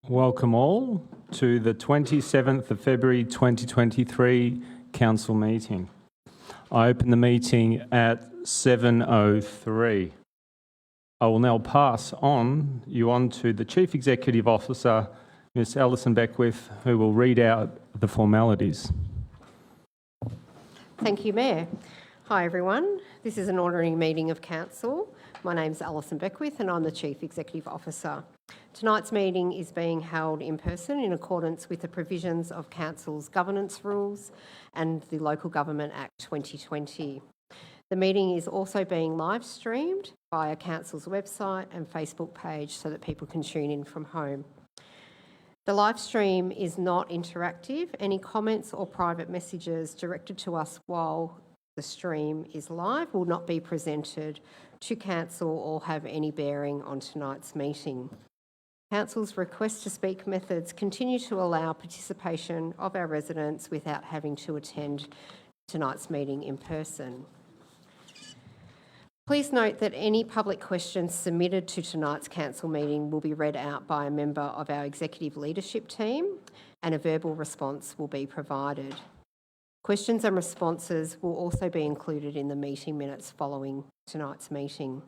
Welcome all to the 27th of February 2023 Council meeting. I open the meeting at 7:03. I will now pass you on to the Chief Executive Officer, Ms Alison Beckwith, who will read out the formalities. Thank you, Mayor. Hi everyone, this is an ordinary meeting of Council. My name is Alison Beckwith and I'm the Chief Executive Officer. Tonight's meeting is being held in person in accordance with the provisions of Council's governance rules and the Local Government Act 2020. The meeting is also being live streamed via Council's website and Facebook page so that people can tune in from home. The live stream is not interactive. Any comments or private messages directed to us while the stream is live will not be presented to Council or have any bearing on tonight's meeting. Council's request to speak methods continue to allow participation of our residents without having to attend tonight's meeting in person. Please note that any public questions submitted to tonight's Council meeting will be read out by a member of our executive leadership team and a verbal response will be provided. Questions and responses will also be included in the meeting minutes following tonight's meeting.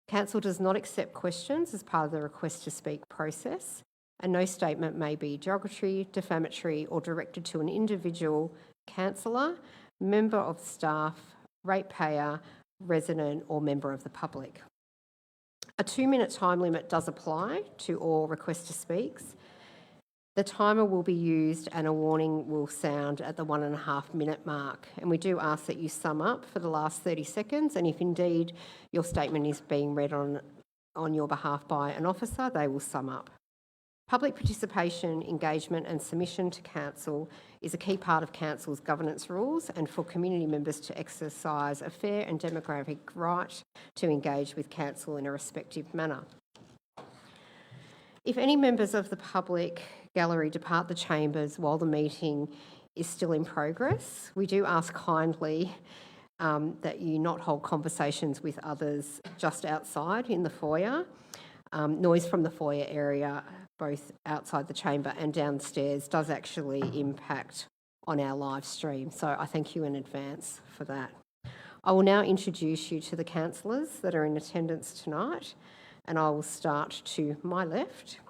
Council does not accept questions as part of the request to speak process, and no statement may be derogatory, defamatory or directed to an individual, councillor, member of staff, ratepayer, resident or member of the public. A 2-minute time limit does apply to all requests to speaks. The timer will be used and a warning will sound at the 1.5 minute mark. And we do ask that you sum up for the last 30 seconds. And if indeed your statement is being read on your behalf by an officer, they will sum up. Public participation, engagement and submission to Council is a key part of Council's governance rules and for community members to exercise a fair and democratic right to engage with Council in a respectful manner. If any members of the public gallery depart the chambers while the meeting is still in progress, we do ask kindly that you not hold conversations with others just outside in the foyer. Noise from the foyer area, both outside the chamber and downstairs, does actually impact on our live stream. So I thank you in advance for that. I will now introduce you to the councillors that are in attendance tonight, and I will start to my left.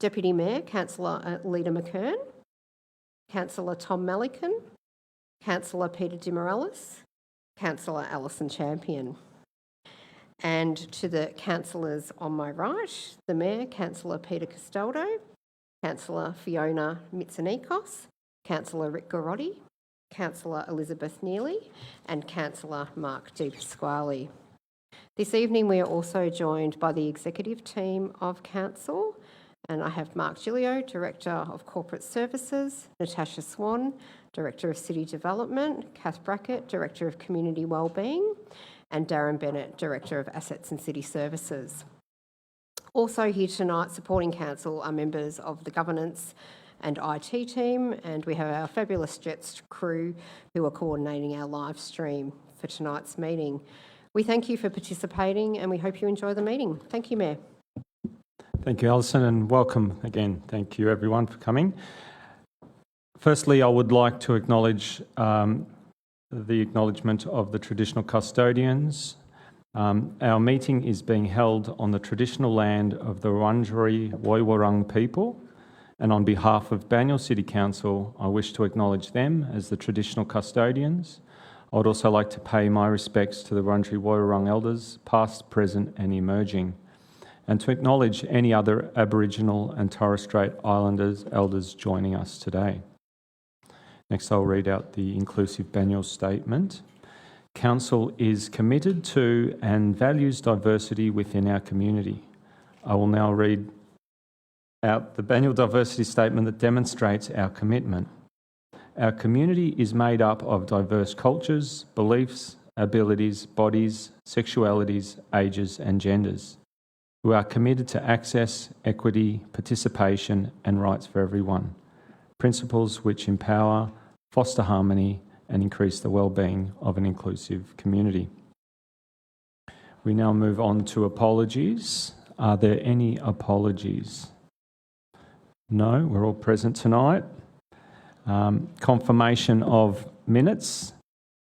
Deputy Mayor, Councillor Leda McKern, Councillor Tom Malikan, Councillor Peter Dimorellis, Councillor Alison Champion. And to the councillors on my right, the Mayor, Councillor Peter Castaldo, Councillor Fiona Mitsonikos, Councillor Rick Gorotti, Councillor Elizabeth Neely and Councillor Mark Di Pasquale. This evening we are also joined by the executive team of Council, and I have Mark Gilio, Director of Corporate Services, Natasha Swan, Director of City Development, Kath Brackett, Director of Community Wellbeing, and Darren Bennett, Director of Assets and City Services. Also here tonight supporting Council are members of the Governance and IT team, and we have our fabulous Jets crew who are coordinating our live stream for tonight's meeting. We thank you for participating and we hope you enjoy the meeting. Thank you, Mayor. Thank you, Alison, and welcome again. Thank you, everyone, for coming. Firstly, I would like to acknowledge the acknowledgement of the traditional custodians. Our meeting is being held on the traditional land of the Wurundjeri Woiwurrung people, and on behalf of Banyule City Council, I wish to acknowledge them as the traditional custodians. I would also like to pay my respects to the Wurundjeri Woiwurrung elders, past, present and emerging, and to acknowledge any other Aboriginal and Torres Strait Islanders elders joining us today. Next, I'll read out the inclusive Banyule statement. Council is committed to and values diversity within our community. I will now read out the Banyule diversity statement that demonstrates our commitment. Our community is made up of diverse cultures, beliefs, abilities, bodies, sexualities, ages and genders, who are committed to access, equity, participation and rights for everyone, principles which empower, foster harmony and increase the well-being of an inclusive community. We now move on to apologies. Are there any apologies? No, we're all present tonight. Confirmation of minutes.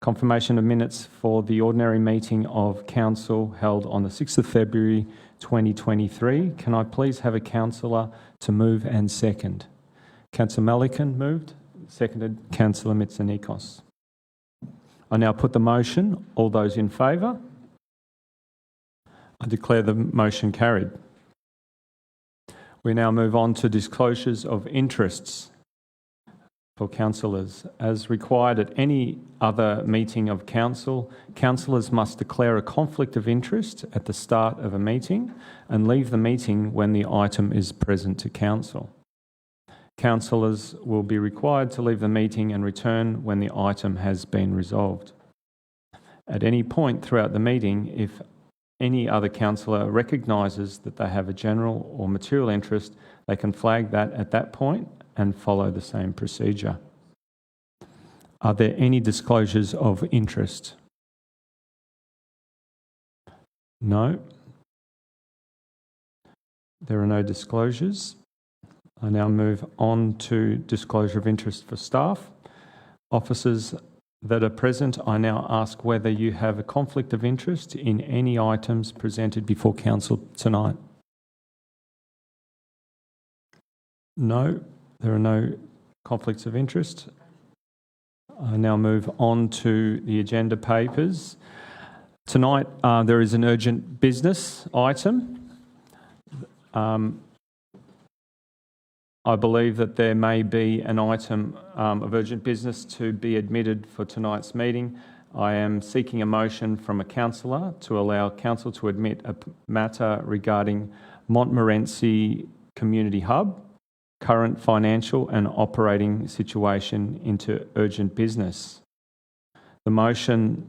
Confirmation of minutes for the ordinary meeting of council held on the 6th of February 2023. Can I please have a councillor to move and second? Councillor Malikan moved, seconded Councillor Mitsonikos. I now put the motion. All those in favour? I declare the motion carried. We now move on to disclosures of interests for councillors. As required at any other meeting of council, councillors must declare a conflict of interest at the start of a meeting and leave the meeting when the item is present to council. Councillors will be required to leave the meeting and return when the item has been resolved. At any point throughout the meeting, if any other councillor recognises that they have a general or material interest, they can flag that at that point and follow the same procedure. Are there any disclosures of interest? No. There are no disclosures. I now move on to disclosure of interest for staff. Officers that are present, I now ask whether you have a conflict of interest in any items presented before council tonight. No, there are no conflicts of interest. I now move on to the agenda papers. Tonight there is an urgent business item. I believe that there may be an item of urgent business to be admitted for tonight's meeting. I am seeking a motion from a councillor to allow council to admit a matter regarding Montmorency Community Hub, current financial and operating situation into urgent business. The motion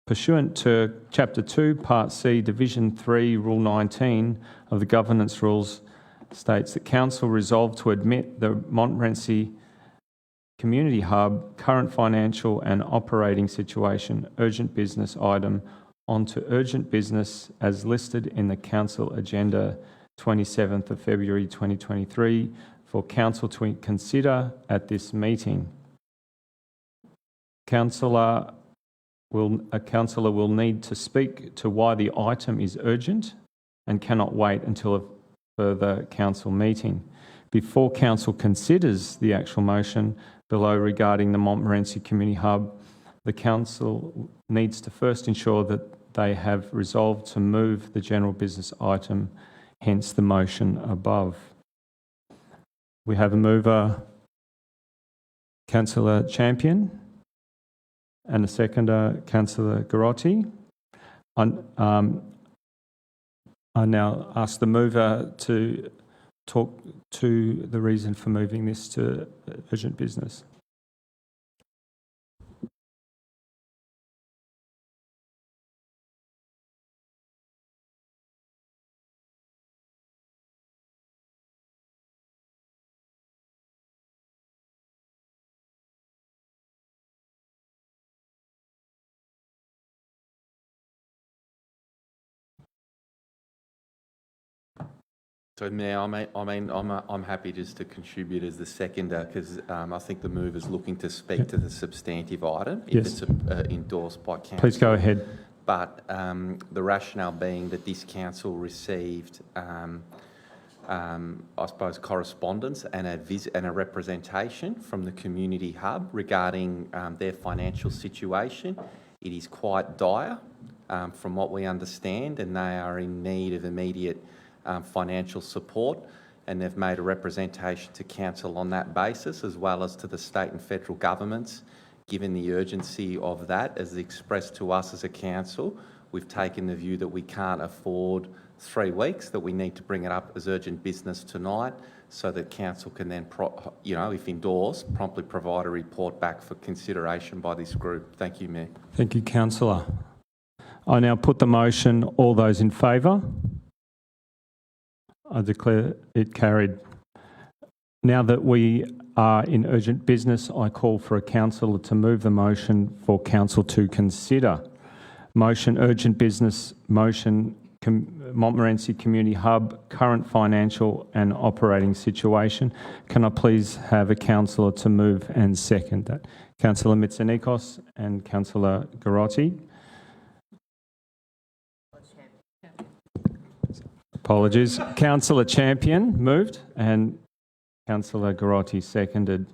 pursuant to Chapter 2, Part C, Division 3, Rule 19 of the Governance Rules states that council resolved to admit the Montmorency Community Hub current financial and operating situation urgent business item onto urgent business as listed in the council agenda 27th of February 2023 for council to consider at this meeting. A councillor will need to speak to why the item is urgent and cannot wait until a further council meeting. Before council considers the actual motion below regarding the Montmorency Community Hub, the council needs to first ensure that they have resolved to move the general business item, hence the motion above. We have a mover, Councillor Champion, and a seconder, Councillor Garotti. I now ask the mover to talk to the reason for moving this to urgent business. So now, I'm happy just to contribute as the seconder because I think the mover's looking to speak to the substantive item if it's endorsed by council. Please go ahead. But the rationale being that this council received, I suppose, correspondence and a representation from the Community Hub regarding their financial situation. It is quite dire from what we understand, and they are in need of immediate financial support, and they've made a representation to council on that basis, as well as to the state and federal governments. Given the urgency of that, as expressed to us as a council, we've taken the view that we can't afford 3 weeks, that we need to bring it up as urgent business tonight so that council can then, if endorsed, promptly provide a report back for consideration by this group. Thank you, Mayor. Thank you, Councillor. I now put the motion. All those in favour? I declare it carried. Now that we are in urgent business, I call for a councillor to move the motion for council to consider. Motion urgent business motion Montmorency Community Hub, current financial and operating situation. Can I please have a councillor to move and second that? Councillor Mitsonikos and Councillor Garotti. Apologies. Councillor Champion moved and Councillor Garotti seconded.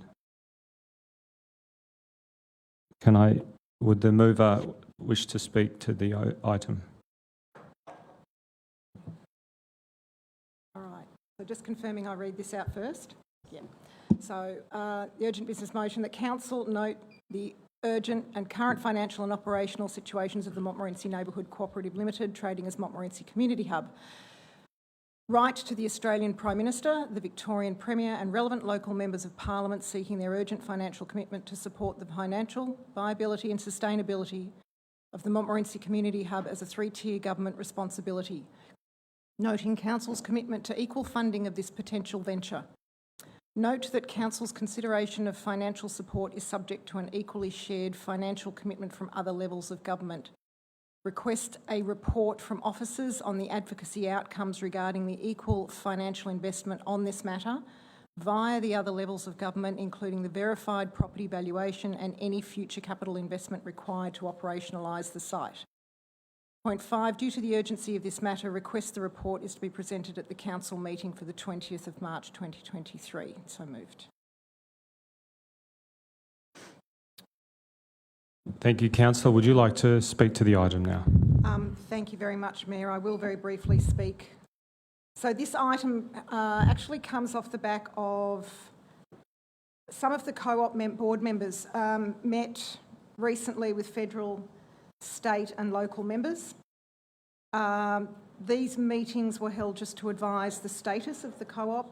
Would the mover wish to speak to the item? All right. So just confirming I read this out first. Yeah. So the urgent business motion that Council note the urgent and current financial and operational situations of the Montmorency Neighbourhood Cooperative Limited, trading as Montmorency Community Hub. Write to the Australian Prime Minister, the Victorian Premier and relevant local members of Parliament seeking their urgent financial commitment to support the financial viability and sustainability of the Montmorency Community Hub as a three-tier government responsibility, noting Council's commitment to equal funding of this potential venture. Note that Council's consideration of financial support is subject to an equally shared financial commitment from other levels of government. Request a report from officers on the advocacy outcomes regarding the equal financial investment on this matter via the other levels of government, including the verified property valuation and any future capital investment required to operationalise the site. Point 5, due to the urgency of this matter, request the report is to be presented at the Council meeting for the 20th of March 2023. So moved. Thank you, Councillor. Would you like to speak to the item now? Thank you very much, Mayor. I will very briefly speak. So this item actually comes off the back of some of the co-op board members met recently with federal, state and local members. These meetings were held just to advise the status of the co-op,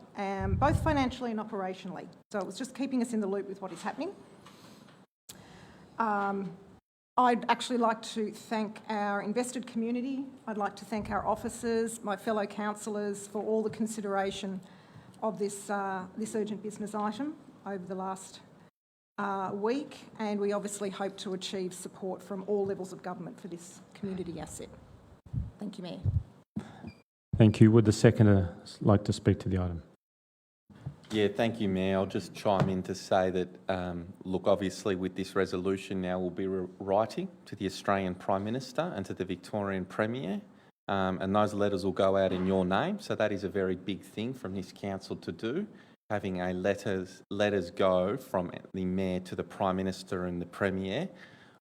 both financially and operationally. So it was just keeping us in the loop with what is happening. I'd actually like to thank our invested community. I'd like to thank our officers, my fellow councillors for all the consideration of this urgent business item over the last week, and we obviously hope to achieve support from all levels of government for this community asset. Thank you, Mayor. Thank you. Would the seconder like to speak to the item? Yeah, thank you, Mayor. I'll just chime in to say that, look, obviously with this resolution now we'll be writing to the Australian Prime Minister and to the Victorian Premier, and those letters will go out in your name. So that is a very big thing from this council to do, having a letters go from the Mayor to the Prime Minister and the Premier.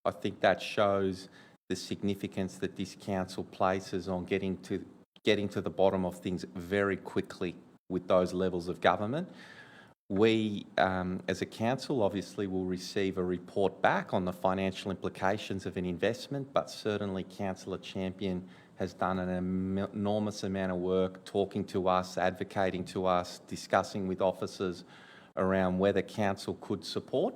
I think that shows the significance that this council places on getting to the bottom of things very quickly with those levels of government. We, as a council, obviously will receive a report back on the financial implications of an investment, but certainly Councillor Champion has done an enormous amount of work talking to us, advocating to us, discussing with officers around whether council could support.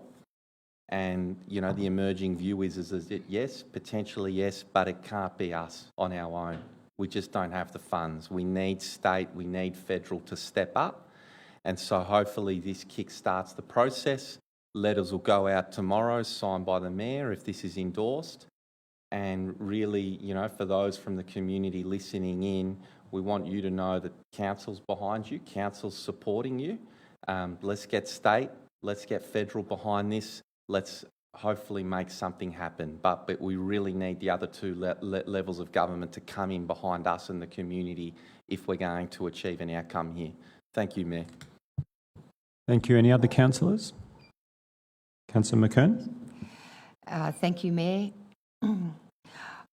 And, you know, the emerging view is that yes, potentially yes, but it can't be us on our own. We just don't have the funds. We need state, we need federal to step up. And so hopefully this kick-starts the process. Letters will go out tomorrow, signed by the Mayor if this is endorsed. And really, you know, for those from the community listening in, we want you to know that council's behind you, council's supporting you. Let's get state, let's get federal behind this. Let's hopefully make something happen, but we really need the other two levels of government to come in behind us and the community if we're going to achieve an outcome here. Thank you, Mayor. Thank you. Any other councillors? Councillor McKern? Thank you, Mayor.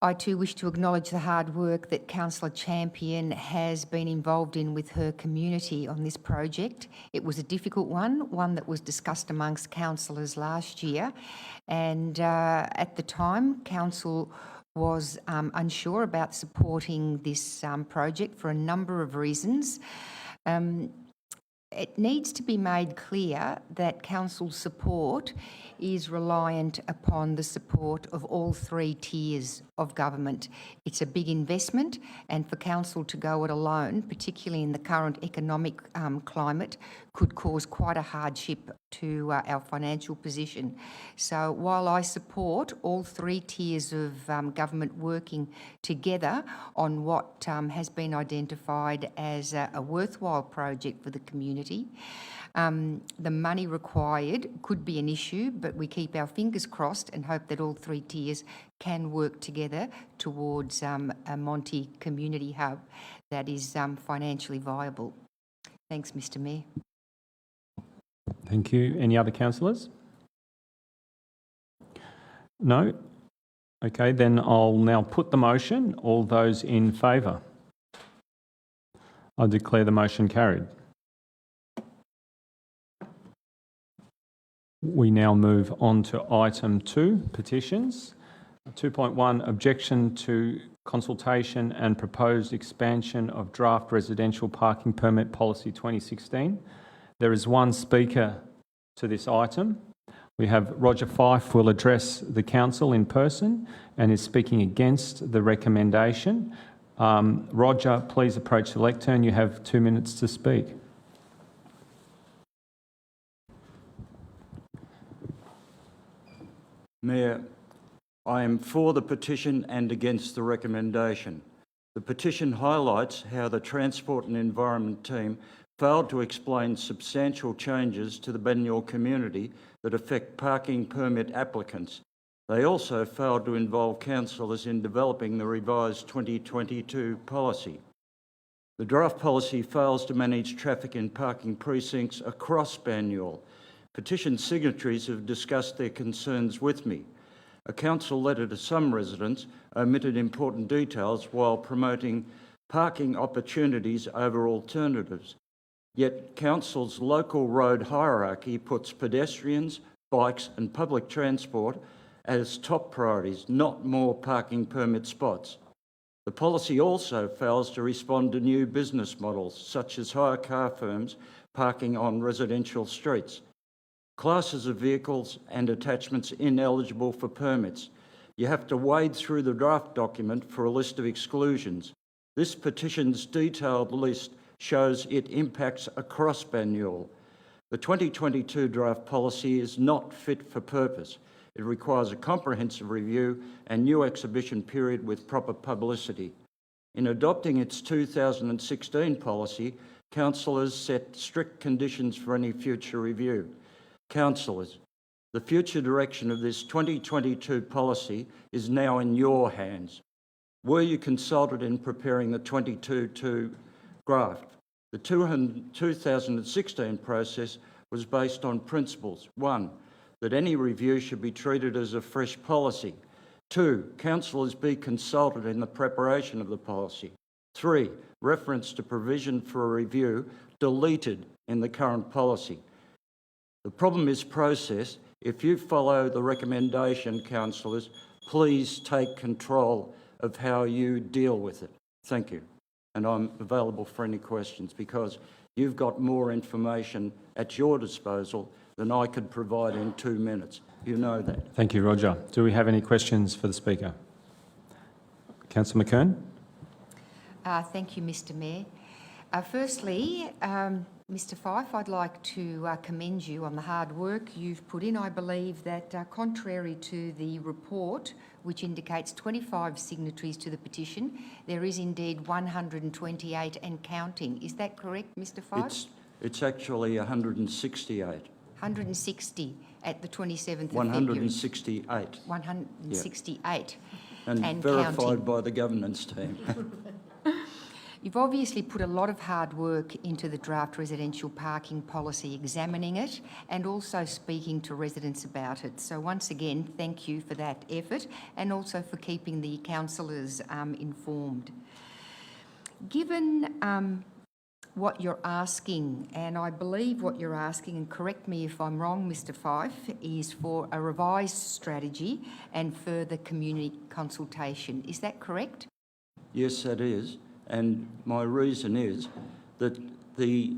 I too wish to acknowledge the hard work that Councillor Champion has been involved in with her community on this project. It was a difficult one that was discussed amongst councillors last year, and at the time council was unsure about supporting this project for a number of reasons. it needs to be made clear that council's support is reliant upon the support of all three tiers of government. It's a big investment, and for council to go it alone, particularly in the current economic climate, could cause quite a hardship to our financial position. So while I support all three tiers of government working together on what has been identified as a worthwhile project for the community, the money required could be an issue, but we keep our fingers crossed and hope that all three tiers can work together towards a Monty community hub that is financially viable. Thanks, Mr Mayor. Thank you. Any other councillors? No? Okay, then I'll now put the motion. All those in favour? I declare the motion carried. We now move on to item 2, petitions. 2.1, objection to consultation and proposed expansion of draft residential parking permit policy 2016. There is one speaker to this item. We have Roger Fife will address the council in person and is speaking against the recommendation. Roger, please approach the lectern. You have 2 minutes to speak. Mayor, I am for the petition and against the recommendation. The petition highlights how the Transport and Environment team failed to explain substantial changes to the Banyule community that affect parking permit applicants. They also failed to involve councillors in developing the revised 2022 policy. The draft policy fails to manage traffic in parking precincts across Banyule. Petition signatories have discussed their concerns with me. A council letter to some residents omitted important details while promoting parking opportunities over alternatives. Yet council's local road hierarchy puts pedestrians, bikes and public transport as top priorities, not more parking permit spots. The policy also fails to respond to new business models, such as hire car firms parking on residential streets, classes of vehicles and attachments ineligible for permits. You have to wade through the draft document for a list of exclusions. This petition's detailed list shows it impacts across Banyule. The 2022 draft policy is not fit for purpose. It requires a comprehensive review and new exhibition period with proper publicity. In adopting its 2016 policy, councillors set strict conditions for any future review. Councillors, the future direction of this 2022 policy is now in your hands. Were you consulted in preparing the 2022 draft? The 2016 process was based on principles. 1, that any review should be treated as a fresh policy. 2, councillors be consulted in the preparation of the policy. 3, reference to provision for a review deleted in the current policy. The problem is process. If you follow the recommendation, councillors, please take control of how you deal with it. Thank you. And I'm available for any questions because you've got more information at your disposal than I could provide in 2 minutes. You know that. Thank you, Roger. Do we have any questions for the speaker? Councillor McKern? Thank you, Mr Mayor. Firstly, Mr Fife, I'd like to commend you on the hard work you've put in. I believe that contrary to the report, which indicates 25 signatories to the petition, there is indeed 128 and counting. Is that correct, Mr Fife? It's actually 168. 160 at the 27th of 168. February. 168. And verified counting. by the governance team. You've obviously put a lot of hard work into the draft residential parking policy, examining it and also speaking to residents about it. So once again, thank you for that effort and also for keeping the councillors informed. Given what you're asking, and I believe what you're asking, and correct me if I'm wrong, Mr Fife, is for a revised strategy and further community consultation. Is that correct? Yes, that is. And my reason is that the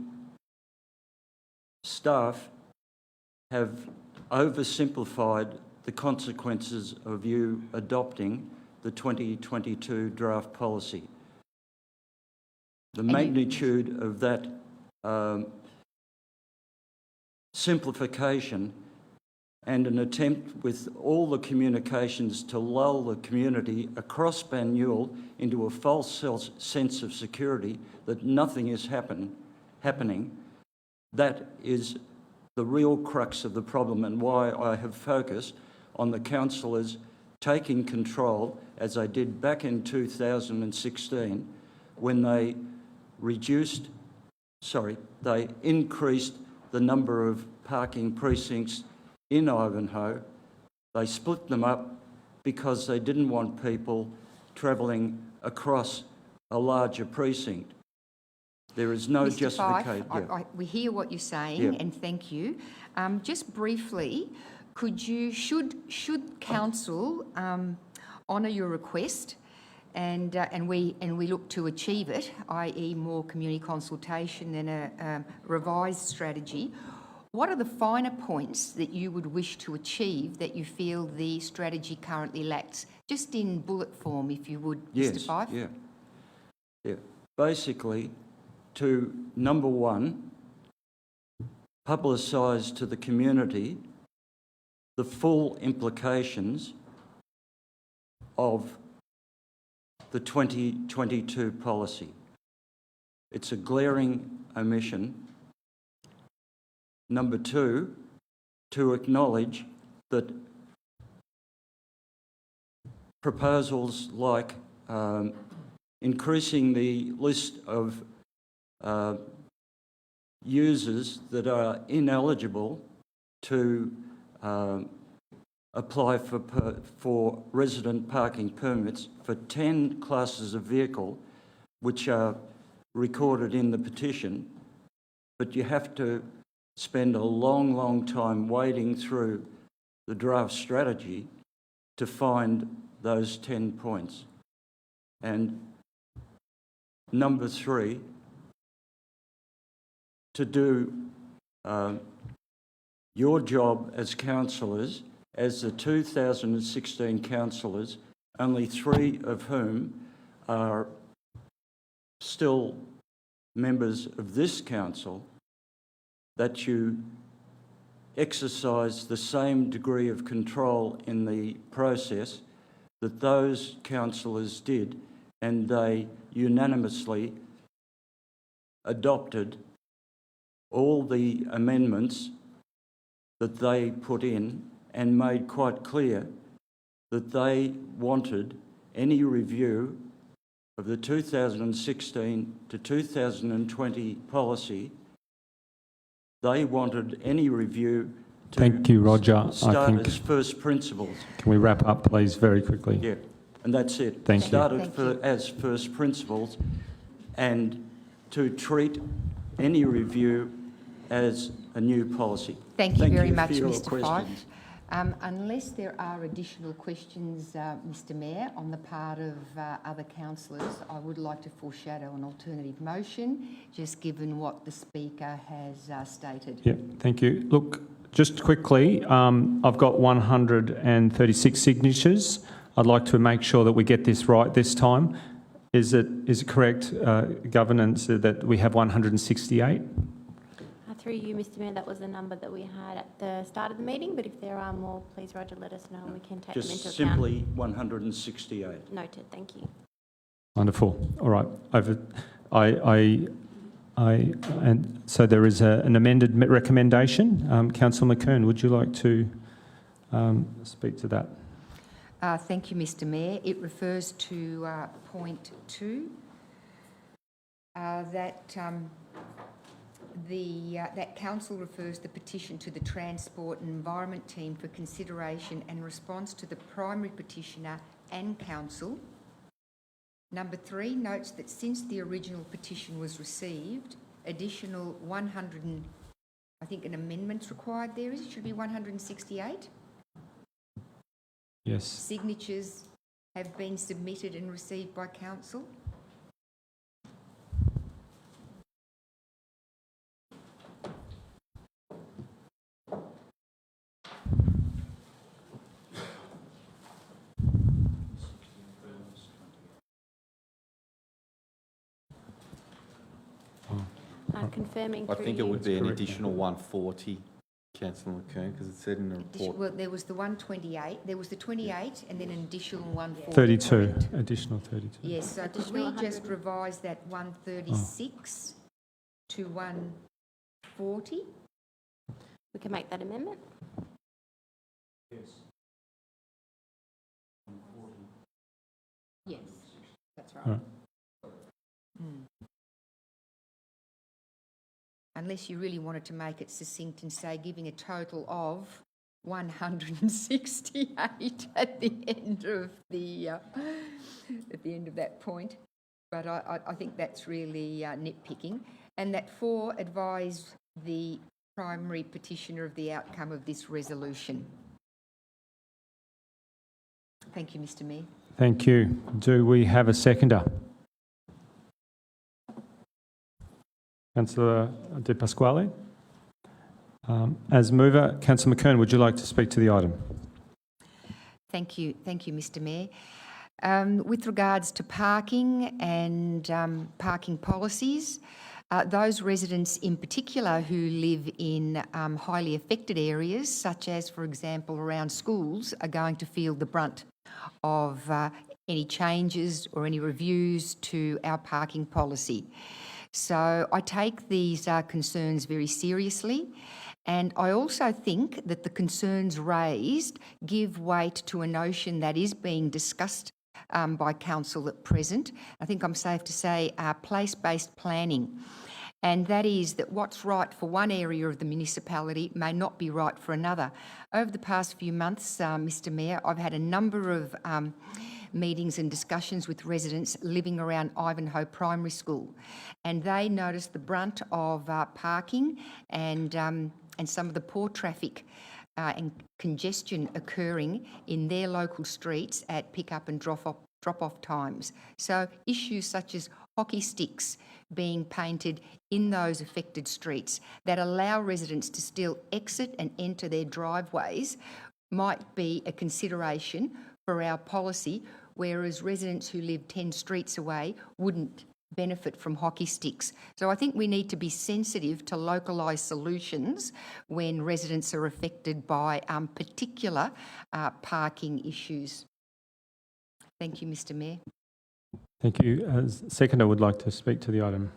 staff have oversimplified the consequences of you adopting the 2022 draft policy. The magnitude of that simplification and an attempt with all the communications to lull the community across Banyule into a false sense of security that nothing is happening, that is the real crux of the problem and why I have focused on the councillors taking control, as they did back in 2016, when they increased the number of parking precincts in Ivanhoe. They split them up because they didn't want people travelling across a larger precinct. There is no Mr. justification. Fife, we hear what you're saying, Yeah. and thank you. Just briefly, should council honour your request, and we look to achieve it, i.e., more community consultation and a revised strategy? What are the finer points that you would wish to achieve that you feel the strategy currently lacks? Just in bullet form, if you would, Mr. Fife. Yeah. Basically, to number one, publicise to the community the full implications of the 2022 policy. It's a glaring omission. Number two, to acknowledge that proposals like increasing the list of users that are ineligible to apply for resident parking permits for 10 classes of vehicle, which are recorded in the petition, but you have to spend a long time wading through the draft strategy to find those 10 points. And number three, to do your job as councillors, as the 2016 councillors, only 3 of whom are still members of this council, that you exercise the same degree of control in the process that those councillors did, and they unanimously adopted all the amendments that they put in and made quite clear that they wanted any review of the 2016 to 2020 policy. They wanted any review to Thank you, Roger. I start think, as first principles. can we wrap up, please, very quickly? Yeah, and that's it. Thank you. Started Thank you. as first principles, and to treat any review as a new policy. Thank you very for much, your Mr. questions. Fife. Unless there are additional questions, Mr. Mayor, on the part of other councillors, I would like to foreshadow an alternative motion, just given what the Speaker has stated. Yeah, thank you. Look, just quickly, I've got 136 signatures. I'd like to make sure that we get this right this time. Is it correct, governance, that we have 168? Through you, Mr. Mayor, that was the number that we had at the start of the meeting, but if there are more, please, Roger, let us know and we can take them into Just account. simply 168. Noted, thank you. Wonderful. All right. And so there is an amended recommendation. Councillor McKern, would you like to speak to that? Thank you, Mr. Mayor. It refers to point 2, that council refers the petition to the Transport and Environment team for consideration and response to the primary petitioner and council. Number 3 notes that since the original petition was received, additional 100, I think an amendment's required there, is it? Should be 168? Yes. Signatures have been submitted and received by council. confirming I through think you. it would be an correct. additional 140, Councillor McKern, because it said in the report. Well, there was the 128, there was the 28 and then an additional 140. 32, correct? additional 32. Yes, so could Additional we just 100. revise that 136 to 140? We can make that amendment. Yes, that's Right. right. Unless you really wanted to make it succinct and say giving a total of 168 at the end of that point. But I think that's really nitpicking. And that 4, advise the primary petitioner of the outcome of this resolution. Thank you, Mr Mayor. Thank you. Do we have a seconder? Councillor De Pasquale? As mover, Councillor McKern, would you like to speak to the item? Thank you, Mr Mayor. With regards to parking and parking policies, those residents in particular who live in highly affected areas, such as, for example, around schools, are going to feel the brunt of any changes or any reviews to our parking policy. So I take these concerns very seriously, and I also think that the concerns raised give weight to a notion that is being discussed by council at present. I think I'm safe to say place-based planning. And that is that what's right for one area of the municipality may not be right for another. Over the past few months, Mr Mayor, I've had a number of meetings and discussions with residents living around Ivanhoe Primary School, and they noticed the brunt of parking and some of the poor traffic and congestion occurring in their local streets at pick-up and drop-off times. So issues such as hockey sticks being painted in those affected streets that allow residents to still exit and enter their driveways might be a consideration for our policy, whereas residents who live 10 streets away wouldn't benefit from hockey sticks. So I think we need to be sensitive to localised solutions when residents are affected by particular parking issues. Thank you, Mr Mayor. Thank you. As seconder would like to speak to the item.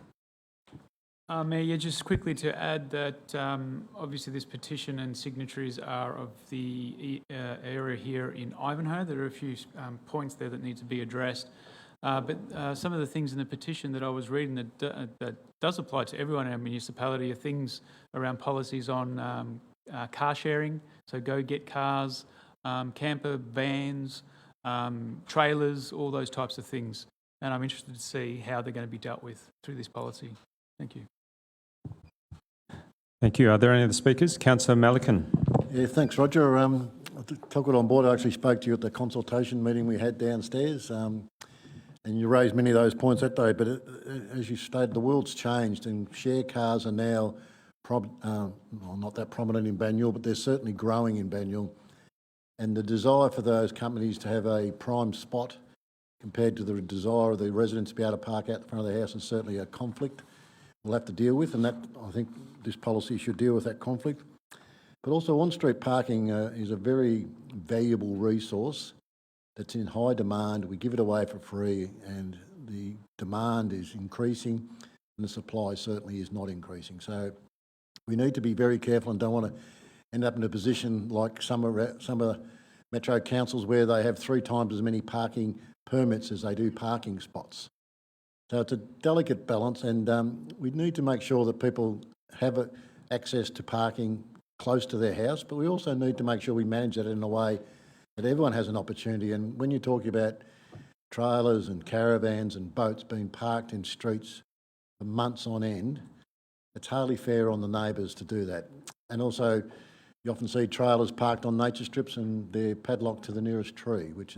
Mayor, yeah, just quickly to add that obviously this petition and signatories are of the area here in Ivanhoe. There are a few points there that need to be addressed. But some of the things in the petition that I was reading that does apply to everyone in our municipality are things around policies on car sharing, so go get cars, camper vans, trailers, all those types of things. And I'm interested to see how they're going to be dealt with through this policy. Thank you. Thank you. Are there any other speakers? Councillor Malikan. Yeah, thanks, Roger. I took it on board. I actually spoke to you at the consultation meeting we had downstairs, and you raised many of those points that day. But as you stated, the world's changed, and share cars are now well, not that prominent in Banyule, but they're certainly growing in Banyule. And the desire for those companies to have a prime spot compared to the desire of the residents to be able to park out the front of the house is certainly a conflict we'll have to deal with, and that I think this policy should deal with that conflict. But also on-street parking is a very valuable resource that's in high demand. We give it away for free, and the demand is increasing and the supply certainly is not increasing. So we need to be very careful and don't want to end up in a position like some of the metro councils where they have 3 times as many parking permits as they do parking spots. So it's a delicate balance, and we need to make sure that people have access to parking close to their house, but we also need to make sure we manage it in a way that everyone has an opportunity. And when you're talking about trailers and caravans and boats being parked in streets for months on end, it's hardly fair on the neighbours to do that. And also, you often see trailers parked on nature strips and they're padlocked to the nearest tree, which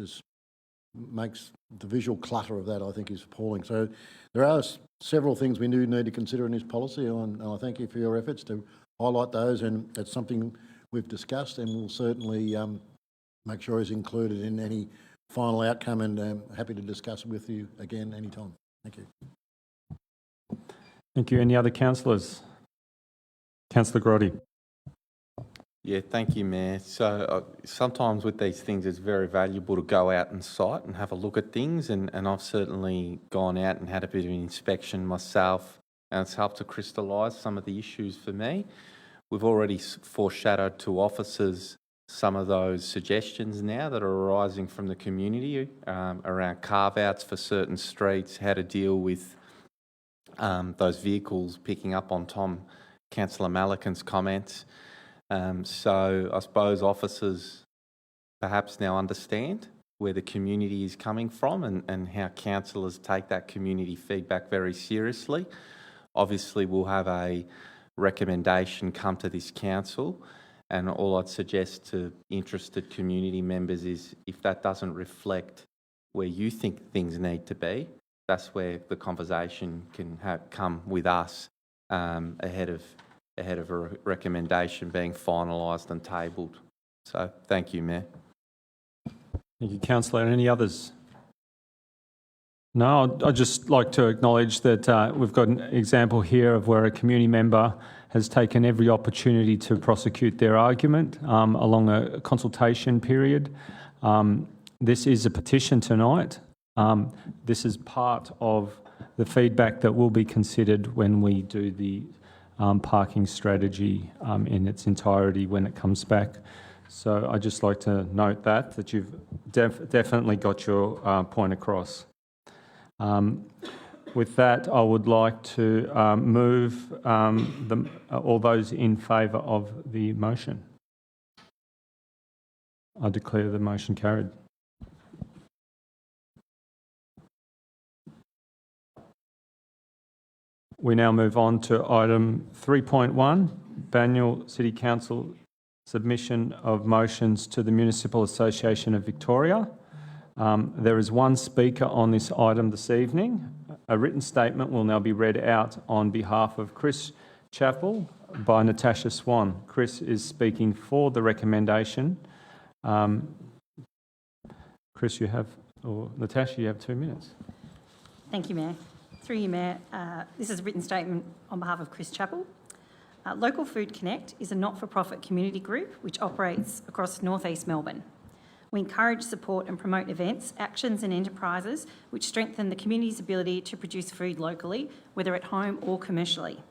makes the visual clutter of that, I think, is appalling. So there are several things we do need to consider in this policy, and I thank you for your efforts to highlight those, and it's something we've discussed and we'll certainly make sure is included in any final outcome, and happy to discuss it with you again anytime. Thank you. Thank you. Any other councillors? Councillor Grotti. Yeah, thank you, Mayor. So sometimes with these things, it's very valuable to go out and site and have a look at things. And I've certainly gone out and had a bit of an inspection myself, and it's helped to crystallise some of the issues for me. We've already foreshadowed to officers some of those suggestions now that are arising from the community around carve-outs for certain streets, how to deal with those vehicles picking up on Councillor Malikan's comments. So I suppose officers perhaps now understand where the community is coming from and how councillors take that community feedback very seriously. Obviously, we'll have a recommendation come to this council, and all I'd suggest to interested community members is if that doesn't reflect where you think things need to be, that's where the conversation can come with us ahead of a recommendation being finalised and tabled. So thank you, Mayor. Thank you, Councillor. Any others? No, I'd just like to acknowledge that we've got an example here of where a community member has taken every opportunity to prosecute their argument along a consultation period. This is a petition tonight. This is part of the feedback that will be considered when we do the parking strategy in its entirety when it comes back. So I'd just like to note that you've definitely got your point across. With that, I would like to move all those in favour of the motion. I declare the motion carried. We now move on to item 3.1, Banyule City Council submission of motions to the Municipal Association of Victoria. There is one speaker on this item this evening. A written statement will now be read out on behalf of Chris Chappell by Natasha Swan. Chris is speaking for the recommendation. Chris, Natasha, you have 2 minutes. Thank you, Mayor. Through you, Mayor, this is a written statement on behalf of Chris Chappell. Local Food Connect is a not-for-profit community group which operates across North East Melbourne. We encourage, support and promote events, actions and enterprises which strengthen the community's ability to produce food locally, whether at home or commercially.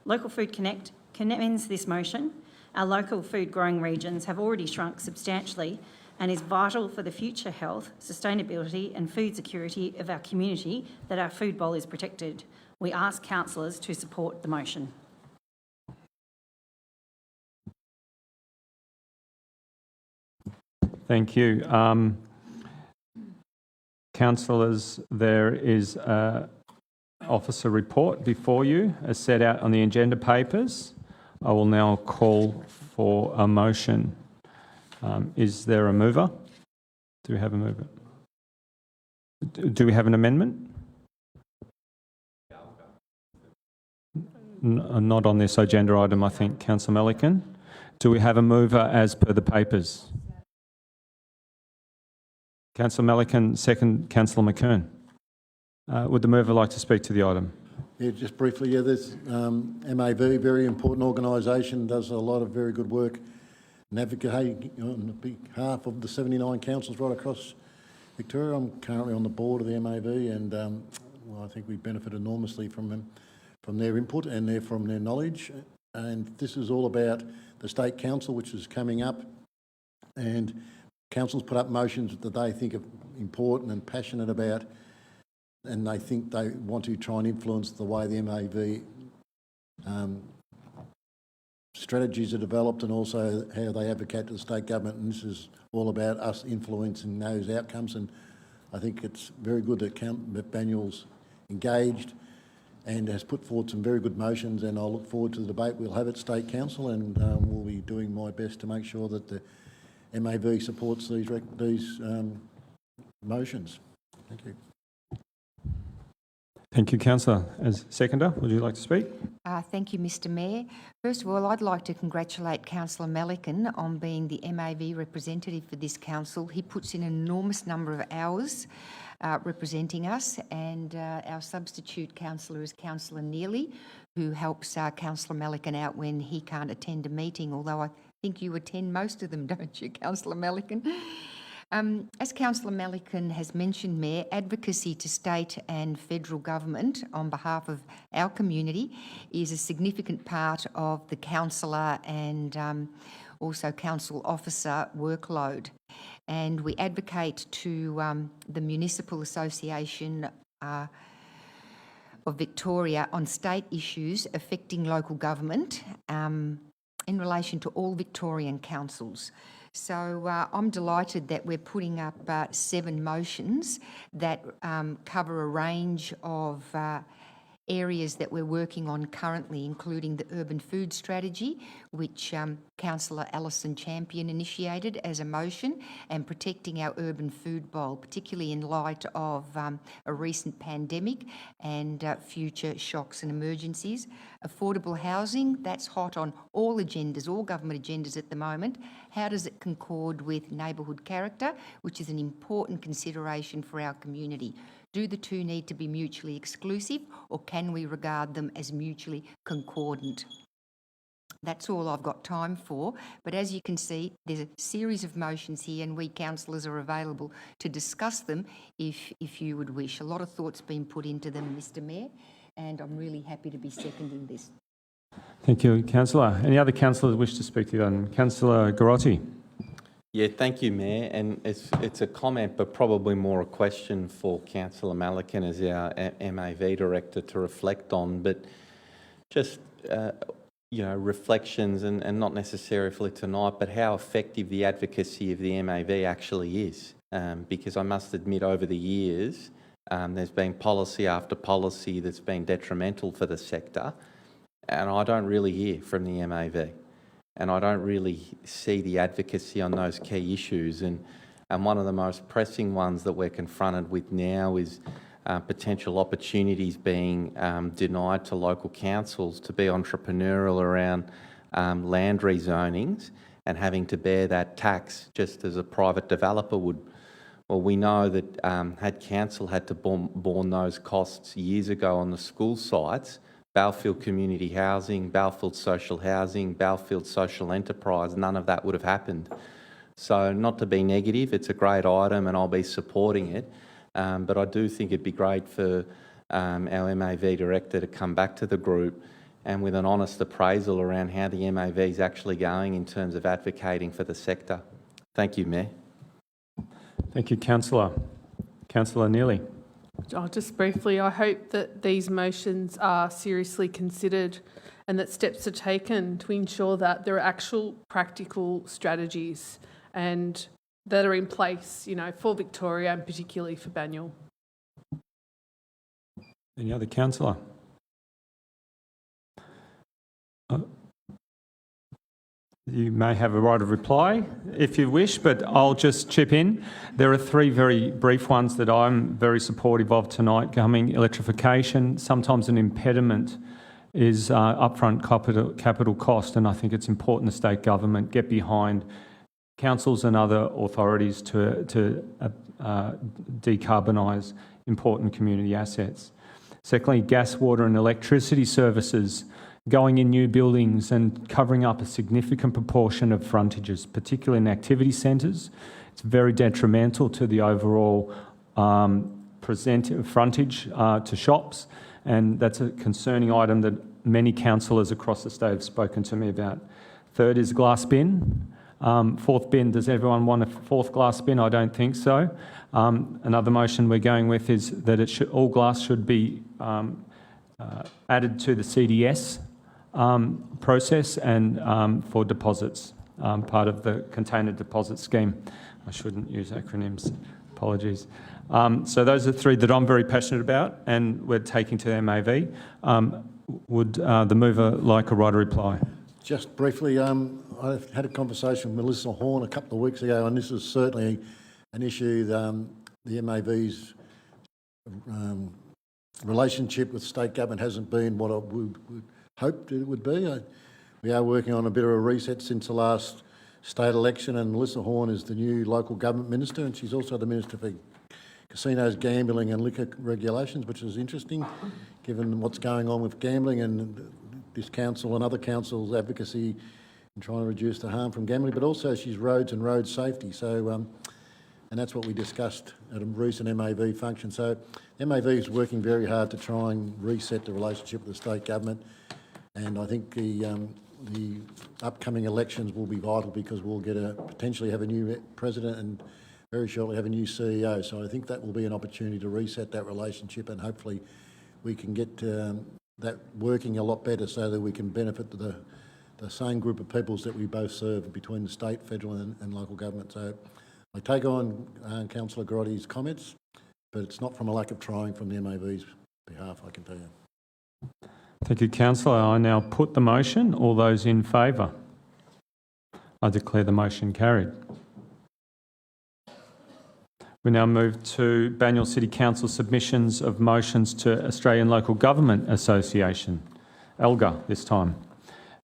Local Food Connect commends this motion. Our local food growing regions have already shrunk substantially and is vital for the future health, sustainability and food security of our community that our food bowl is protected. We ask councillors to support the motion. Thank you. Councillors, there is an officer report before you as set out on the agenda papers. I will now call for a motion. Is there a mover? Do we have a mover? Do we have an amendment? Not on this agenda item, I think, Councillor Melican. Do we have a mover as per the papers? Councillor Melican, second Councillor McKern. Would the mover like to speak to the item? Yeah, just briefly, there's MAV, very important organisation, does a lot of very good work navigating on behalf of the 79 councils right across Victoria. I'm currently on the board of the MAV and I think we benefit enormously from their input and from their knowledge. And this is all about the State Council, which is coming up, and councils put up motions that they think are important and passionate about, and they think they want to try and influence the way the MAV strategies are developed and also how they advocate to the state government. And this is all about us influencing those outcomes. And I think it's very good that Banyule's engaged and has put forward some very good motions, and I'll look forward to the debate we'll have at State Council, and we'll be doing my best to make sure that the MAV supports these motions. Thank you. Thank you, Councillor. As seconder, would you like to speak? Thank you, Mr Mayor. First of all, I'd like to congratulate Councillor Melican on being the MAV representative for this council. He puts in an enormous number of hours representing us, and our substitute councillor is Councillor Neely, who helps Councillor Melican out when he can't attend a meeting, although I think you attend most of them, don't you, Councillor Melican? As Councillor Melican has mentioned, Mayor, advocacy to state and federal government on behalf of our community is a significant part of the councillor and also council officer workload. And we advocate to the Municipal Association of Victoria on state issues affecting local government in relation to all Victorian councils. So I'm delighted that we're putting up 7 motions that cover a range of areas that we're working on currently, including the urban food strategy, which Councillor Alison Champion initiated as a motion, and protecting our urban food bowl, particularly in light of a recent pandemic and future shocks and emergencies. Affordable housing, that's hot on all agendas, all government agendas at the moment. How does it concord with neighbourhood character, which is an important consideration for our community? Do the two need to be mutually exclusive, or can we regard them as mutually concordant? That's all I've got time for, but as you can see, there's a series of motions here and we councillors are available to discuss them if you would wish. A lot of thought's been put into them, Mr Mayor, and I'm really happy to be seconding this. Thank you, Councillor. Any other councillors wish to speak to you? Councillor Garotti. Yeah, thank you, Mayor. And it's a comment, but probably more a question for Councillor Melican as our MAV Director to reflect on. But just, reflections, and not necessarily tonight, but how effective the advocacy of the MAV actually is. Because I must admit, over the years, there's been policy after policy that's been detrimental for the sector, and I don't really hear from the MAV. And I don't really see the advocacy on those key issues. And one of the most pressing ones that we're confronted with now is potential opportunities being denied to local councils to be entrepreneurial around land rezonings and having to bear that tax just as a private developer would. Well, we know that had council had to borne those costs years ago on the school sites, Belfield Community Housing, Belfield Social Housing, Belfield Social Enterprise, none of that would have happened. So not to be negative, it's a great item and I'll be supporting it, but I do think it'd be great for our MAV Director to come back to the group and with an honest appraisal around how the MAV is actually going in terms of advocating for the sector. Thank you, Mayor. Thank you, Councillor. Councillor Neely. Just briefly, I hope that these motions are seriously considered and that steps are taken to ensure that there are actual practical strategies and that are in place, for Victoria and particularly for Banyule. Any other councillor? You may have a right of reply if you wish, but I'll just chip in. There are 3 very brief ones that I'm very supportive of tonight coming. Electrification, sometimes an impediment is upfront capital cost, and I think it's important the state government get behind councils and other authorities to decarbonise important community assets. Secondly, gas, water and electricity services going in new buildings and covering up a significant proportion of frontages, particularly in activity centres. It's very detrimental to the overall frontage to shops, and that's a concerning item that many councillors across the state have spoken to me about. Third is glass bin. 4th bin, does everyone want a 4th glass bin? I don't think so. Another motion we're going with is that all glass should be added to the CDS process and for deposits, part of the container deposit scheme. I shouldn't use acronyms, apologies. So those are 3 that I'm very passionate about and we're taking to the MAV. Would the mover like a right of reply? Just briefly, I had a conversation with Melissa Horn a couple of weeks ago, and this is certainly an issue, the MAV's relationship with state government hasn't been what I would hoped it would be. We are working on a bit of a reset since the last state election, and Melissa Horn is the new local government minister, and she's also the Minister for casinos, gambling and liquor regulations, which is interesting given what's going on with gambling and this council and other councils' advocacy in trying to reduce the harm from gambling, but also she's roads and road safety. So, and that's what we discussed at a recent MAV function. So MAV is working very hard to try and reset the relationship with the state government, and I think the upcoming elections will be vital because we'll potentially have a new president and very shortly have a new CEO. So I think that will be an opportunity to reset that relationship, and hopefully we can get that working a lot better so that we can benefit the same group of peoples that we both serve between the state, federal and local government. So I take on Councillor Grotti's comments, but it's not from a lack of trying from the MAV's behalf, I can tell you. Thank you, Councillor. I now put the motion. All those in favour? I declare the motion carried. We now move to Banyule City Council submissions of motions to Australian Local Government Association, ALGA this time.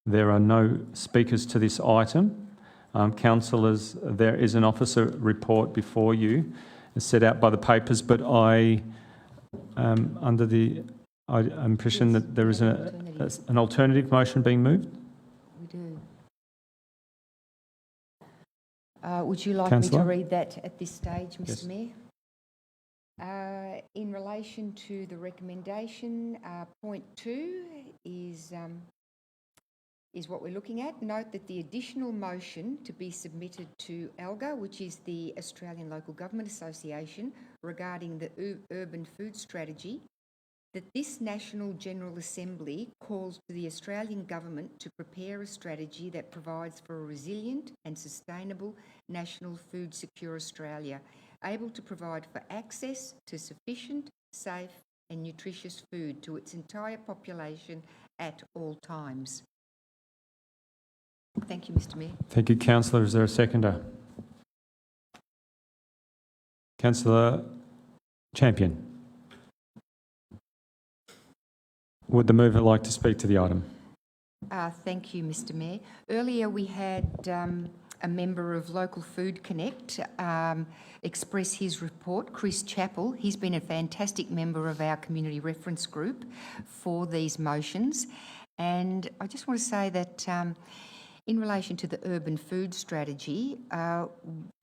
There are no speakers to this item. Councillors, there is an officer report before you set out by the papers, but I am under the impression that there is an alternative motion being moved. We do. Would you like Councillor? me to read that at this stage, Mr. Yes. Mayor? In relation to the recommendation, point 2 is what we're looking at. Note that the additional motion to be submitted to ALGA, which is the Australian Local Government Association, regarding the urban food strategy, that this National General Assembly calls to the Australian Government to prepare a strategy that provides for a resilient and sustainable national food secure Australia, able to provide for access to sufficient, safe and nutritious food to its entire population at all times. Thank you, Mr. Mayor. Thank you, Councillor. Is there a seconder? Councillor Champion. Would the mover like to speak to the item? Thank you, Mr. Mayor. Earlier we had a member of Local Food Connect express his report, Chris Chappell. He's been a fantastic member of our community reference group for these motions. And I just want to say that in relation to the urban food strategy,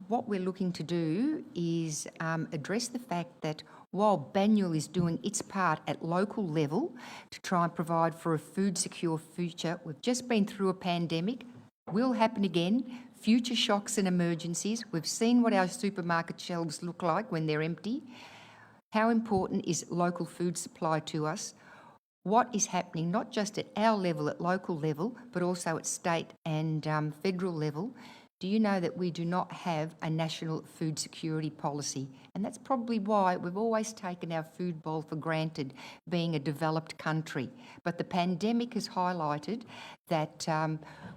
what we're looking to do is address the fact that while Banyule is doing its part at local level to try and provide for a food secure future, we've just been through a pandemic, will happen again, future shocks and emergencies. We've seen what our supermarket shelves look like when they're empty. How important is local food supply to us? What is happening not just at our level, at local level, but also at state and federal level? Do you know that we do not have a national food security policy? And that's probably why we've always taken our food bowl for granted, being a developed country. But the pandemic has highlighted that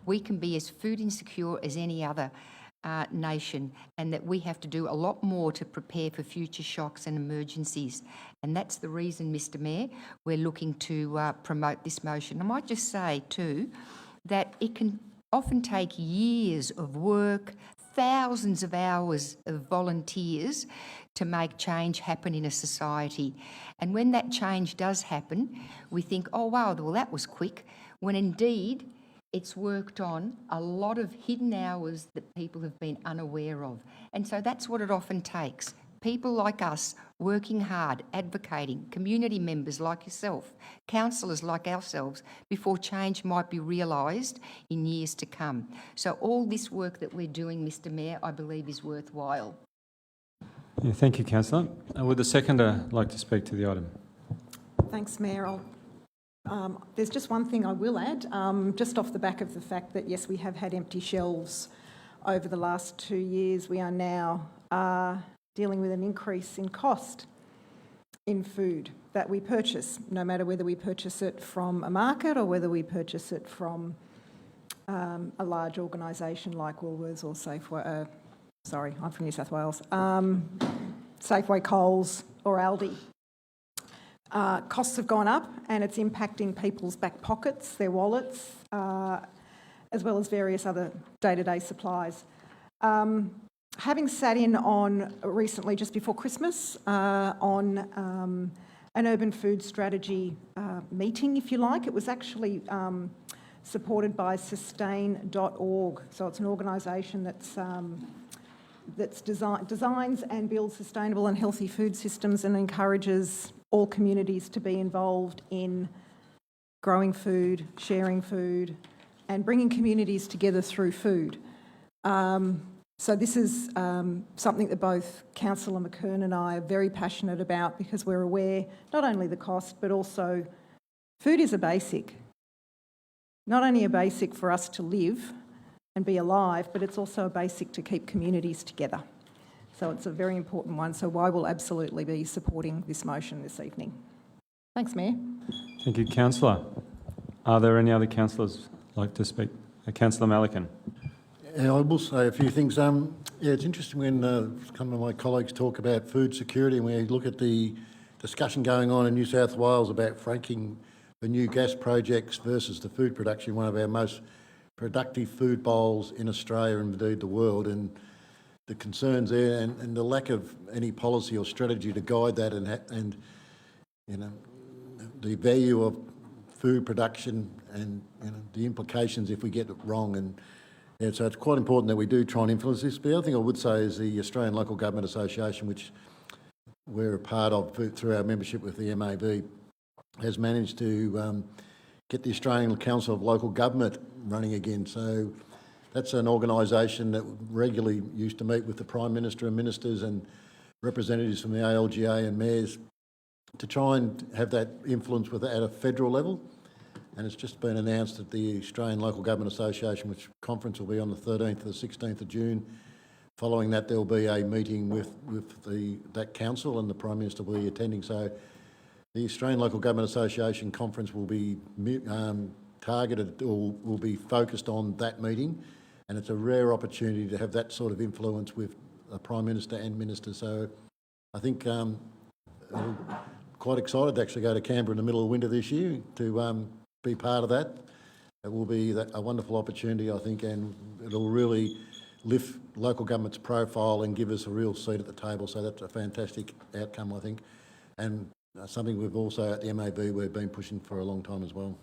we can be as food insecure as any other nation, and that we have to do a lot more to prepare for future shocks and emergencies. And that's the reason, Mr. Mayor, we're looking to promote this motion. I might just say too that it can often take years of work, thousands of hours of volunteers to make change happen in a society. And when that change does happen, we think, oh wow, well that was quick, when indeed it's worked on a lot of hidden hours that people have been unaware of. And so that's what it often takes. People like us working hard, advocating, community members like yourself, councillors like ourselves, before change might be realised in years to come. So all this work that we're doing, Mr. Mayor, I believe is worthwhile. Yeah, thank you, Councillor. Would the seconder like to speak to the item? Thanks, Mayor. There's just one thing I will add, just off the back of the fact that, yes, we have had empty shelves over the last 2 years. We are now dealing with an increase in cost in food that we purchase, no matter whether we purchase it from a market or whether we purchase it from a large organisation like Woolworths or Safeway. Sorry, I'm from New South Wales. Safeway, Coles or Aldi. Costs have gone up and it's impacting people's back pockets, their wallets, as well as various other day-to-day supplies. having sat in on recently, just before Christmas, on an urban food strategy meeting, if you like, it was actually supported by sustain.org. So it's an organisation that's designs and builds sustainable and healthy food systems and encourages all communities to be involved in growing food, sharing food, and bringing communities together through food. So this is something that both Councillor McKern and I are very passionate about, because we're aware not only the cost, but also food is a basic. Not only a basic for us to live and be alive, but it's also a basic to keep communities together. So it's a very important one. So I will absolutely be supporting this motion this evening. Thanks, Mayor. Thank you, Councillor. Are there any other councillors like to speak? Councillor Malikan. Yeah, I will say a few things. Yeah, it's interesting when some of my colleagues talk about food security, and we look at the discussion going on in New South Wales about franking the new gas projects versus the food production, one of our most productive food bowls in Australia and indeed the world, and the concerns there and the lack of any policy or strategy to guide that, and you know, the value of food production and the implications if we get it wrong. And yeah, so it's quite important that we do try and influence this. But the other thing I would say is the Australian Local Government Association, which we're a part of through our membership with the MAB, has managed to get the Australian Council of Local Government running again. So that's an organisation that regularly used to meet with the Prime Minister and ministers and representatives from the ALGA and mayors to try and have that influence at a federal level. And it's just been announced that the Australian Local Government Association, which conference will be on the 13th to the 16th of June. Following that, there will be a meeting with that council, and the Prime Minister will be attending. So the Australian Local Government Association conference will be targeted, or will be focused on that meeting, and it's a rare opportunity to have that sort of influence with the Prime Minister and Minister. So I think I'm quite excited to actually go to Canberra in the middle of winter this year to be part of that. It will be a wonderful opportunity, I think, and it'll really lift local government's profile and give us a real seat at the table. So that's a fantastic outcome, I think, and something we've also at the MAB we've been pushing for a long time as well.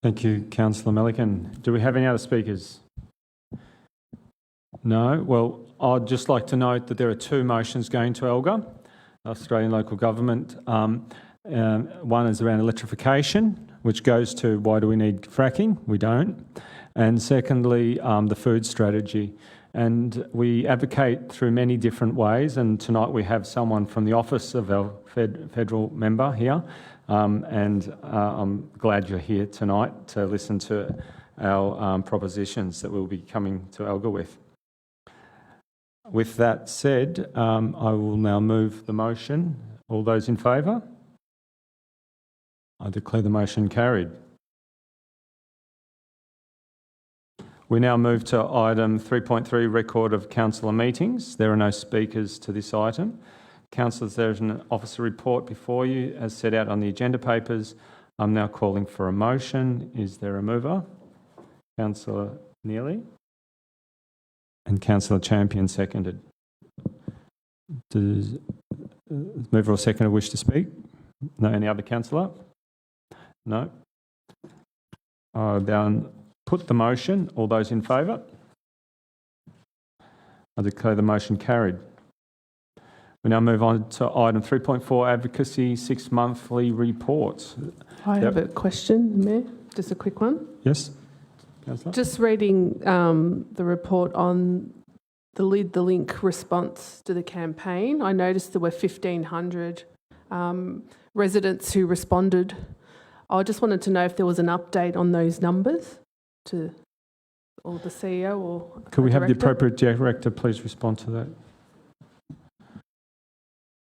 Thank you, Councillor Malikan. Do we have any other speakers? No? Well, I'd just like to note that there are two motions going to ALGA, Australian Local Government. One is around electrification, which goes to why do we need fracking? We don't. And secondly, the food strategy. And we advocate through many different ways, and tonight we have someone from the office of our federal member here, and I'm glad you're here tonight to listen to our propositions that we'll be coming to ALGA with. With that said, I will now move the motion. All those in favour? I declare the motion carried. We now move to item 3.3, record of councillor meetings. There are no speakers to this item. Councillors, there is an officer report before you as set out on the agenda papers. I'm now calling for a motion. Is there a mover? Councillor Neely. And Councillor Champion seconded. Does mover or seconder wish to speak? No. Any other councillor? No. I'll then put the motion. All those in favour? I declare the motion carried. We now move on to item 3.4, advocacy 6 monthly reports. I have a question, Mayor, just a quick one. Yes, Councillor? Just reading the report on the Lead the Link response to the campaign, I noticed there were 1,500 residents who responded. I just wanted to know if there was an update on those numbers to or the CEO or Could we have the director? appropriate director please respond to that?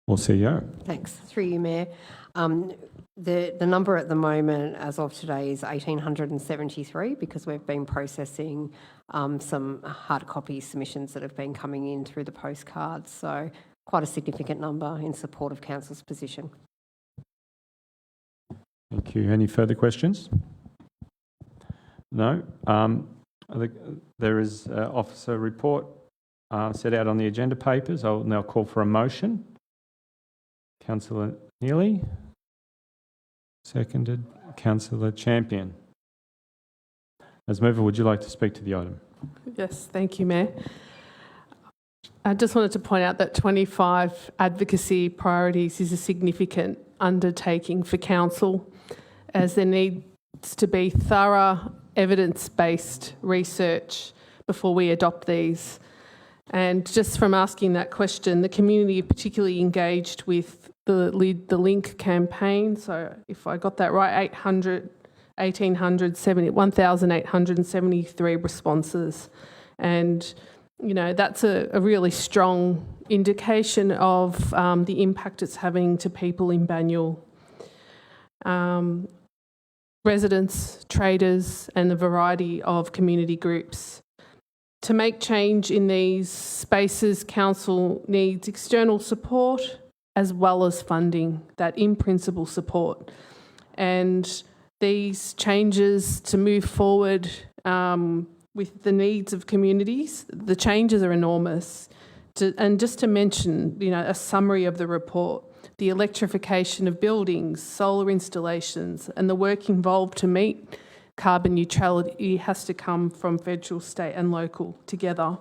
Or CEO? Thanks. Through you, Mayor. The number at the moment, as of today, is 1,873 because we've been processing some hard copy submissions that have been coming in through the postcards. So quite a significant number in support of Council's position. Thank you. Any further questions? No. I think there is officer report. set out on the agenda papers. I will now call for a motion. Councillor Neely. Seconded. Councillor Champion. As mover, would you like to speak to the item? Yes, thank you, Mayor. I just wanted to point out that 25 advocacy priorities is a significant undertaking for council, as there needs to be thorough evidence-based research before we adopt these. And just from asking that question, the community are particularly engaged with the Link campaign. So if I got that right, 1,873 responses. And, you know, that's a really strong indication of the impact it's having to people in Banyule. Residents, traders, and a variety of community groups. To make change in these spaces, council needs external support as well as funding, that in-principle support. And these changes to move forward with the needs of communities, the changes are enormous. And just to mention, you know, a summary of the report, the electrification of buildings, solar installations, and the work involved to meet carbon neutrality has to come from federal, state and local together.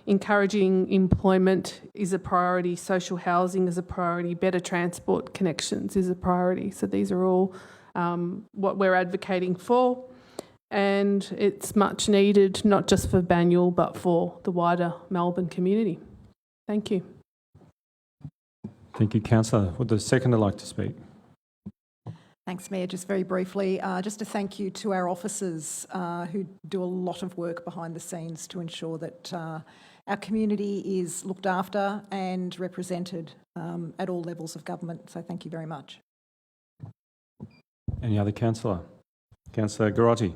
Encouraging employment is a priority, social housing is a priority, better transport connections is a priority. So these are all what we're advocating for, and it's much needed, not just for Banyule, but for the wider Melbourne community. Thank you. Thank you, Councillor. Would the seconder like to speak? Thanks, Mayor. Just very briefly, just a thank you to our officers who do a lot of work behind the scenes to ensure that our community is looked after and represented at all levels of government. So thank you very much. Any other councillor? Councillor Garotti.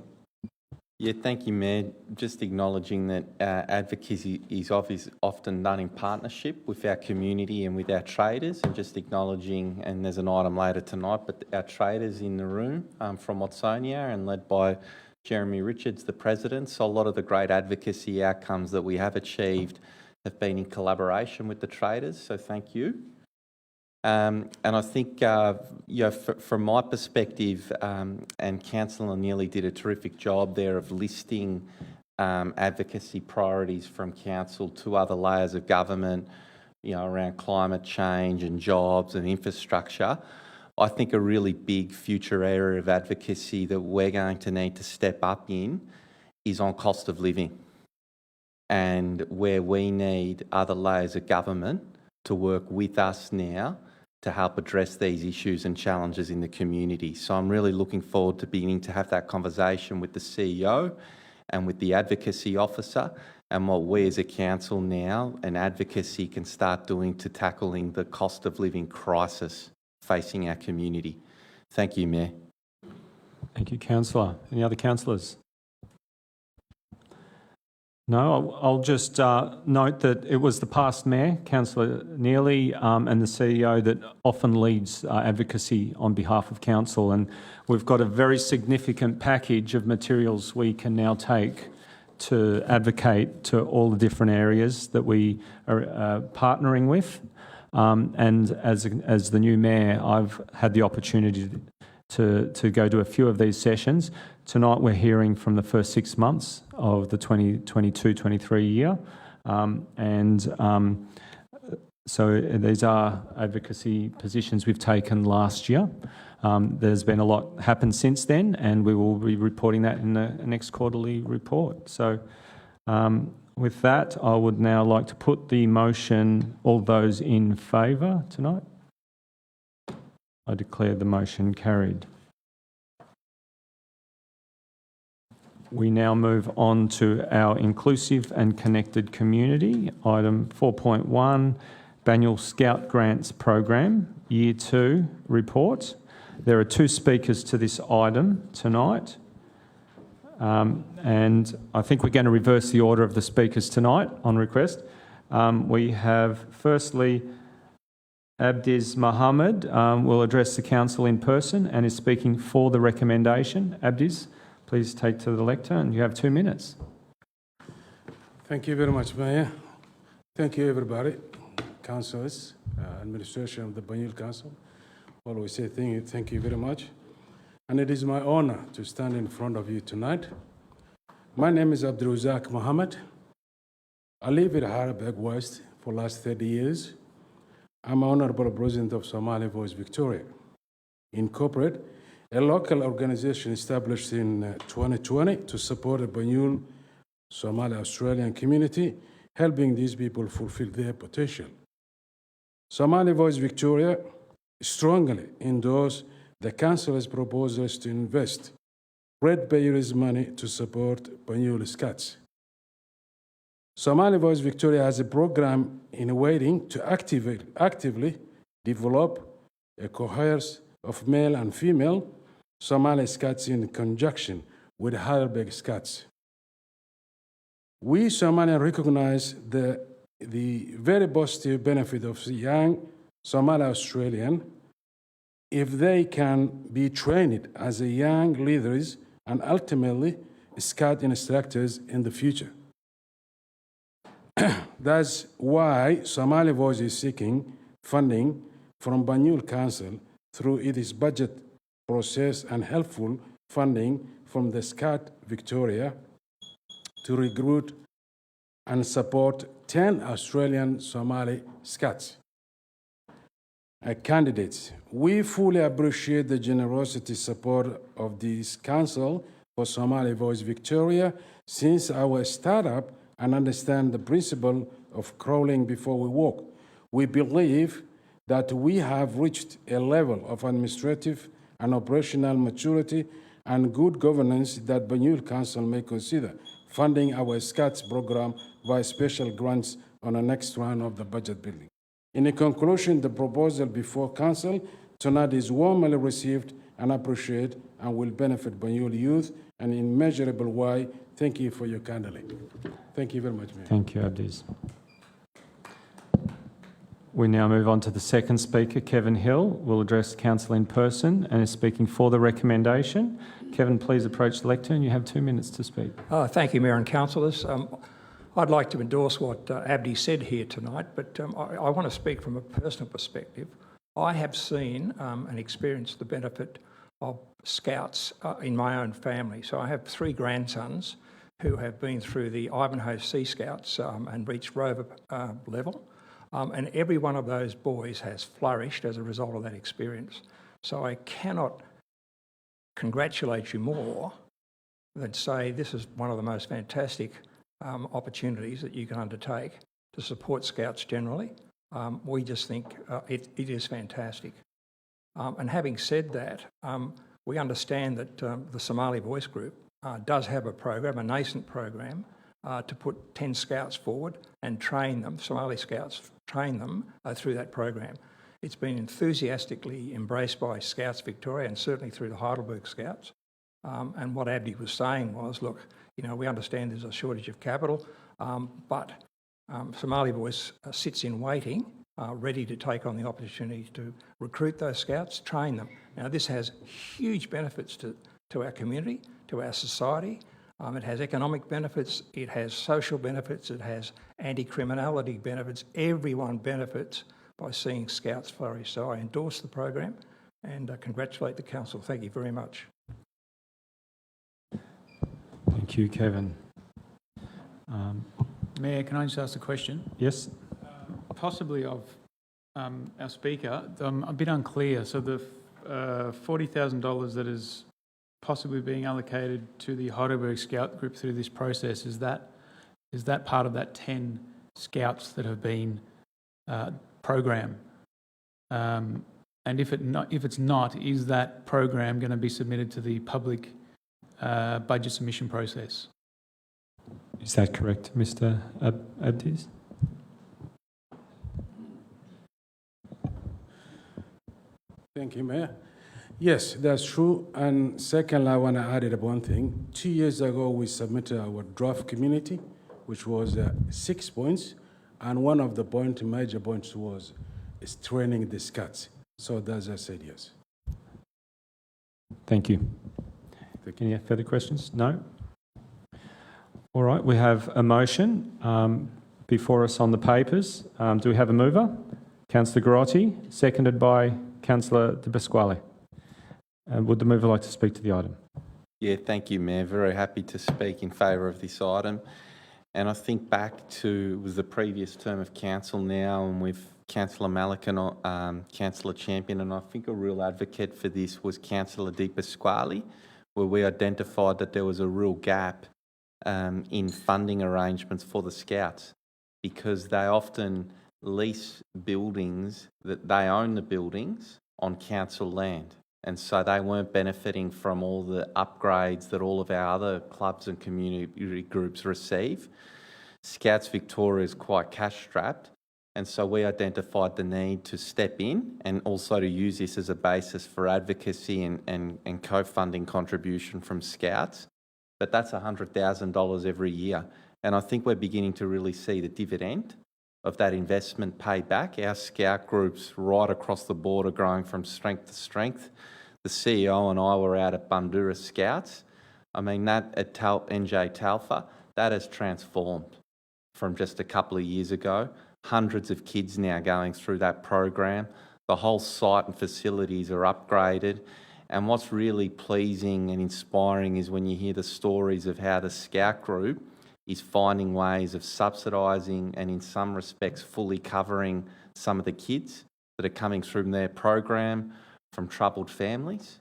Yeah, thank you, Mayor. Just acknowledging that advocacy is often done in partnership with our community and with our traders, and just acknowledging, and there's an item later tonight, but our traders in the room from Watsonia and led by Jeremy Richards, the President. So a lot of the great advocacy outcomes that we have achieved have been in collaboration with the traders, so thank you. And I think, from my perspective, and Councillor Neely did a terrific job there of listing advocacy priorities from council to other layers of government, around climate change and jobs and infrastructure. I think a really big future area of advocacy that we're going to need to step up in is on cost of living, and where we need other layers of government to work with us now to help address these issues and challenges in the community. So I'm really looking forward to beginning to have that conversation with the CEO and with the advocacy officer, and what we as a council now and advocacy can start doing to tackling the cost of living crisis facing our community. Thank you, Mayor. Thank you, Councillor. Any other councillors? No, I'll just note that it was the past Mayor, Councillor Neely, and the CEO that often leads advocacy on behalf of council, and we've got a very significant package of materials we can now take to advocate to all the different areas that we are partnering with. And as the new Mayor, I've had the opportunity to go to a few of these sessions. Tonight we're hearing from the first 6 months of the 2022-23 year. So these are advocacy positions we've taken last year. There's been a lot happened since then, and we will be reporting that in the next quarterly report. So with that, I would now like to put the motion, all those in favour tonight. I declare the motion carried. We now move on to our inclusive and connected community. Item 4.1, Banyule Scout Grants Program, Year 2 report. There are 2 speakers to this item tonight. And I think we're going to reverse the order of the speakers tonight on request. We have firstly Abdiz Mohammed will address the council in person and is speaking for the recommendation. Abdiz, please take to the lectern. You have 2 minutes. Thank you very much, Mayor. Thank you, everybody, councillors, administration of the Banyul Council. Well, we say thank you very much. And it is my honor to stand in front of you tonight. My name is Abdulrazak Mohammed. I live in Harabeg West for the last 30 years. I'm Honorable President of Somali Voice Victoria, Incorporate, a local organization established in 2020 to support the Banyul Somali Australian community, helping these people fulfill their potential. Somali Voice Victoria strongly endorse the Council's proposals to invest ratepayers' money to support Banyul Scouts. Somali Voice Victoria has a program in waiting to actively develop a cohort of male and female Somali Scouts in conjunction with Heidelberg Scouts. We Somalians recognize the very positive benefit of young Somali Australian if they can be trained as a young leaders and ultimately Scout instructors in the future. That's why Somali Voice is seeking funding from Banyul Council through its budget process and helpful funding from the Scout Victoria to recruit and support 10 Australian Somali Scouts candidates. We fully appreciate the generosity support of this Council for Somali Voice Victoria since our startup and understand the principle of crawling before we walk. We believe that we have reached a level of administrative and operational maturity and good governance that Banyul Council may consider funding our Scouts program via special grants on the next round of the budget building. In conclusion, the proposal before Council tonight is warmly received and appreciated and will benefit Banyul youth in an immeasurable way. Thank you for your kindly. Thank you very much, Mayor. Thank you, Abdiz. We now move on to the second speaker, Kevin Hill, will address Council in person and is speaking for the recommendation. Kevin, please approach the lectern. You have 2 minutes to speak. Thank you, Mayor and Councillors. I'd like to endorse what Abdi said here tonight, but I want to speak from a personal perspective. I have seen and experienced the benefit of Scouts in my own family. So I have 3 grandsons who have been through the Ivanhoe Sea Scouts and reached Rover level. And every one of those boys has flourished as a result of that experience. So I cannot congratulate you more than say this is one of the most fantastic opportunities that you can undertake to support Scouts generally. We just think it is fantastic. And having said that, we understand that the Somali Voice Group does have a program, a nascent program, to put 10 Scouts forward and train them, Somali Scouts, train them through that program. It's been enthusiastically embraced by Scouts Victoria and certainly through the Heidelberg Scouts. And what Abdi was saying was, look, you know, we understand there's a shortage of capital, but Somali Voice sits in waiting, ready to take on the opportunity to recruit those Scouts, train them. Now, this has huge benefits to our community, to our society. It has economic benefits, it has social benefits, it has anti-criminality benefits. Everyone benefits by seeing Scouts flourish. So I endorse the program and congratulate the Council. Thank you very much. Thank you, Kevin. Mayor, can I just ask a question? Yes. Possibly of our speaker. I'm a bit unclear. So the $40,000 that is possibly being allocated to the Heidelberg Scout Group through this process, is that part of that 10 Scouts that have been programmed? And if it's not, is that program going to be submitted to the public budget submission process? Is that correct, Mr. Abdiz? Thank you, Mayor. Yes, that's true. And second, I want to add it one thing. 2 years ago, we submitted our draft community, which was 6 points. And one of the major points was training the Scouts. So that's I said yes. Thank you. Any further questions? No? All right, we have a motion before us on the papers. Do we have a mover? Councillor Garotti, seconded by Councillor De Pasquale. Would the mover like to speak to the item? Yeah, thank you, Mayor. Very happy to speak in favour of this item. And I think back to, it was the previous term of council now, and with Councillor Malik and Councillor Champion, and I think a real advocate for this was Councillor De Pasquale, where we identified that there was a real gap in funding arrangements for the Scouts, because they often lease buildings, that they own the buildings on council land. And so they weren't benefiting from all the upgrades that all of our other clubs and community groups receive. Scouts Victoria is quite cash strapped. And so we identified the need to step in and also to use this as a basis for advocacy and co-funding contribution from Scouts. But that's $100,000 every year. And I think we're beginning to really see the dividend of that investment pay back. Our Scout groups right across the board are growing from strength to strength. The CEO and I were out at Bundoora Scouts. I mean, that at NJ Talfa, that has transformed from just a couple of years ago. Hundreds of kids now going through that program. The whole site and facilities are upgraded. And what's really pleasing and inspiring is when you hear the stories of how the Scout group is finding ways of subsidising and in some respects fully covering some of the kids that are coming through their program from troubled families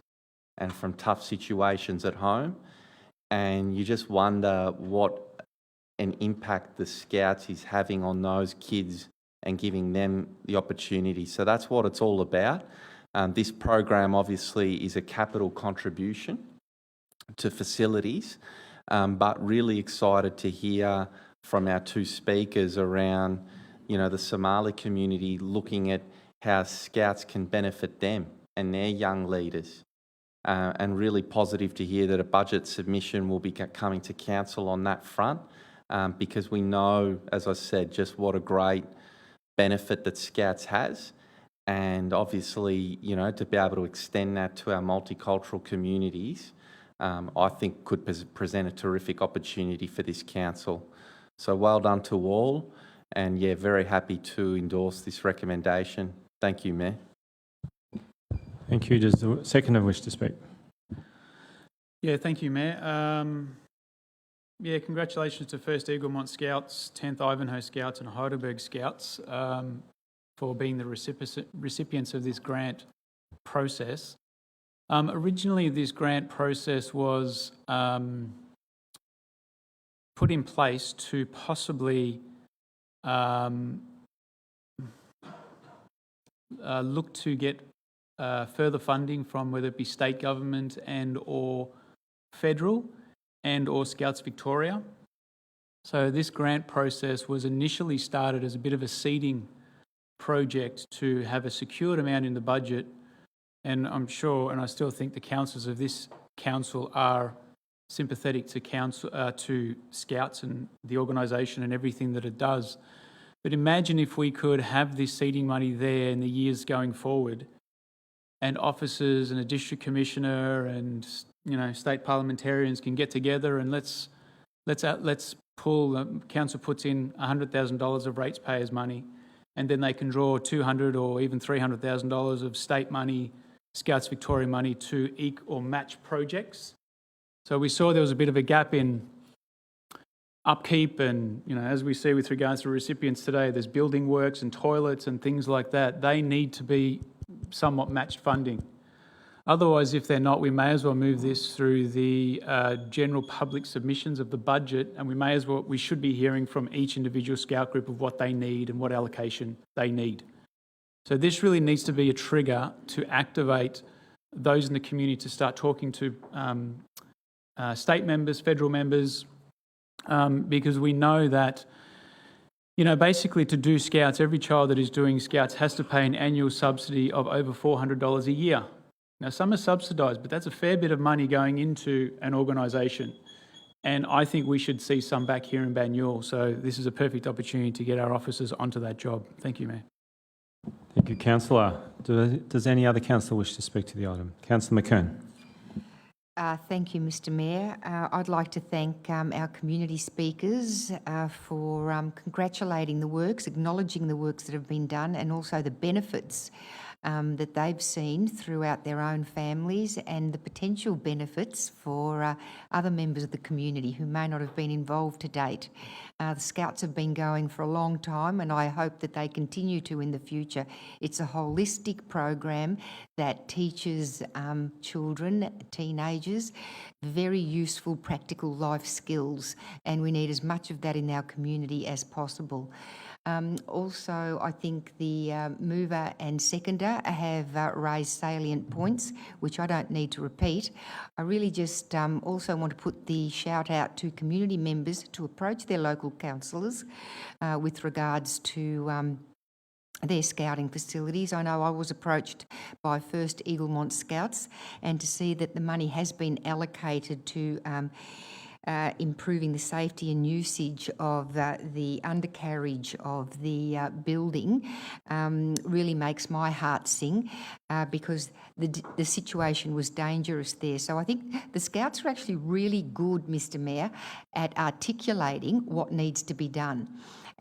and from tough situations at home. And you just wonder what an impact the Scouts is having on those kids and giving them the opportunity. So that's what it's all about. This program obviously is a capital contribution to facilities, but really excited to hear from our two speakers around, the Somali community looking at how Scouts can benefit them and their young leaders. And really positive to hear that a budget submission will be coming to council on that front, because we know, as I said, just what a great benefit that Scouts has. And obviously, to be able to extend that to our multicultural communities, I think could present a terrific opportunity for this council. So well done to all, and very happy to endorse this recommendation. Thank you, Mayor. Thank you. Does the seconder wish to speak? Yeah, thank you, Mayor. Congratulations to First Eaglemont Scouts, 10th Ivanhoe Scouts and Heidelberg Scouts for being the recipients of this grant process. Originally, this grant process was put in place to possibly look to get further funding from whether it be state government and or federal and or Scouts Victoria. So this grant process was initially started as a bit of a seeding project to have a secured amount in the budget, and I'm sure, and I still think the councillors of this council are sympathetic to Scouts and the organisation and everything that it does. But imagine if we could have this seeding money there in the years going forward, and officers and a district commissioner and state parliamentarians can get together and let's pull. Council puts in $100,000 of ratepayers money, and then they can draw $200,000 or even $300,000 of state money, Scouts Victoria money to or match projects. So we saw there was a bit of a gap in upkeep, and as we see with regards to recipients today, there's building works and toilets and things like that. They need to be somewhat matched funding. Otherwise, if they're not, we may as well move this through the general public submissions of the budget, and we should be hearing from each individual Scout group of what they need and what allocation they need. So this really needs to be a trigger to activate those in the community to start talking to state members, federal members, because we know that basically to do Scouts, every child that is doing Scouts has to pay an annual subsidy of over $400 a year. Now, some are subsidised, but that's a fair bit of money going into an organisation. And I think we should see some back here in Banyule. So this is a perfect opportunity to get our officers onto that job. Thank you, Mayor. Thank you, Councillor. Does any other councillor wish to speak to the item? Councillor McKern. Thank you, Mr Mayor. I'd like to thank our community speakers for congratulating the works, acknowledging the works that have been done, and also the benefits that they've seen throughout their own families, and the potential benefits for other members of the community who may not have been involved to date. The Scouts have been going for a long time, and I hope that they continue to in the future. It's a holistic program that teaches children, teenagers, very useful practical life skills, and we need as much of that in our community as possible. Also, I think the mover and seconder have raised salient points, which I don't need to repeat. I really just also want to put the shout out to community members to approach their local councillors with regards to their scouting facilities. I know I was approached by First Eaglemont Scouts, and to see that the money has been allocated to improving the safety and usage of the undercarriage of the building really makes my heart sing because the situation was dangerous there. So I think the Scouts are actually really good, Mr Mayor, at articulating what needs to be done.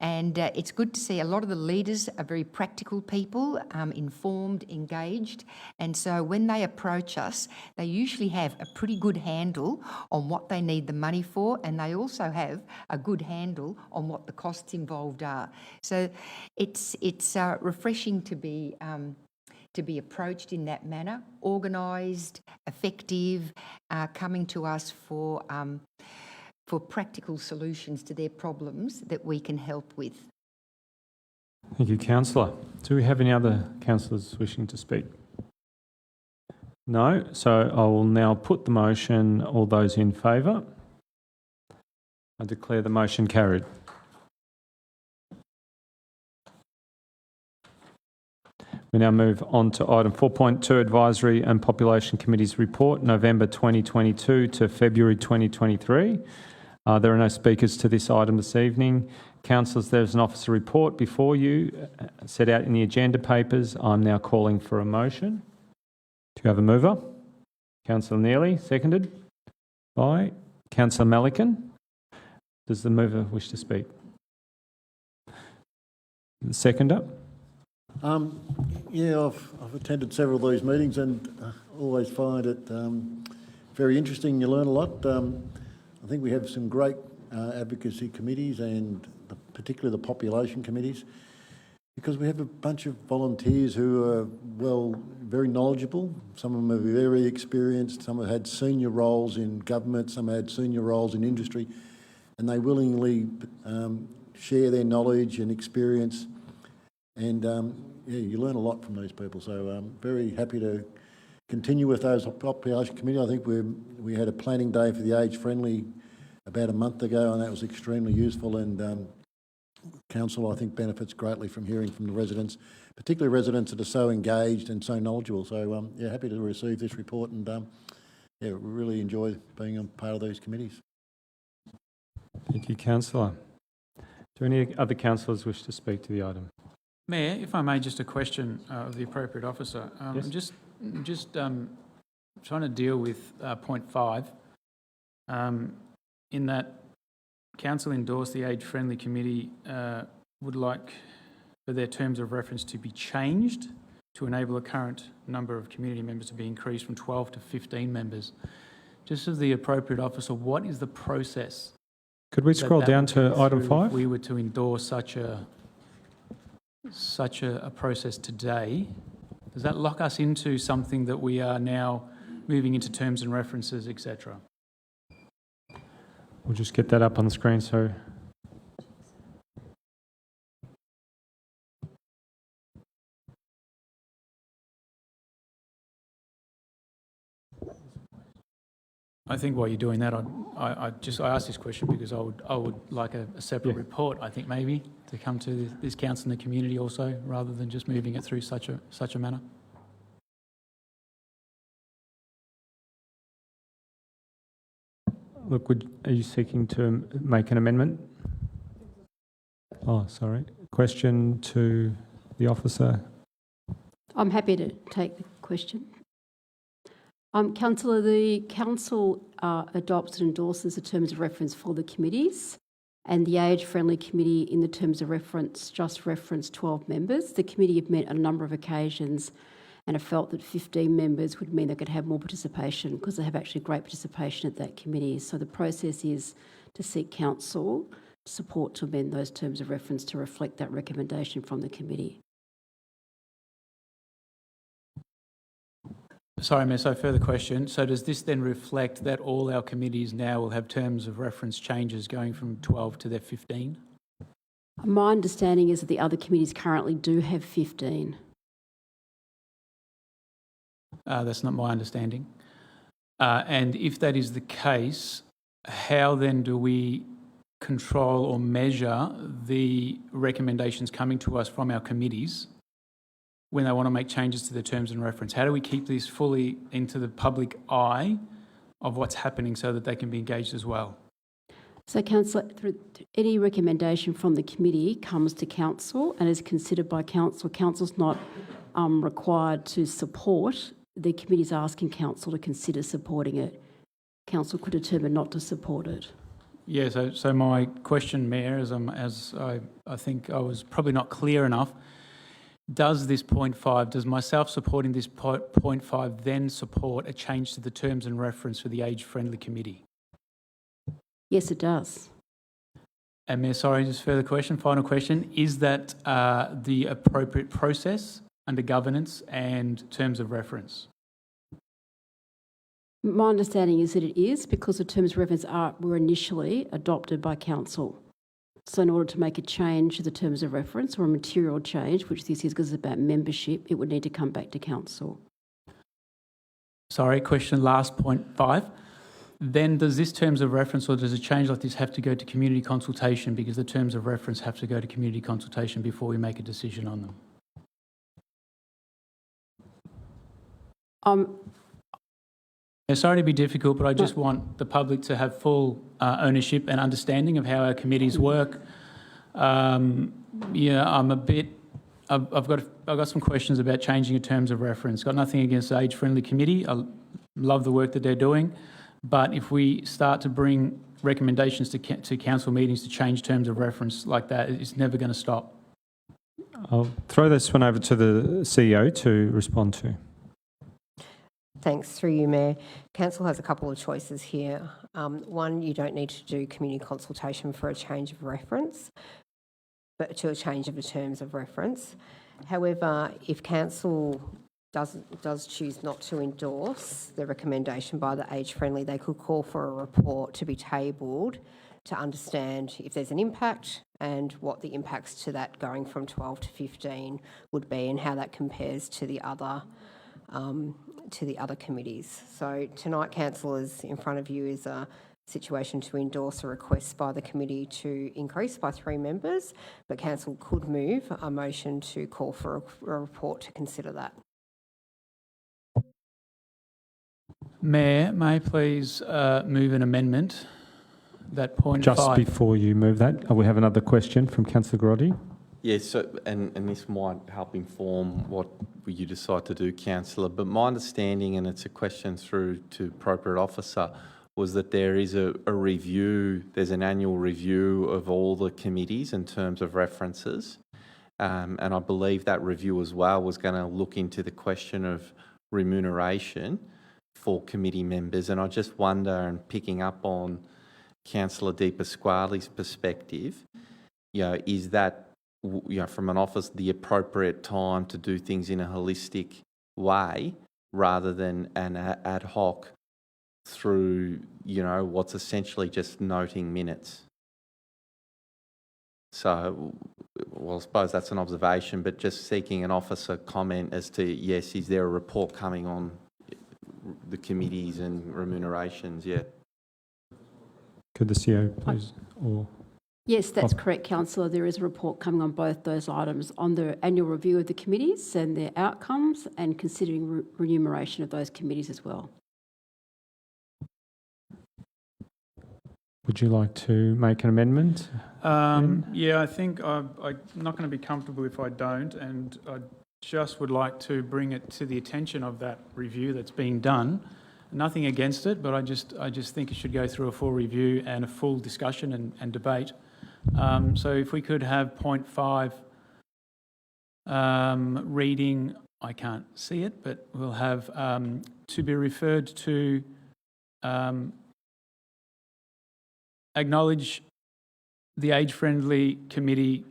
And it's good to see a lot of the leaders are very practical people, informed, engaged. And so when they approach us, they usually have a pretty good handle on what they need the money for, and they also have a good handle on what the costs involved are. So it's refreshing to be approached in that manner, organised, effective, coming to us for practical solutions to their problems that we can help with. Thank you, Councillor. Do we have any other councillors wishing to speak? No, so I will now put the motion. All those in favour? I declare the motion carried. We now move on to item 4.2, Advisory and Population Committee's report, November 2022 to February 2023. There are no speakers to this item this evening. Councillors, there's an officer report before you set out in the agenda papers. I'm now calling for a motion. Do you have a mover? Councillor Neely, seconded by Councillor Melican. Does the mover wish to speak? The seconder? Yeah, I've attended several of these meetings and always find it very interesting. You learn a lot. I think we have some great advocacy committees, and particularly the population committees, because we have a bunch of volunteers who are, well, very knowledgeable. Some of them are very experienced, some have had senior roles in government, some have had senior roles in industry, and they willingly share their knowledge and experience. And yeah, you learn a lot from these people. So I'm very happy to continue with those population committee. I think we had a planning day for the Age Friendly about a month ago, and that was extremely useful. And Council, I think, benefits greatly from hearing from the residents, particularly residents that are so engaged and so knowledgeable. So yeah, happy to receive this report, and yeah, really enjoy being a part of these committees. Thank you, Councillor. Do any other councillors wish to speak to the item? Mayor, if I may, just a question of the appropriate officer. Yes. I'm just trying to deal with point 5, in that Council endorsed the Age Friendly Committee would like for their terms of reference to be changed to enable the current number of community members to be increased from 12 to 15 members. Just as the appropriate officer, what is the process? Could we scroll down to item 5? If we were to endorse such a process today, does that lock us into something that we are now moving into terms and references, etc.? We'll just get that up on the screen. So I think while you're doing that, I asked this question because I would like a separate report, I think, maybe, to come to this council and the community also, rather than just moving it through such a manner. look, are you seeking to make an amendment? Oh, sorry. Question to the officer. I'm happy to take the question. Councillor, the council adopts and endorses the terms of reference for the committees, and the age-friendly committee in the terms of reference just referenced 12 members. The committee have met on a number of occasions and have felt that 15 members would mean they could have more participation because they have actually great participation at that committee. So the process is to seek council support to amend those terms of reference to reflect that recommendation from the committee. Sorry, Mayor, so further question. So does this then reflect that all our committees now will have terms of reference changes going from 12 to their 15? My understanding is that the other committees currently do have 15. That's not my understanding. And if that is the case, how then do we control or measure the recommendations coming to us from our committees when they want to make changes to the terms and reference? How do we keep this fully into the public eye of what's happening so that they can be engaged as well? So, Councillor, any recommendation from the committee comes to council and is considered by council. Council's not required to support. The committee's asking council to consider supporting it. Council could determine not to support it. Yeah, so my question, Mayor, as I think I was probably not clear enough, does this point 5, does myself supporting this point 5 then support a change to the terms and reference for the age-friendly committee? Yes, it does. And Mayor, sorry, just further question, final question. Is that the appropriate process under governance and terms of reference? My understanding is that it is, because the terms of reference were initially adopted by council. So in order to make a change to the terms of reference or a material change, which this is because it's about membership, it would need to come back to council. Sorry, question last point 5. Then does this terms of reference or does a change like this have to go to community consultation, because the terms of reference have to go to community consultation before we make a decision on them? Sorry to be difficult, but I just want the public to have full ownership and understanding of how our committees work. Yeah, I've got some questions about changing in terms of reference. Got nothing against the age-friendly committee. I love the work that they're doing, but if we start to bring recommendations to council meetings to change terms of reference like that, it's never going to stop. I'll throw this one over to the CEO to respond to. Thanks, through you, Mayor. Council has a couple of choices here. One, you don't need to do community consultation for a change of reference, but to a change of the terms of reference. However, if council does choose not to endorse the recommendation by the age-friendly, they could call for a report to be tabled to understand if there's an impact and what the impacts to that going from 12 to 15 would be and how that compares to the other committees. So tonight, councillors, in front of you is a situation to endorse a request by the committee to increase by 3 members, but council could move a motion to call for a report to consider that. Mayor, may I please move an amendment, that point 5. Just before you move that, we have another question from Councillor Grotti. Yes, so, and this might help inform what you decide to do, Councillor, but my understanding, and it's a question through to appropriate officer, was that there is a review, there's an annual review of all the committees in terms of references, and I believe that review as well was going to look into the question of remuneration for committee members, and I just wonder, and picking up on Councillor Di Pasquale's perspective, is that from an office, the appropriate time to do things in a holistic way rather than an ad hoc through, what's essentially just noting minutes. So, well, I suppose that's an observation, but just seeking an officer comment as to, yes, is there a report coming on the committees and remunerations? Yeah. Could the CEO please? Yes, that's correct, Councillor. There is a report coming on both those items, on the annual review of the committees and their outcomes, and considering remuneration of those committees as well. Would you like to make an amendment? Yeah, I think I'm not going to be comfortable if I don't, and I just would like to bring it to the attention of that review that's being done, nothing against it, but I just think it should go through a full review and a full discussion and debate. So if we could have point 5 reading, I can't see it, but we'll have to be referred to acknowledge the age-friendly committee's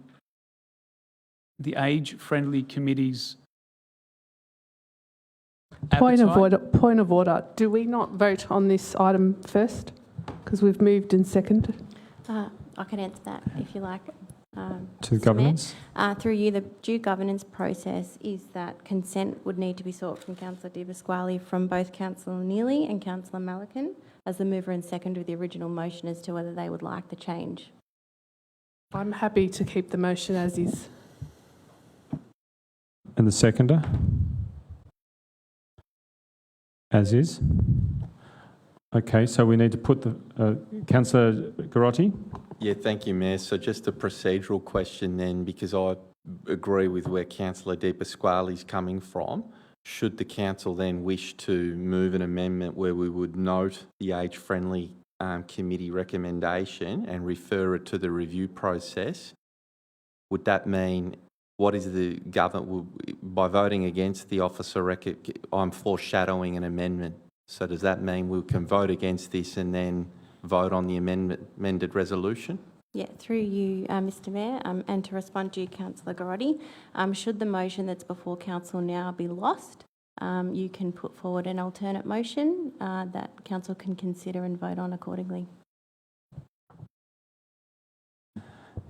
Point appetite. of order. Do we not vote on this item first? Because we've moved and seconded. I can answer that if you like. To Mr. Mayor. governance? Through you, the due governance process is that consent would need to be sought from Councillor Di Pasquale, from both Councillor Neely and Councillor Malacan as the mover and seconder of the original motion as to whether they would like the change. I'm happy to keep the motion as is. And the seconder? As is? Okay, so we need to put the... Councillor Garotti? Yeah, thank you, Mayor. So just a procedural question then, because I agree with where Councillor Di Pasquale is coming from. Should the council then wish to move an amendment where we would note the age-friendly committee recommendation and refer it to the review process, would that mean what is the government, by voting against the officer, I'm foreshadowing an amendment. So does that mean we can vote against this and then vote on the amended resolution? Yeah, through you, Mr. Mayor, and to respond to you, Councillor Garotti, should the motion that's before council now be lost, you can put forward an alternate motion that council can consider and vote on accordingly.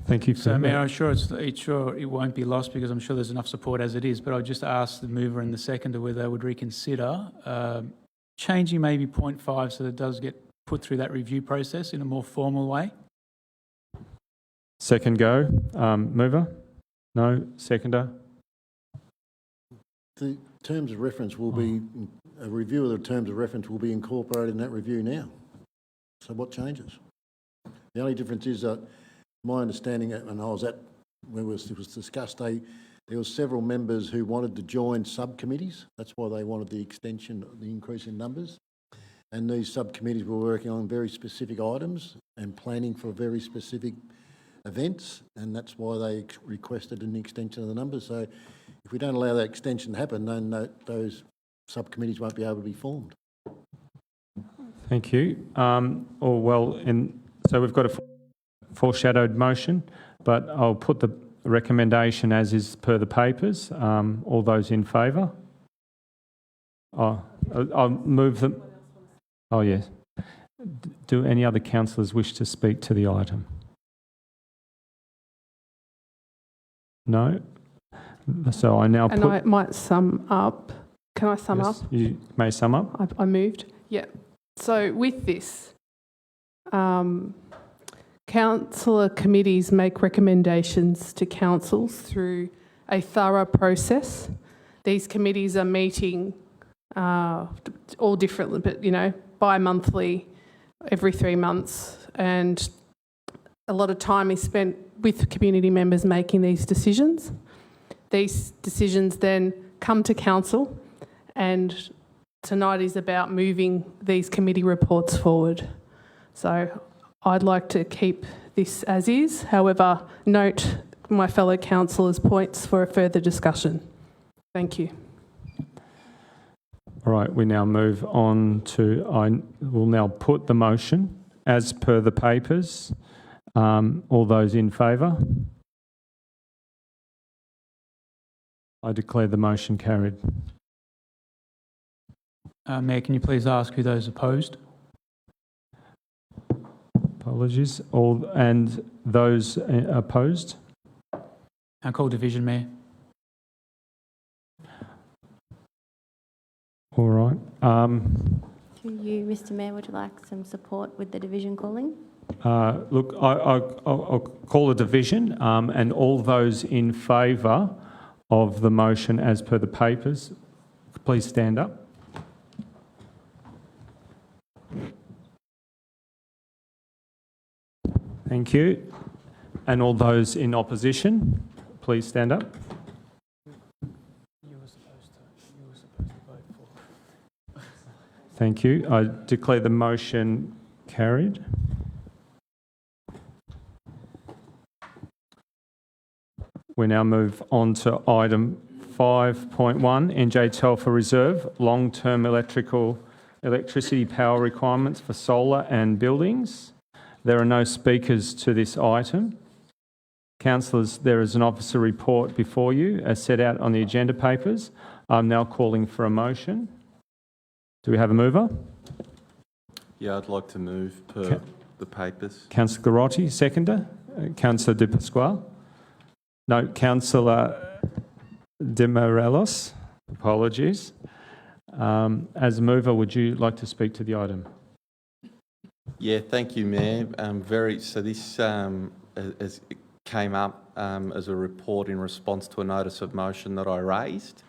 Thank you. So, Mayor, I'm sure it won't be lost because I'm sure there's enough support as it is, but I'll just ask the mover and the seconder whether they would reconsider changing maybe point 5 so that it does get put through that review process in a more formal way. Second go. Mover? No. Seconder? The terms of reference will be, a review of the terms of reference will be incorporated in that review now. So what changes? The only difference is that my understanding, and I was at where it was discussed, there were several members who wanted to join subcommittees. That's why they wanted the extension, the increase in numbers. And these subcommittees were working on very specific items and planning for very specific events, and that's why they requested an extension of the numbers. So if we don't allow that extension to happen, then those subcommittees won't be able to be formed. Thank you. So we've got a foreshadowed motion, but I'll put the recommendation as is per the papers. All those in favour? I'll move them. Oh, yes. Do any other councillors wish to speak to the item? No? So I now And I might sum up. Can I sum up? You may sum up. I moved. Yeah. So with this, councillor committees make recommendations to councils through a thorough process. These committees are meeting all differently, but, bi-monthly, every 3 months, and a lot of time is spent with community members making these decisions. These decisions then come to council, and tonight is about moving these committee reports forward. So I'd like to keep this as is. However, note my fellow councillors' points for a further discussion. Thank you. All right, we now move on to, I will now put the motion as per the papers. All those in favour? I declare the motion carried. Mayor, can you please ask who those opposed? Apologies. And those opposed? I'll call division, Mayor. All right. Through you, Mr. Mayor, would you like some support with the division calling? Look, I'll call a division, and all those in favour of the motion as per the papers, please stand up. Thank you. And all those in opposition, please stand up. Thank you. I declare the motion carried. We now move on to item 5.1, NJ Telfer Reserve, long-term electricity power requirements for solar and buildings. There are no speakers to this item. Councillors, there is an officer report before you as set out on the agenda papers. I'm now calling for a motion. Do we have a mover? Yeah, I'd like to move per the papers. Councillor Garotti, seconder. Councillor De Pasquale. No, Councillor De Morelos. Apologies. As a mover, would you like to speak to the item? Yeah, thank you, Mayor. So this came up as a report in response to a notice of motion that I raised.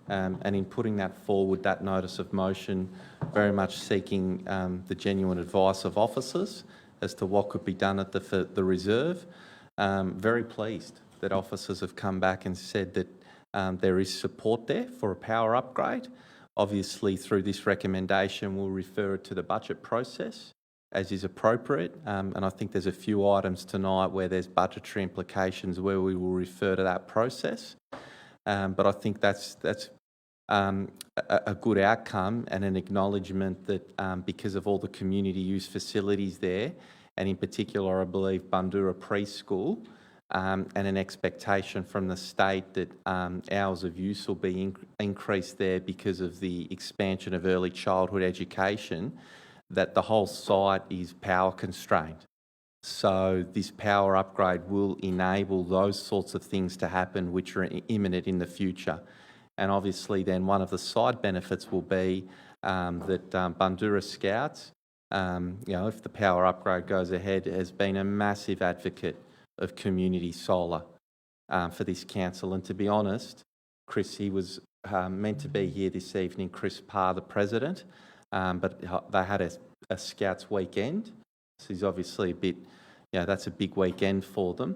And in putting that forward, that notice of motion, very much seeking the genuine advice of officers as to what could be done at the reserve. Very pleased that officers have come back and said that there is support there for a power upgrade. Obviously, through this recommendation, we'll refer it to the budget process as is appropriate. And I think there's a few items tonight where there's budgetary implications where we will refer to that process. But I think that's a good outcome and an acknowledgement that because of all the community use facilities there, and in particular, I believe Bundoora Preschool, and an expectation from the state that hours of use will be increased there because of the expansion of early childhood education, that the whole site is power constrained. So this power upgrade will enable those sorts of things to happen which are imminent in the future. And obviously then one of the side benefits will be that Bundoora Scouts, if the power upgrade goes ahead, has been a massive advocate of community solar for this council. And to be honest, Chris, he was meant to be here this evening, Chris Parr, the president, but they had a Scouts weekend. So he's obviously a bit, that's a big weekend for them.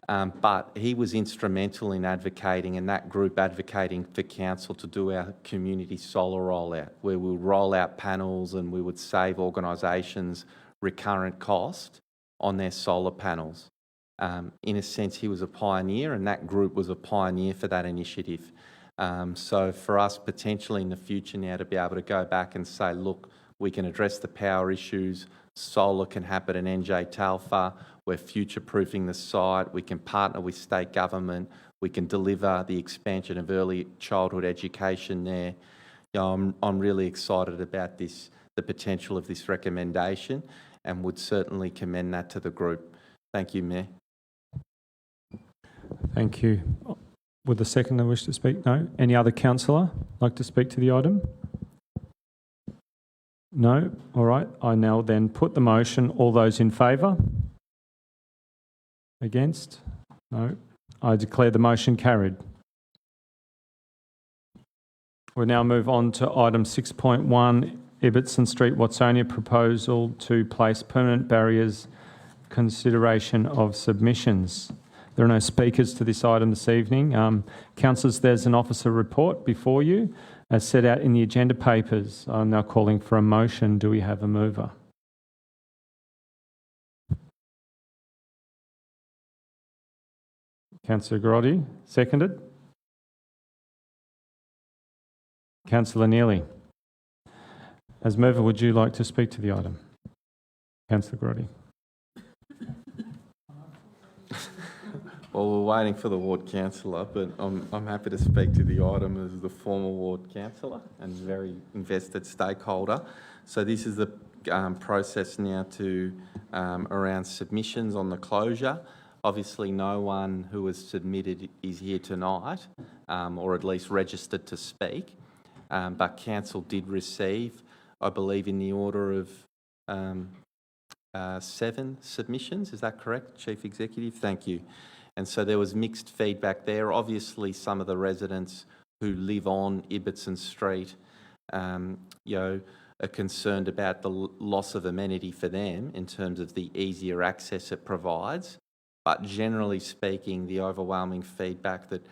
But he was instrumental in advocating, and that group advocating for council to do our community solar rollout, where we'll roll out panels and we would save organisations recurrent cost on their solar panels. In a sense, he was a pioneer, and that group was a pioneer for that initiative. So for us, potentially in the future now, to be able to go back and say, look, we can address the power issues, solar can happen in NJ Telfer, we're future-proofing the site, we can partner with state government, we can deliver the expansion of early childhood education there. I'm really excited about this, the potential of this recommendation, and would certainly commend that to the group. Thank you, Mayor. Thank you. Would the seconder wish to speak? No. Any other councillor like to speak to the item? No? All right. I now then put the motion. All those in favour? Against? No. I declare the motion carried. We'll now move on to item 6.1, Ibbotson Street, Watsonia, proposal to place permanent barriers, consideration of submissions. There are no speakers to this item this evening. Councillors, there's an officer report before you as set out in the agenda papers. I'm now calling for a motion. Do we have a mover? Councillor Garotti, seconded. Councillor Neely. As mover, would you like to speak to the item? Councillor Garotti. Well, we're waiting for the ward councillor, but I'm happy to speak to the item as the former ward councillor and very invested stakeholder. So this is the process now to around submissions on the closure. Obviously, no one who has submitted is here tonight, or at least registered to speak. But council did receive, I believe, in the order of 7 submissions. Is that correct, Chief Executive? Thank you. And so there was mixed feedback there. Obviously, some of the residents who live on Ibbotson Street, are concerned about the loss of amenity for them in terms of the easier access it provides. But generally speaking, the overwhelming feedback that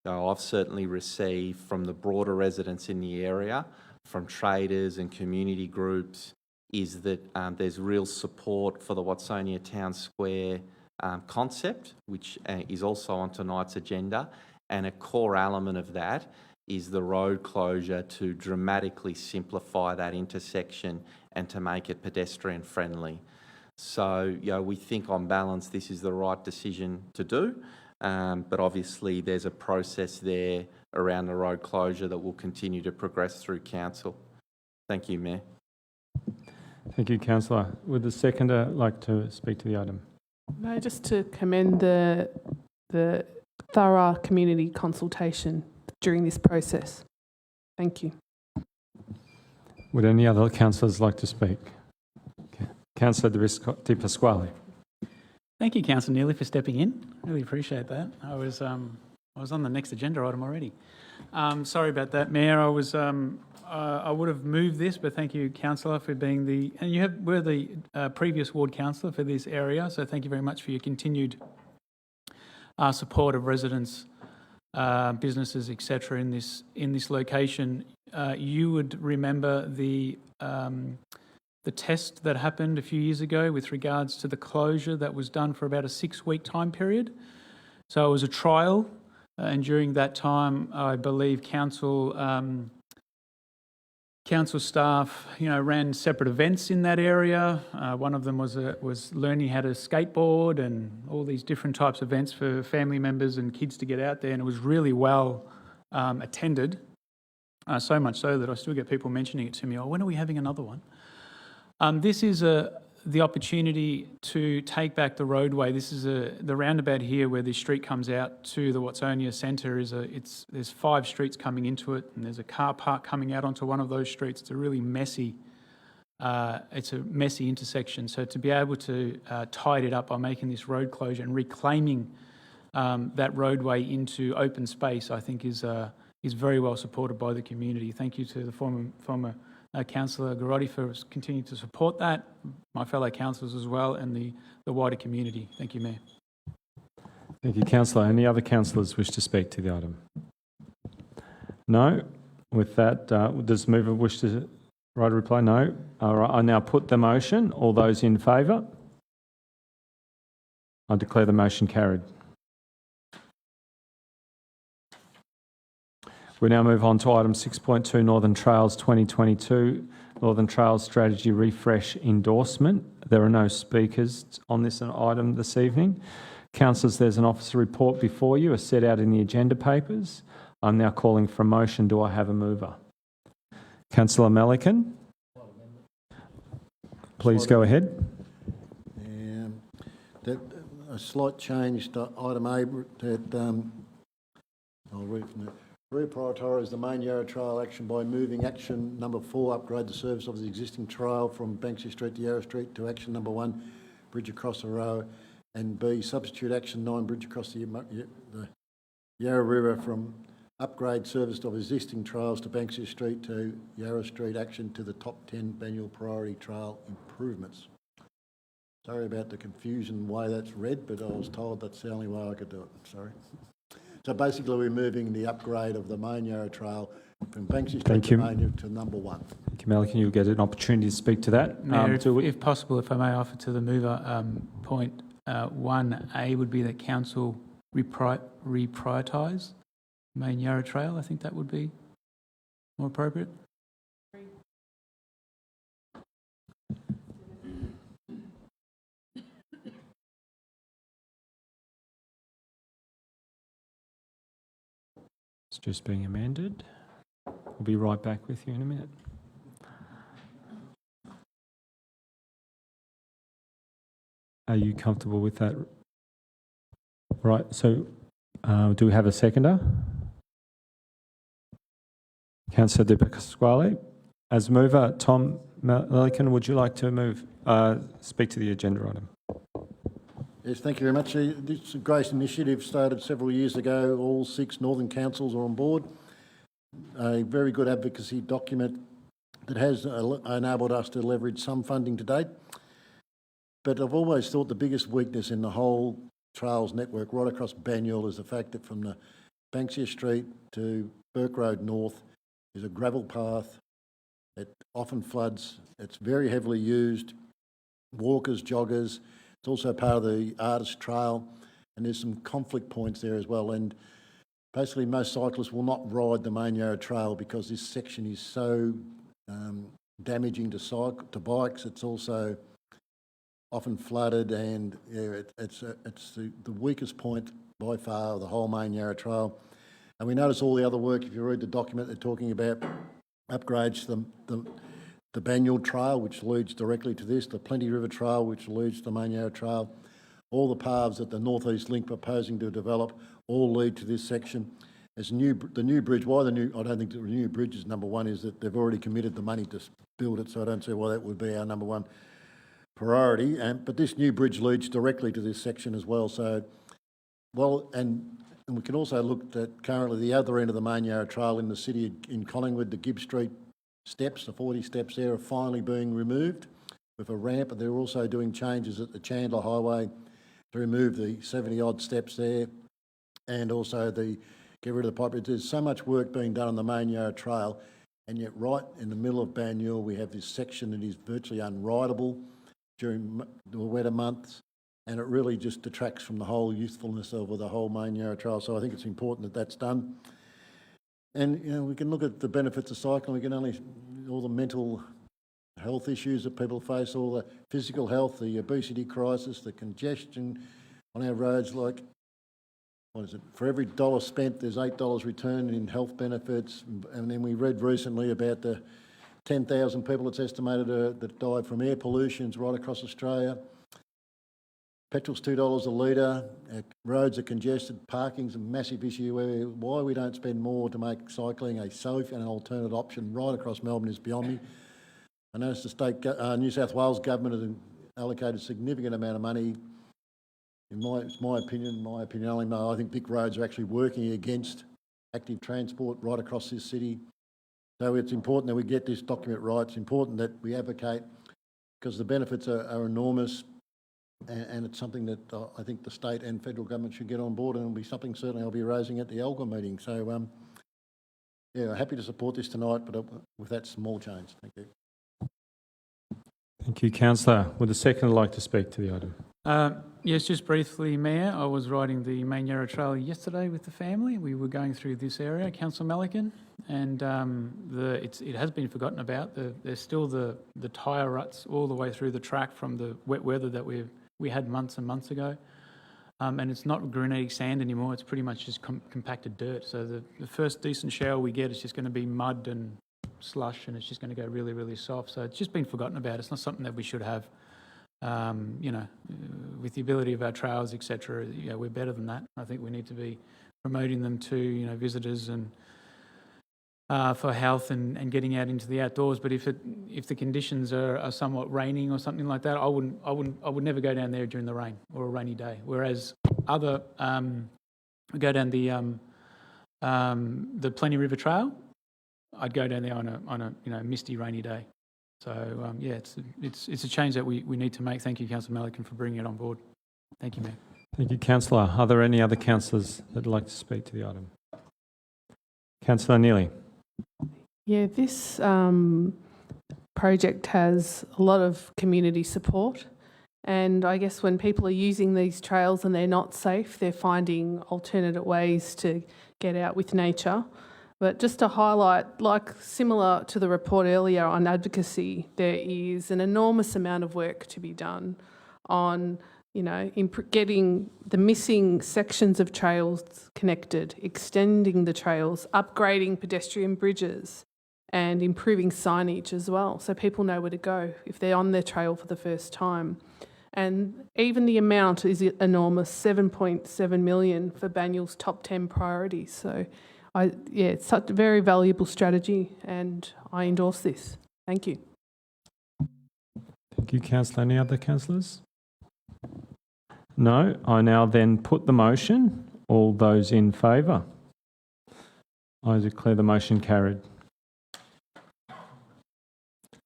I've certainly received from the broader residents in the area, from traders and community groups is that there's real support for the Watsonia Town Square concept, which is also on tonight's agenda, and a core element of that is the road closure to dramatically simplify that intersection and to make it pedestrian friendly. So, we think on balance this is the right decision to do, but obviously there's a process there around the road closure that will continue to progress through council. Thank you, Mayor. Thank you, Councillor. Would the seconder like to speak to the item? No, just to commend the thorough community consultation during this process. Thank you. Would any other councillors like to speak? Okay. Councillor De Pasquale. Thank you, Councillor Neely, for stepping in. Really appreciate that. I was on the next agenda item already. Sorry about that, Mayor. I would have moved this, but thank you, Councillor, for being were the previous ward councillor for this area, so thank you very much for your continued support of residents, businesses, etc. in this location. You would remember the test that happened a few years ago with regards to the closure that was done for about a 6-week time period. So it was a trial, and during that time, I believe council staff, ran separate events in that area. One of them was learning how to skateboard and all these different types of events for family members and kids to get out there, and it was really well attended. So much so that I still get people mentioning it to me. Oh, when are we having another one? This is the opportunity to take back the roadway. This is the roundabout here where this street comes out to the Watsonia Centre. There's 5 streets coming into it, and there's a car park coming out onto one of those streets. It's a really messy. It's a messy intersection. So to be able to tide it up by making this road closure and reclaiming that roadway into open space, I think is very well supported by the community. Thank you to the former Councillor Garotti for continuing to support that, my fellow councillors as well, and the wider community. Thank you, Mayor. Thank you, Councillor. Any other councillors wish to speak to the item? No? With that, does the mover wish to write a reply? No? All right, I now put the motion. All those in favour? I declare the motion carried. We now move on to item 6.2, Northern Trails 2022, Northern Trails Strategy Refresh Endorsement. There are no speakers on this item this evening. Councillors, there's an officer report before you, as set out in the agenda papers. I'm now calling for a motion. Do I have a mover? Councillor Melican, please go ahead. A slight change to item A that I'll read from there. Reprioritise the main Yarra Trail action by moving action number 4, upgrade the service of the existing trail from Banksy Street to Yarra Street, to action number 1, bridge across the road, and B, substitute action 9, bridge across the Yarra River from upgrade service of existing trails to Banksy Street to Yarra Street, action to the top 10 annual priority trail improvements. Sorry about the confusion way that's read, but I was told that's the only way I could do it. Sorry. So basically, we're moving the upgrade of the main Yarra Trail from Banksy Street to number 1. Thank you, Melican. You'll get an opportunity to speak to that. Mayor, if possible, if I may offer to the mover, point 1A would be that council reprioritise main Yarra Trail. I think that would be more appropriate. It's just being amended. We'll be right back with you in a minute. Are you comfortable with that? Right, so do we have a seconder? Councillor De Pasquale. As mover, Tom Melican, would you like to speak to the agenda item? Yes, thank you very much. This great initiative started several years ago. All 6 northern councils are on board. A very good advocacy document that has enabled us to leverage some funding to date. But I've always thought the biggest weakness in the whole trails network right across Banyule is the fact that from the Banksia Street to Burke Road North is a gravel path It often floods. It's very heavily used. Walkers, joggers. It's also part of the artist trail, and there's some conflict points there as well. And basically, most cyclists will not ride the Main Yarra Trail because this section is so damaging to bikes. It's also often flooded, and yeah, it's the weakest point by far of the whole Main Yarra Trail. And we notice all the other work. If you read the document, they're talking about upgrades to the Banyule Trail, which leads directly to this, the Plenty River Trail, which leads to the Main Yarra Trail. All the paths that the North East Link proposing to develop all lead to this section. As the new bridge, I don't think the new bridge is number one, is that they've already committed the money to build it, so I don't see why that would be our number one priority. But this new bridge leads directly to this section as well. So, and we can also look at currently the other end of the Main Yarra Trail in the city in Collingwood, the Gibb Street steps, the 40 steps there are finally being removed with a ramp, and they're also doing changes at the Chandler Highway to remove the 70-odd steps there, and also get rid of the pipe bridge. There's so much work being done on the Main Yarra Trail, and yet right in the middle of Banyule we have this section that is virtually unrideable during the wetter months, and it really just detracts from the whole youthfulness of the whole Main Yarra Trail. So I think it's important that that's done. And, we can look at the benefits of cycling. We can all the mental health issues that people face, all the physical health, the obesity crisis, the congestion on our roads. Like, what is it? For every $1 spent, there's $8 returned in health benefits. And then we read recently about the 10,000 people it's estimated that died from air pollutions right across Australia. Petrol's $2 a litre, roads are congested, parking's a massive issue. Why we don't spend more to make cycling a safe and an alternate option right across Melbourne is beyond me. I noticed the state, New South Wales government has allocated a significant amount of money. It's my opinion only, no, I think big roads are actually working against active transport right across this city. So it's important that we get this document right. It's important that we advocate, because the benefits are enormous. And it's something that I think the state and federal government should get on board, and it'll be something certainly I'll be raising at the ALGA meeting. So, happy to support this tonight, but with that small change. Thank you. Thank you, Councillor. Would the seconder like to speak to the item? Yes, just briefly, Mayor. I was riding the Main Yarra Trail yesterday with the family. We were going through this area, Councillor Melican, and it has been forgotten about. There's still the tyre ruts all the way through the track from the wet weather that we had months and months ago. And it's not granitic sand anymore. It's pretty much just compacted dirt. So the first decent shower we get is just going to be mud and slush, and it's just going to go really, really soft. So it's just been forgotten about. It's not something that we should have. With the ability of our trails, etc., we're better than that. I think we need to be promoting them to visitors and for health and getting out into the outdoors. But if the conditions are somewhat raining or something like that, I would never go down there during the rain or a rainy day. Whereas other go down the Plenty River Trail, I'd go down there on a misty rainy day. So it's a change that we need to make. Thank you, Councillor Melican, for bringing it on board. Thank you, Mayor. Thank you, Councillor. Are there any other councillors that would like to speak to the item? Councillor Neely. Yeah, this project has a lot of community support, and I guess when people are using these trails and they're not safe, they're finding alternate ways to get out with nature. But just to highlight, like similar to the report earlier on advocacy, there is an enormous amount of work to be done on, getting the missing sections of trails connected, extending the trails, upgrading pedestrian bridges, and improving signage as well, so people know where to go if they're on their trail for the first time. And even the amount is enormous, 7.7 million for Banyule's top 10 priorities. So it's such a very valuable strategy, and I endorse this. Thank you. Thank you, Councillor. Any other councillors? No. I now then put the motion. All those in favour? I declare the motion carried.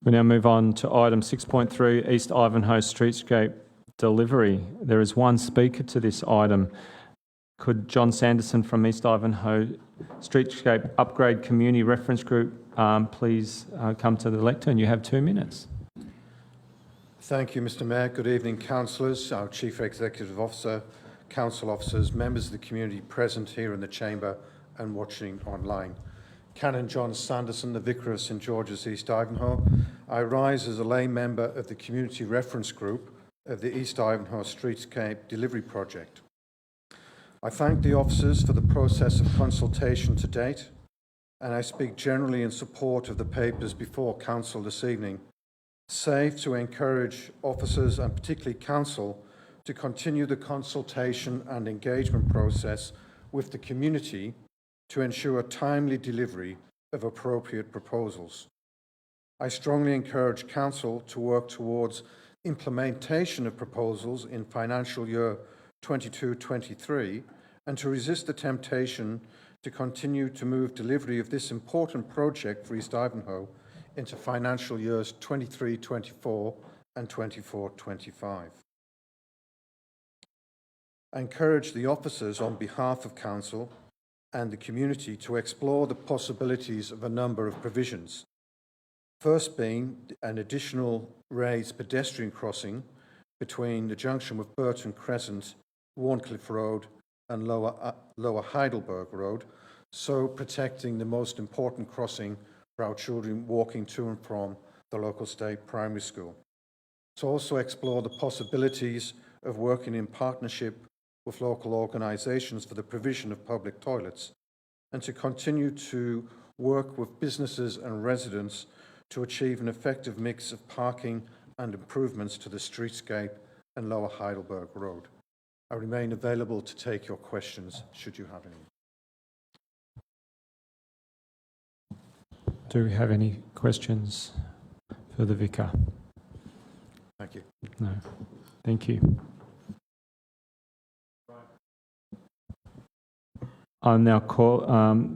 We now move on to item 6.3, East Ivanhoe Streetscape Delivery. There is one speaker to this item. Could John Sanderson from East Ivanhoe Streetscape Upgrade Community Reference Group please come to the lectern. You have 2 minutes. Thank you, Mr Mayor. Good evening, councillors, our Chief Executive Officer, council officers, members of the community present here in the chamber and watching online. Canon John Sanderson, the Vicar of St George's, East Ivanhoe. I rise as a lay member of the Community Reference Group of the East Ivanhoe Streetscape Delivery Project. I thank the officers for the process of consultation to date, and I speak generally in support of the papers before council this evening, save to encourage officers and particularly council to continue the consultation and engagement process with the community to ensure timely delivery of appropriate proposals. I strongly encourage council to work towards implementation of proposals in financial year 22-23 and to resist the temptation to continue to move delivery of this important project for East Ivanhoe into financial years 23-24 and 24-25. I encourage the officers on behalf of council and the community to explore the possibilities of a number of provisions. First being an additional raised pedestrian crossing between the junction with Burton Crescent, Warncliffe Road and Lower Heidelberg Road, so protecting the most important crossing for our children walking to and from the local state primary school. To also explore the possibilities of working in partnership with local organisations for the provision of public toilets, and to continue to work with businesses and residents to achieve an effective mix of parking and improvements to the streetscape and Lower Heidelberg Road. I remain available to take your questions should you have any. Do we have any questions for the Vicar? Thank you. No. Thank you. I'm now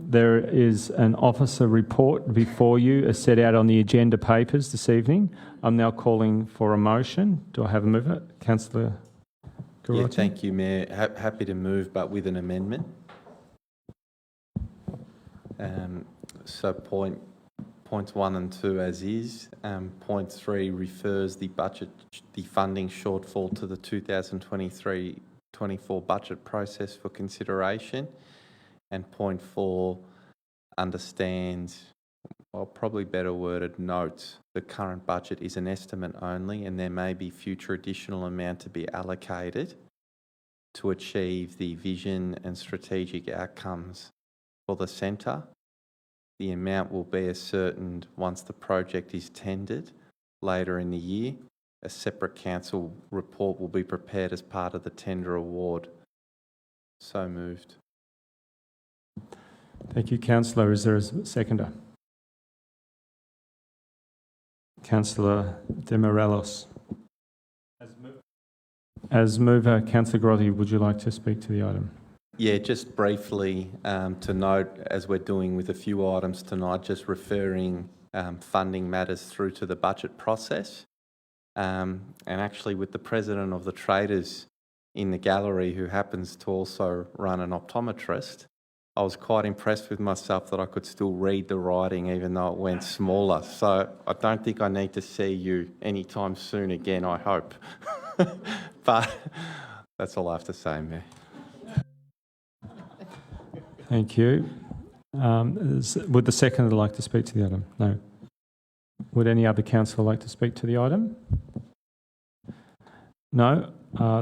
there is an officer report before you as set out on the agenda papers this evening. I'm now calling for a motion. Do I have a mover? Councillor Garotti? Yeah, thank you, Mayor. Happy to move, but with an amendment. So points 1 and 2 as is. Point 3 refers the funding shortfall to the 2023-24 budget process for consideration. And point 4 understands, or probably better worded, notes the current budget is an estimate only and there may be future additional amount to be allocated to achieve the vision and strategic outcomes for the centre. The amount will be ascertained once the project is tendered later in the year. A separate council report will be prepared as part of the tender award. So moved. Thank you, Councillor. Is there a seconder? Councillor De Morelos. As mover, Councillor Garotti, would you like to speak to the item? Yeah, just briefly to note, as we're doing with a few items tonight, just referring funding matters through to the budget process. And actually with the President of the Traders in the gallery, who happens to also run an optometrist, I was quite impressed with myself that I could still read the writing even though it went smaller. So I don't think I need to see you anytime soon again, I hope. But that's all I have to say, Mayor. Thank you. Would the seconder like to speak to the item? No. Would any other councillor like to speak to the item? No?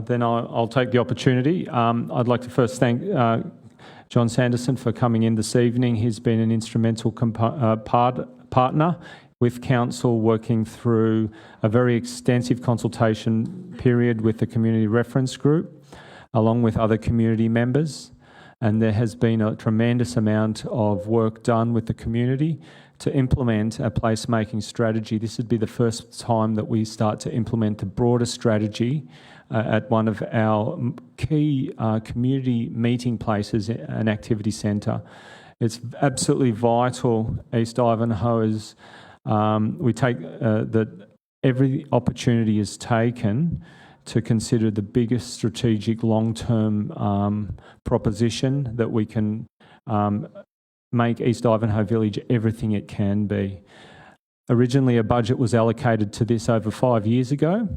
Then I'll take the opportunity. I'd like to first thank John Sanderson for coming in this evening. He's been an instrumental partner with council, working through a very extensive consultation period with the Community Reference Group, along with other community members. And there has been a tremendous amount of work done with the community to implement a placemaking strategy. This would be the first time that we start to implement a broader strategy at one of our key community meeting places, an activity centre. It's absolutely vital, East Ivanhoe, is we take that every opportunity is taken to consider the biggest strategic long-term proposition that we can make East Ivanhoe Village everything it can be. Originally, a budget was allocated to this over 5 years ago.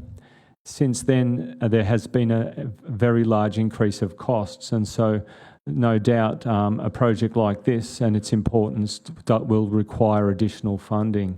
Since then, there has been a very large increase of costs, and so no doubt a project like this and its importance will require additional funding.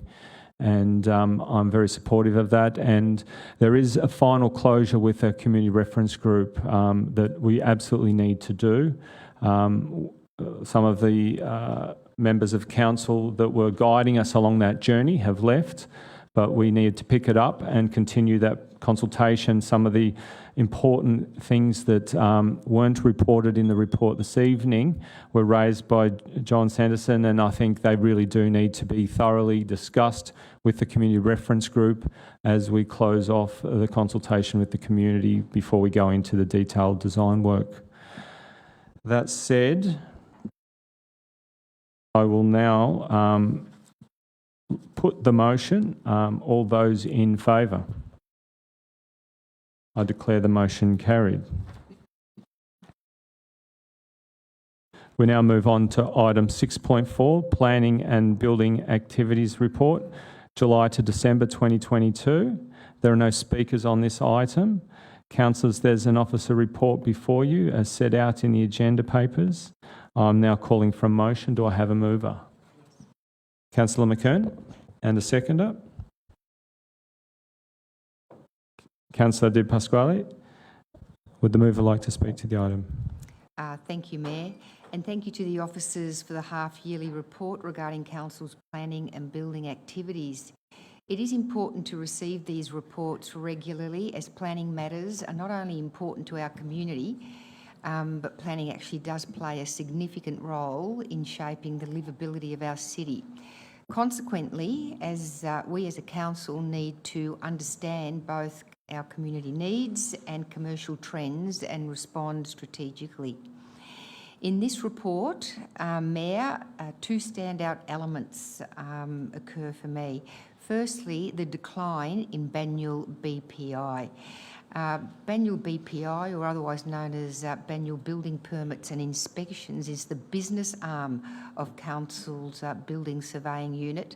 And I'm very supportive of that. And there is a final closure with a community reference group that we absolutely need to do. Some of the members of council that were guiding us along that journey have left, but we need to pick it up and continue that consultation. Some of the important things that weren't reported in the report this evening were raised by John Sanderson, and I think they really do need to be thoroughly discussed with the community reference group as we close off the consultation with the community before we go into the detailed design work. That said, I will now put the motion. All those in favour? I declare the motion carried. We now move on to item 6.4, Planning and Building Activities Report, July to December 2022. There are no speakers on this item. Councillors, there's an officer report before you as set out in the agenda papers. I'm now calling for a motion. Do I have a mover? Councillor McKern, and a seconder? Councillor Di Pasquale, would the mover like to speak to the item? Thank you, Mayor, and thank you to the officers for the half-yearly report regarding Council's planning and building activities. It is important to receive these reports regularly, as planning matters are not only important to our community, but planning actually does play a significant role in shaping the livability of our city. Consequently, we as a council need to understand both our community needs and commercial trends and respond strategically. In this report, Mayor, two standout elements occur for me. Firstly, the decline in Banyule BPI. Banyule BPI, or otherwise known as Banyule Building Permits and Inspections, is the business arm of Council's building surveying unit,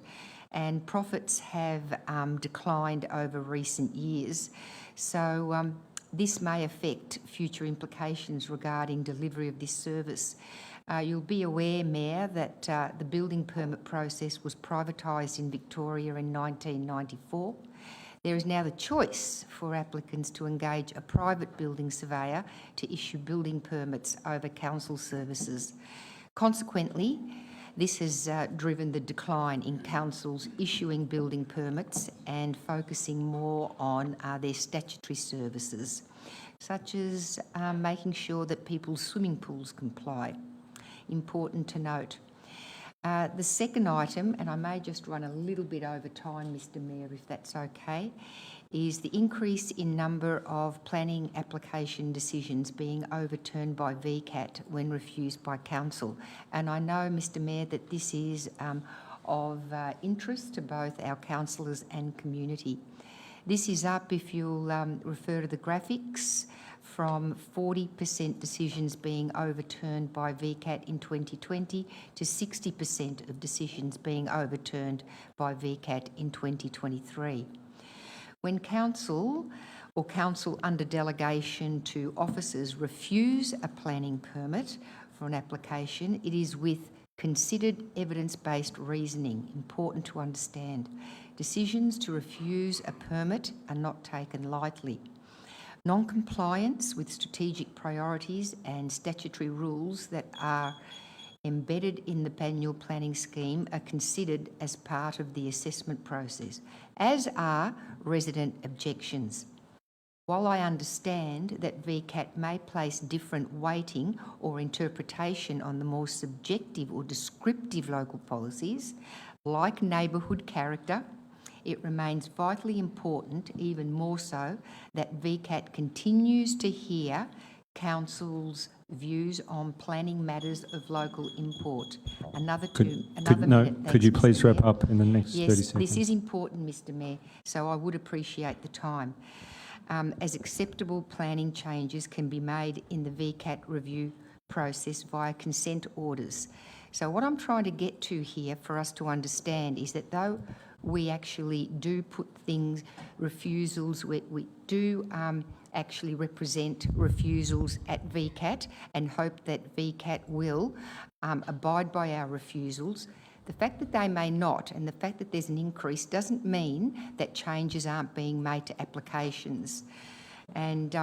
and profits have declined over recent years. So this may affect future implications regarding delivery of this service. You'll be aware, Mayor, that the building permit process was privatised in Victoria in 1994. There is now the choice for applicants to engage a private building surveyor to issue building permits over council services. Consequently, this has driven the decline in councils issuing building permits and focusing more on their statutory services, such as making sure that people's swimming pools comply. Important to note. The second item, and I may just run a little bit over time, Mr Mayor, if that's okay, is the increase in number of planning application decisions being overturned by VCAT when refused by council. And I know, Mr Mayor, that this is of interest to both our councillors and community. This is up, if you'll refer to the graphics, from 40% decisions being overturned by VCAT in 2020 to 60% of decisions being overturned by VCAT in 2023. When council or council under delegation to officers refuse a planning permit for an application, it is with considered evidence-based reasoning, important to understand. Decisions to refuse a permit are not taken lightly. Non-compliance with strategic priorities and statutory rules that are embedded in the Banyule planning scheme are considered as part of the assessment process, as are resident objections. While I understand that VCAT may place different weighting or interpretation on the more subjective or descriptive local policies, like neighbourhood character, it remains vitally important, even more so, that VCAT continues to hear Council's views on planning matters of local import. Could you please wrap up in the next 30 seconds? Yes, this is important, Mr Mayor, so I would appreciate the time. As acceptable planning changes can be made in the VCAT review process via consent orders. So what I'm trying to get to here for us to understand is that though we actually do put things, refusals, we do actually represent refusals at VCAT and hope that VCAT will abide by our refusals. The fact that they may not and the fact that there's an increase doesn't mean that changes aren't being made to applications. And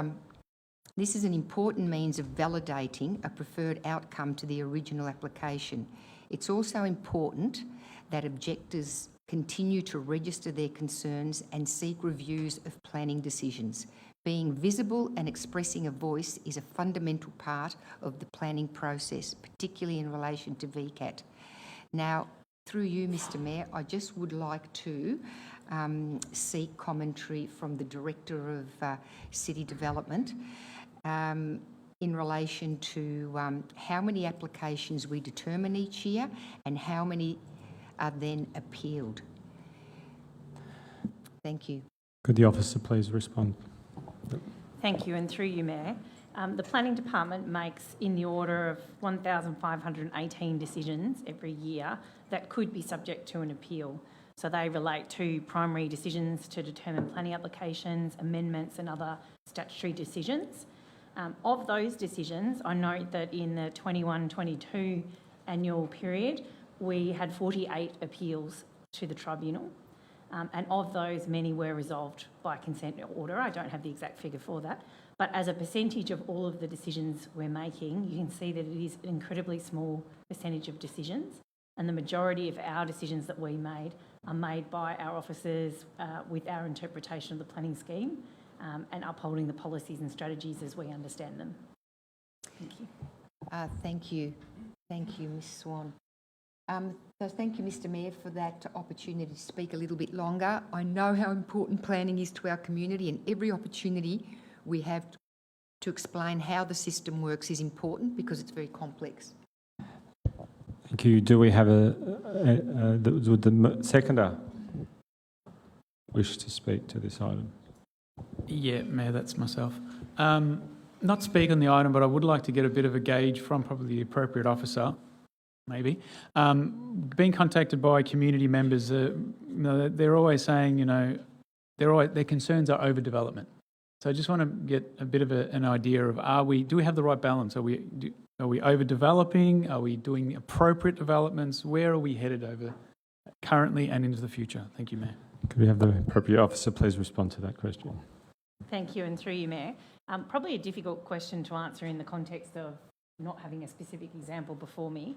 this is an important means of validating a preferred outcome to the original application. It's also important that objectors continue to register their concerns and seek reviews of planning decisions. Being visible and expressing a voice is a fundamental part of the planning process, particularly in relation to VCAT. Now, through you, Mr Mayor, I just would like to seek commentary from the Director of City Development in relation to how many applications we determine each year and how many are then appealed. Thank you. Could the officer please respond? Thank you, and through you, Mayor. The Planning Department makes in the order of 1,518 decisions every year that could be subject to an appeal. So they relate to primary decisions to determine planning applications, amendments and other statutory decisions. Of those decisions, I note that in the 21-22 annual period, we had 48 appeals to the tribunal. And of those, many were resolved by consent order. I don't have the exact figure for that. But as a percentage of all of the decisions we're making, you can see that it is an incredibly small percentage of decisions. And the majority of our decisions that we made are made by our officers with our interpretation of the planning scheme and upholding the policies and strategies as we understand them. Thank you. Thank you. Thank you, Ms Swan. So thank you, Mr Mayor, for that opportunity to speak a little bit longer. I know how important planning is to our community, and every opportunity we have to explain how the system works is important because it's very complex. Thank you. Do we have would the seconder wish to speak to this item? Yeah, Mayor, that's myself. Not speak on the item, but I would like to get a bit of a gauge from probably the appropriate officer, maybe. Being contacted by community members, they're always saying, their concerns are overdevelopment. So I just want to get a bit of an idea of, do we have the right balance? Are we overdeveloping? Are we doing appropriate developments? Where are we headed over currently and into the future? Thank you, Mayor. Could we have the appropriate officer please respond to that question? Thank you, and through you, Mayor. Probably a difficult question to answer in the context of not having a specific example before me.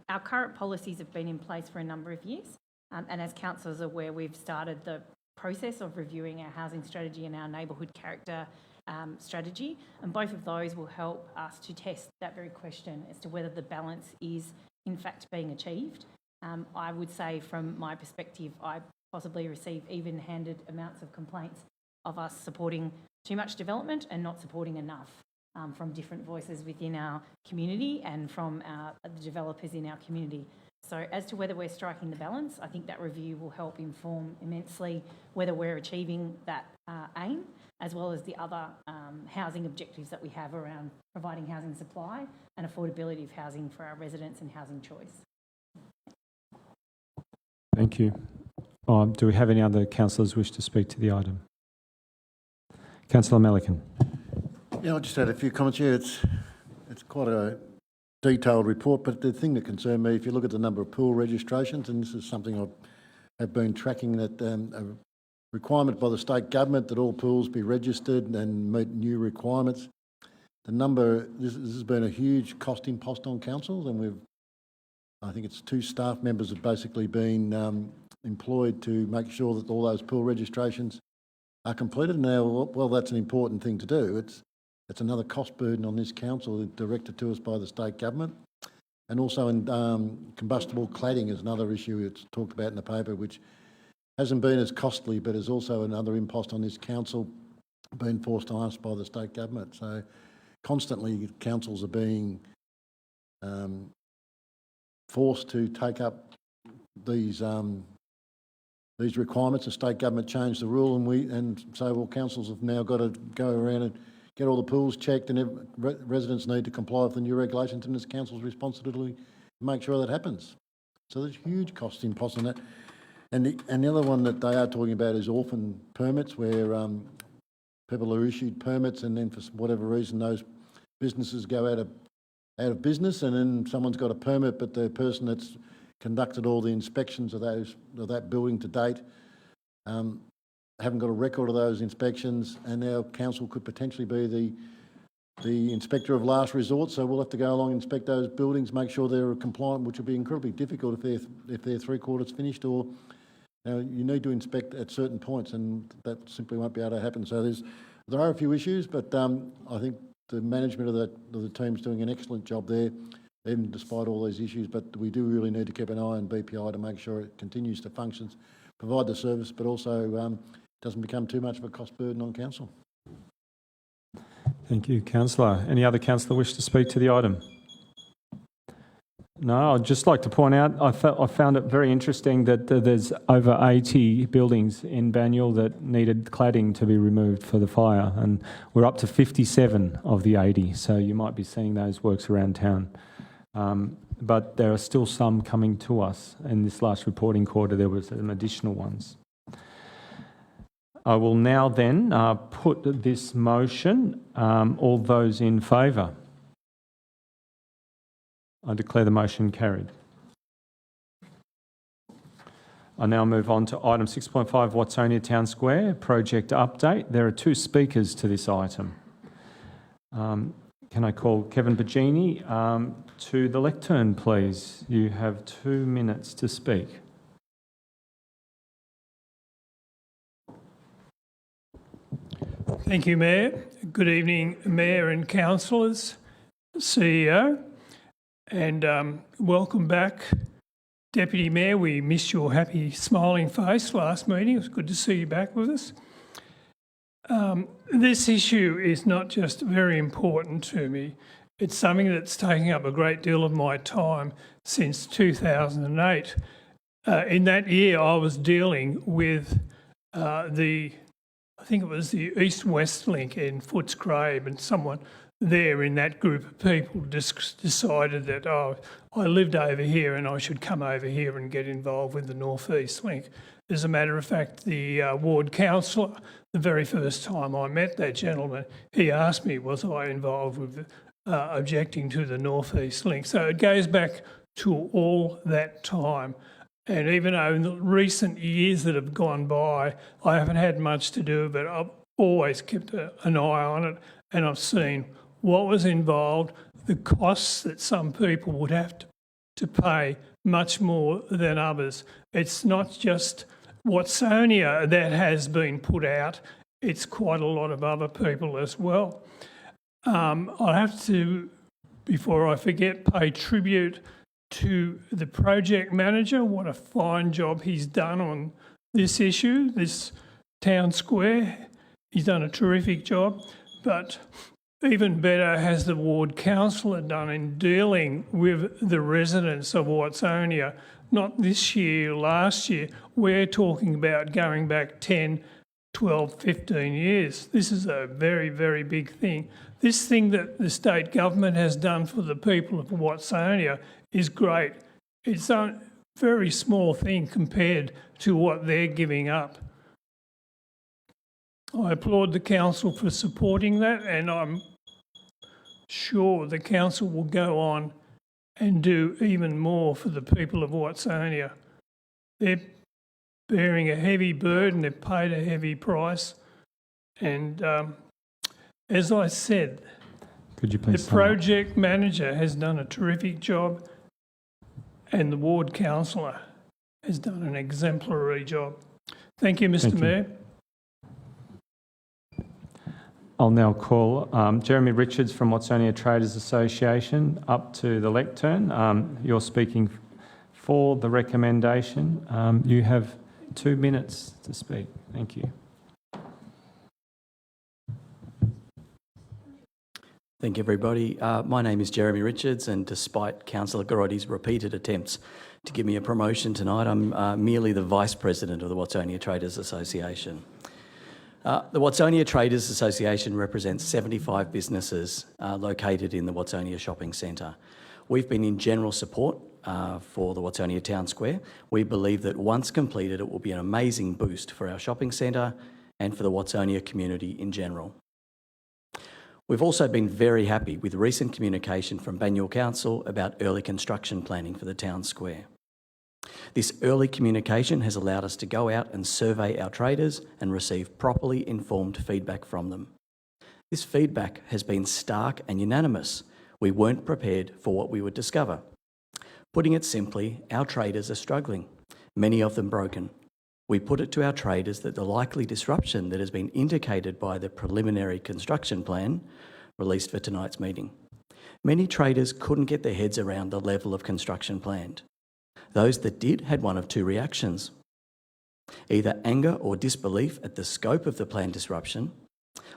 Our current policies have been in place for a number of years, and as councillors are aware, we've started the process of reviewing our housing strategy and our neighbourhood character strategy, and both of those will help us to test that very question as to whether the balance is in fact being achieved. I would say from my perspective, I possibly receive even-handed amounts of complaints of us supporting too much development and not supporting enough from different voices within our community and from the developers in our community. So as to whether we're striking the balance, I think that review will help inform immensely whether we're achieving that aim, as well as the other housing objectives that we have around providing housing supply and affordability of housing for our residents and housing choice. Thank you. Do we have any other councillors wish to speak to the item? Councillor Melican. Yeah, I just had a few comments here. It's quite a detailed report, but the thing that concerned me, if you look at the number of pool registrations, and this is something I have been tracking, that a requirement by the state government that all pools be registered and meet new requirements. The number, this has been a huge cost impost on councils, and I think it's 2 staff members have basically been employed to make sure that all those pool registrations are completed. Now, well, that's an important thing to do. It's another cost burden on this council directed to us by the state government. And also in combustible cladding is another issue it's talked about in the paper, which hasn't been as costly, but is also another impost on this council being forced on us by the state government. So constantly councils are being forced to take up these requirements. The state government changed the rule, and so all councils have now got to go around and get all the pools checked, and residents need to comply with the new regulations, and it's council's responsibility make sure that happens. So there's huge cost impost on that. And the other one that they are talking about is orphan permits, where people are issued permits and then for whatever reason those businesses go out of business, and then someone's got a permit, but the person that's conducted all the inspections of that building to date haven't got a record of those inspections, and our council could potentially be the inspector of last resort. So we'll have to go along and inspect those buildings, make sure they're compliant, which will be incredibly difficult if they're 3/4 finished, or you need to inspect at certain points, and that simply won't be able to happen. So there are a few issues, but I think the management of the team's doing an excellent job there, even despite all these issues. But we do really need to keep an eye on BPI to make sure it continues to function, provide the service, but also doesn't become too much of a cost burden on council. Thank you, Councillor. Any other councillor wish to speak to the item? No, I'd just like to point out, I found it very interesting that there's over 80 buildings in Banyule that needed cladding to be removed for the fire, and we're up to 57 of the 80, so you might be seeing those works around town. But there are still some coming to us. In this last reporting quarter, there was some additional ones. I will now then put this motion. All those in favour? I declare the motion carried. I now move on to item 6.5, Watsonia Town Square project update. There are 2 speakers to this item. Can I call Kevin Bagini to the lectern, please? You have 2 minutes to speak. Thank you, Mayor. Good evening, Mayor and councillors, CEO, and welcome back, Deputy Mayor. We missed your happy, smiling face last meeting. It was good to see you back with us. This issue is not just very important to me, it's something that's taking up a great deal of my time since 2008. In that year, I was dealing with I think it was the East-West link in Footscray, and someone there in that group of people decided that, I lived over here and I should come over here and get involved with the North-East link. As a matter of fact, the ward councillor, the very first time I met that gentleman, he asked me, was I involved with objecting to the North-East link? So it goes back to all that time. And even though in the recent years that have gone by, I haven't had much to do, but I've always kept an eye on it, and I've seen what was involved, the costs that some people would have to pay much more than others. It's not just Watsonia that has been put out, it's quite a lot of other people as well. I have to, before I forget, pay tribute to the project manager. What a fine job he's done on this issue, this town square. He's done a terrific job, but even better has the ward councillor done in dealing with the residents of Watsonia. Not this year, last year. We're talking about going back 10, 12, 15 years. This is a very, very big thing. This thing that the state government has done for the people of Watsonia is great. It's a very small thing compared to what they're giving up. I applaud the council for supporting that, and I'm sure the council will go on and do even more for the people of Watsonia. They're bearing a heavy burden, they've paid a heavy price, and as I said, Could you please the project manager has done a terrific job, and the ward councillor has done an exemplary job. Thank you, Mr. Mayor. I'll now call Jeremy Richards from Watsonia Traders Association up to the lectern. You're speaking for the recommendation. You have 2 minutes to speak. Thank you. Thank you, everybody. My name is Jeremy Richards, and despite Councillor Garotti's repeated attempts to give me a promotion tonight, I'm merely the Vice President of the Watsonia Traders Association. The Watsonia Traders Association represents 75 businesses located in the Watsonia Shopping Centre. We've been in general support for the Watsonia Town Square. We believe that once completed, it will be an amazing boost for our shopping centre and for the Watsonia community in general. We've also been very happy with recent communication from Banyule Council about early construction planning for the town square. This early communication has allowed us to go out and survey our traders and receive properly informed feedback from them. This feedback has been stark and unanimous. We weren't prepared for what we would discover. Putting it simply, our traders are struggling, many of them broken. We put it to our traders that the likely disruption that has been indicated by the preliminary construction plan released for tonight's meeting. Many traders couldn't get their heads around the level of construction planned. Those that did had one of two reactions: either anger or disbelief at the scope of the planned disruption,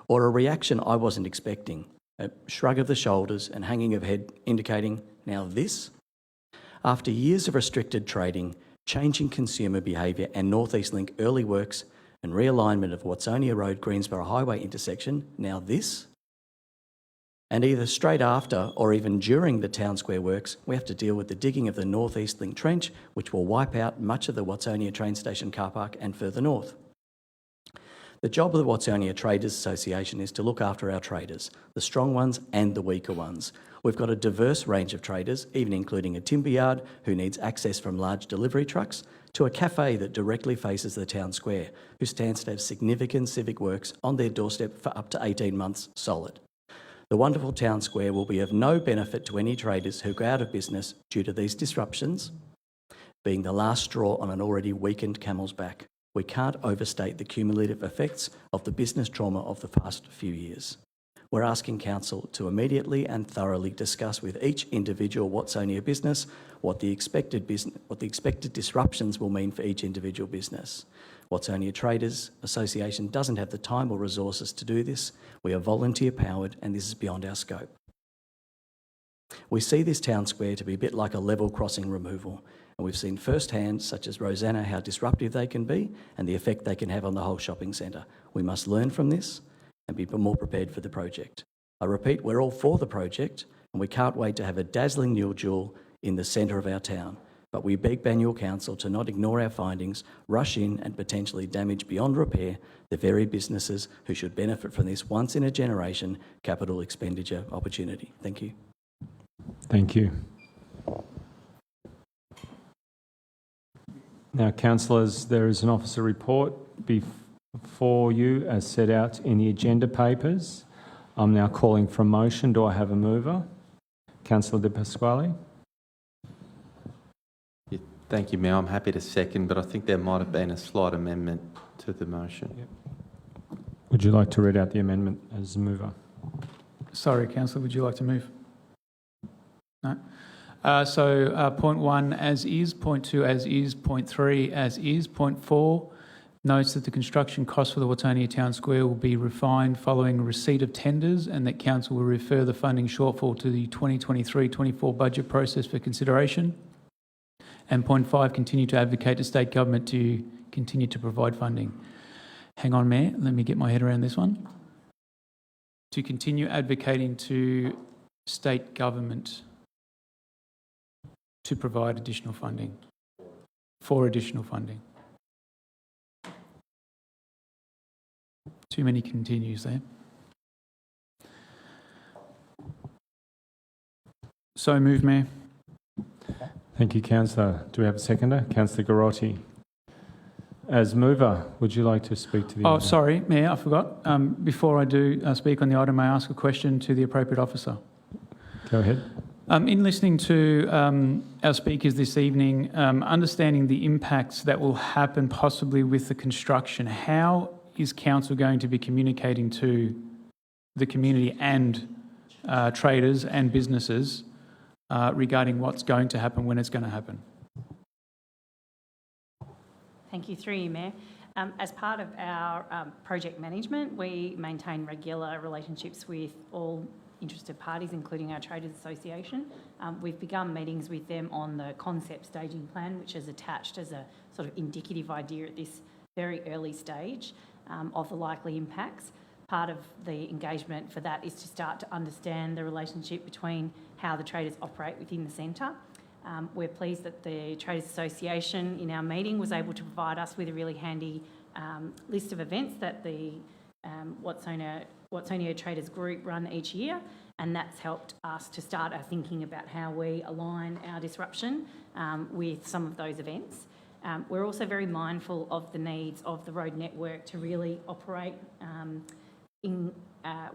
or a reaction I wasn't expecting, a shrug of the shoulders and hanging of head indicating, now this? After years of restricted trading, changing consumer behaviour and North East Link early works and realignment of Watsonia Road Greensboro Highway intersection, now this? And either straight after or even during the town square works, we have to deal with the digging of the North East Link trench, which will wipe out much of the Watsonia train station car park and further north. The job of the Watsonia Traders Association is to look after our traders, the strong ones and the weaker ones. We've got a diverse range of traders, even including a timber yard who needs access from large delivery trucks, to a cafe that directly faces the town square, who stands to have significant civic works on their doorstep for up to 18 months solid. The wonderful town square will be of no benefit to any traders who go out of business due to these disruptions, being the last straw on an already weakened camel's back. We can't overstate the cumulative effects of the business trauma of the past few years. We're asking Council to immediately and thoroughly discuss with each individual Watsonia business what the expected disruptions will mean for each individual business. Watsonia Traders Association doesn't have the time or resources to do this. We are volunteer powered and this is beyond our scope. We see this town square to be a bit like a level crossing removal, and we've seen firsthand, such as Rosanna, how disruptive they can be and the effect they can have on the whole shopping centre. We must learn from this and be more prepared for the project. I repeat, we're all for the project and we can't wait to have a dazzling new jewel in the centre of our town. But we beg Banyule Council to not ignore our findings, rush in and potentially damage beyond repair the very businesses who should benefit from this once-in-a-generation capital expenditure opportunity. Thank you. Thank you. Now, councillors, there is an officer report before you as set out in the agenda papers. I'm now calling for a motion. Do I have a mover? Councillor De Pasquale. Yeah, thank you, Mayor. I'm happy to second, but I think there might have been a slight amendment to the motion. Yep. Would you like to read out the amendment as a mover? Sorry, Councillor, would you like to move? No? Point 1 as is, point 2 as is, point 3 as is, point 4 notes that the construction costs for the Watsonia Town Square will be refined following receipt of tenders and that Council will refer the funding shortfall to the 2023-24 budget process for consideration. And point 5, continue to advocate to state government to continue to provide funding. Hang on, Mayor, let me get my head around this one. To continue advocating to state government to provide additional funding, for additional funding. Too many continues there. So move, Mayor. Thank you, Councillor. Do we have a seconder? Councillor Garotti. As mover, would you like to speak to the Oh, item? sorry, Mayor, I forgot. Before I do speak on the item, may I ask a question to the appropriate officer? Go ahead. In listening to our speakers this evening, understanding the impacts that will happen possibly with the construction, how is Council going to be communicating to the community and traders and businesses regarding what's going to happen when it's going to happen? Thank you. Through you, Mayor. As part of our project management, we maintain regular relationships with all interested parties, including our Traders Association. We've begun meetings with them on the concept staging plan, which is attached as a sort of indicative idea at this very early stage of the likely impacts. Part of the engagement for that is to start to understand the relationship between how the traders operate within the centre. We're pleased that the Traders Association in our meeting was able to provide us with a really handy list of events that the Watsonia Traders Group run each year, and that's helped us to start our thinking about how we align our disruption with some of those events. We're also very mindful of the needs of the road network to really operate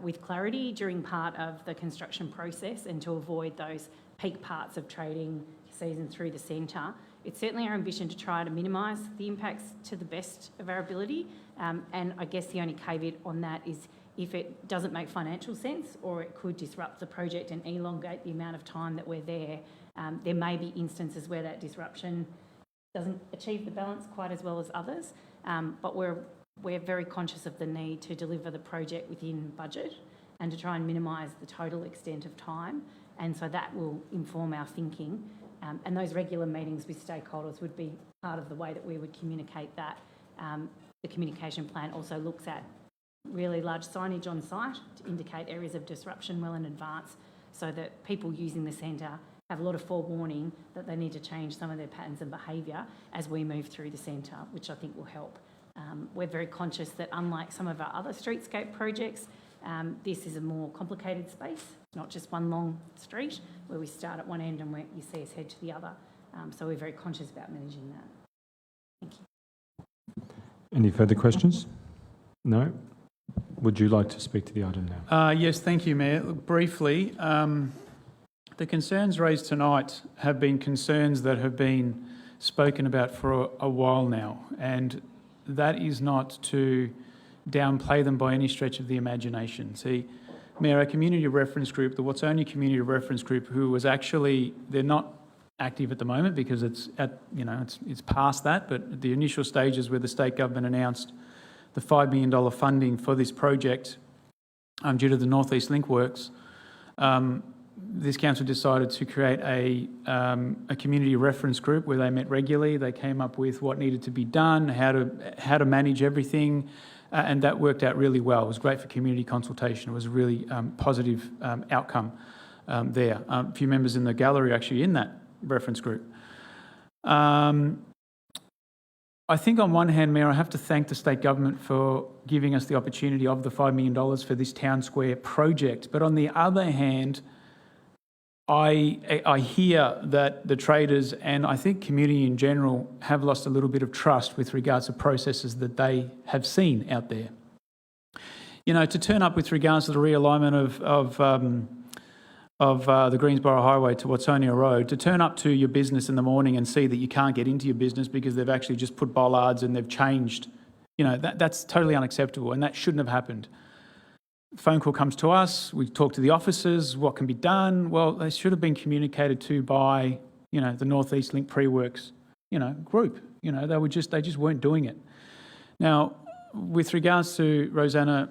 with clarity during part of the construction process and to avoid those peak parts of trading season through the centre. It's certainly our ambition to try to minimise the impacts to the best of our ability, and I guess the only caveat on that is if it doesn't make financial sense or it could disrupt the project and elongate the amount of time that we're there, there may be instances where that disruption doesn't achieve the balance quite as well as others, but we're very conscious of the need to deliver the project within budget and to try and minimise the total extent of time, and so that will inform our thinking. And those regular meetings with stakeholders would be part of the way that we would communicate that. The communication plan also looks at really large signage on site to indicate areas of disruption well in advance so that people using the centre have a lot of forewarning that they need to change some of their patterns of behaviour as we move through the centre, which I think will help. We're very conscious that unlike some of our other streetscape projects, this is a more complicated space, not just one long street where we start at one end and where you see us head to the other. So we're very conscious about managing that. Thank you. Any further questions? No? Would you like to speak to the item now? Yes, thank you, Mayor. Look, briefly, the concerns raised tonight have been concerns that have been spoken about for a while now, and that is not to downplay them by any stretch of the imagination. See, Mayor, our community reference group, the Watsonia Community Reference Group, who was actually, they're not active at the moment because it's past that, but at the initial stages where the state government announced the $5 million funding for this project due to the North East Link works, this council decided to create a community reference group where they met regularly. They came up with what needed to be done, how to manage everything, and that worked out really well. It was great for community consultation. It was a really positive outcome there. A few members in the gallery are actually in that reference group. I think on one hand, Mayor, I have to thank the state government for giving us the opportunity of the $5 million for this town square project. But on the other hand, I hear that the traders and I think community in general have lost a little bit of trust with regards to processes that they have seen out there. You know, to turn up with regards to the realignment of the Greensboro Highway to Watsonia Road, to turn up to your business in the morning and see that you can't get into your business because they've actually just put bollards and they've changed, you know, that's totally unacceptable and that shouldn't have happened. Phone call comes to us, we talk to the officers, what can be done? Well, they should have been communicated to by, you know, the North East Link pre-works, you know, group. You know, they just weren't doing it. Now, with regards to Rosanna,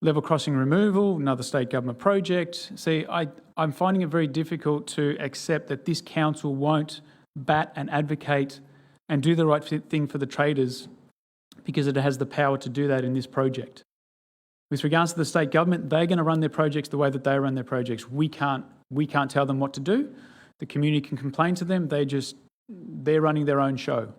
level crossing removal, another state government project. See, I'm finding it very difficult to accept that this council won't bat and advocate and do the right thing for the traders because it has the power to do that in this project. With regards to the state government, they're going to run their projects the way that they run their projects. We can't tell them what to do. The community can complain to them. They're running their own show.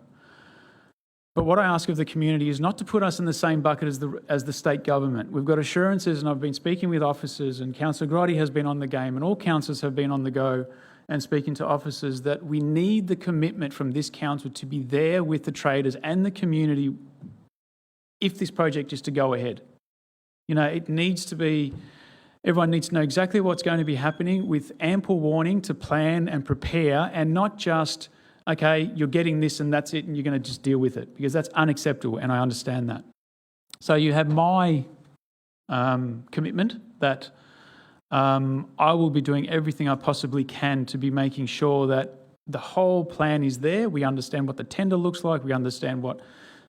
But what I ask of the community is not to put us in the same bucket as the state government. We've got assurances, and I've been speaking with officers, and Councillor Grotti has been on the game, and all councillors have been on the go and speaking to officers that we need the commitment from this council to be there with the traders and the community if this project is to go ahead. You know, it needs to be, everyone needs to know exactly what's going to be happening with ample warning to plan and prepare and not just, okay, you're getting this and that's it and you're going to just deal with it because that's unacceptable and I understand that. So you have my commitment that I will be doing everything I possibly can to be making sure that the whole plan is there. We understand what the tender looks like. We understand what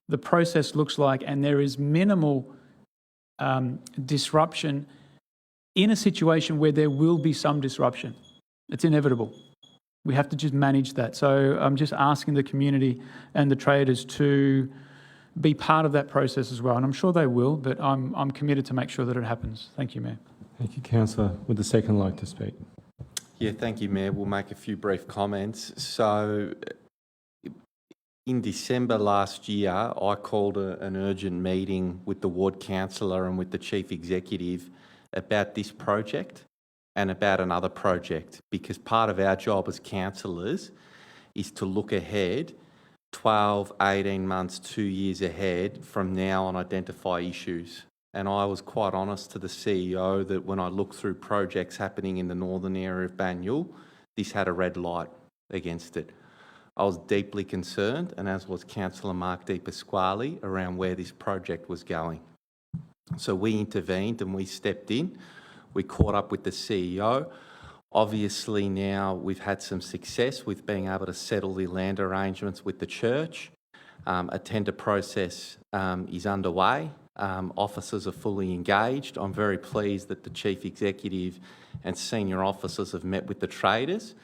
the process looks like and there is minimal disruption in a situation where there will be some disruption. It's inevitable. We have to just manage that. So I'm just asking the community and the traders to be part of that process as well. And I'm sure they will, but I'm committed to make sure that it happens. Thank you, Mayor. Thank you, Councillor. Would the second like to speak? Yeah, thank you, Mayor. We'll make a few brief comments. So, in December last year, I called an urgent meeting with the ward councillor and with the chief executive about this project and about another project, because part of our job as councillors is to look ahead 12, 18 months, 2 years ahead from now and identify issues. And I was quite honest to the CEO that when I looked through projects happening in the northern area of Banyule, this had a red light against it. I was deeply concerned, and as was Councillor Mark Di Pasquale, around where this project was going. So we intervened and we stepped in. We caught up with the CEO. Obviously now we've had some success with being able to settle the land arrangements with the church. A tender process is underway. Officers are fully engaged. I'm very pleased that the Chief Executive and senior officers have met with the traders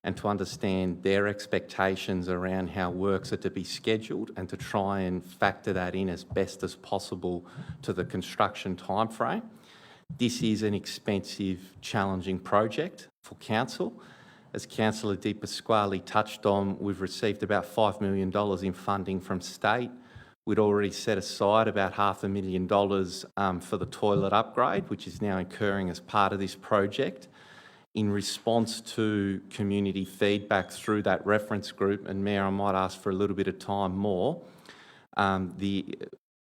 and to understand their expectations around how works are to be scheduled and to try and factor that in as best as possible to the construction timeframe. This is an expensive, challenging project for council. As Councillor Di Pasquale touched on, we've received about $5 million in funding from state. We'd already set aside about $500,000 for the toilet upgrade, which is now incurring as part of this project. In response to community feedback through that reference group, and Mayor, I might ask for a little bit of time more, the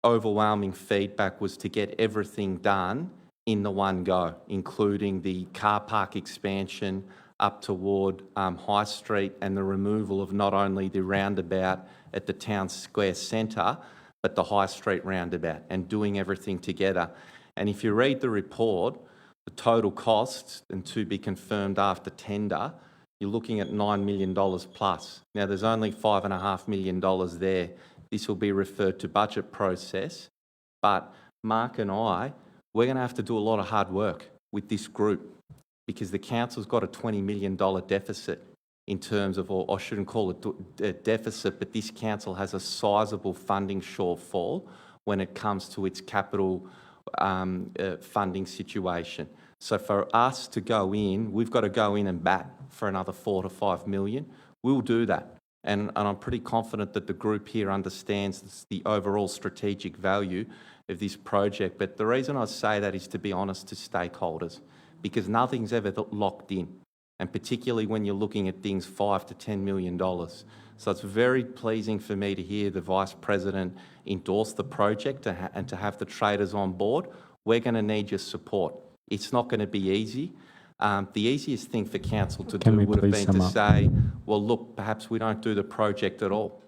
overwhelming feedback was to get everything done in the one go, including the car park expansion up toward High Street and the removal of not only the roundabout at the town square centre, but the High Street roundabout, and doing everything together. And if you read the report, the total costs, and to be confirmed after tender, you're looking at $9 million plus. Now, there's only $5.5 million there. This will be referred to budget process, but Mark and I, we're going to have to do a lot of hard work with this group because the council's got a $20 million deficit in terms of, or I shouldn't call it a deficit, but this council has a sizable funding shortfall when it comes to its capital funding situation. So for us to go in, we've got to go in and bat for another $4 to $5 million. We'll do that. And I'm pretty confident that the group here understands the overall strategic value of this project. But the reason I say that is to be honest to stakeholders, because nothing's ever locked in, and particularly when you're looking at things $5 to $10 million. So it's very pleasing for me to hear the Vice President endorse the project and to have the traders on board. We're going to need your support. It's not going to be easy. The easiest thing for council to do would have been to say, well, look, perhaps we don't do the project at all.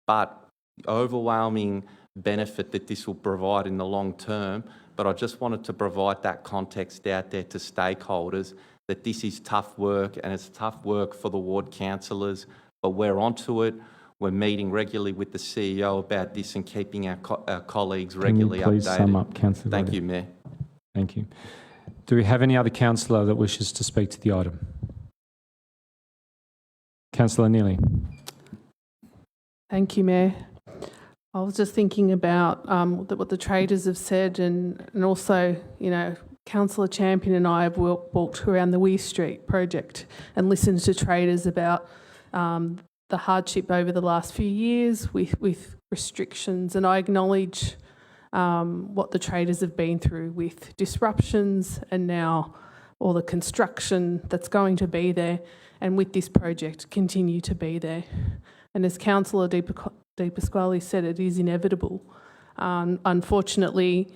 But the overwhelming benefit that this will provide in the long term, but I just wanted to provide that context out there to stakeholders that this is tough work and it's tough work for the ward councillors, but we're onto it. We're meeting regularly with the CEO about this and keeping our colleagues regularly updated. Can you please sum up, Councillor? Thank you, Mayor. Thank you. Do we have any other councillor that wishes to speak to the item? Councillor Neely. Thank you, Mayor. I was just thinking about what the traders have said and also, you know, Councillor Champion and I have walked around the Weir Street project and listened to traders about the hardship over the last few years with restrictions, and I acknowledge what the traders have been through with disruptions and now all the construction that's going to be there and with this project continue to be there. And as Councillor Di Pasquale said, it is inevitable. Unfortunately,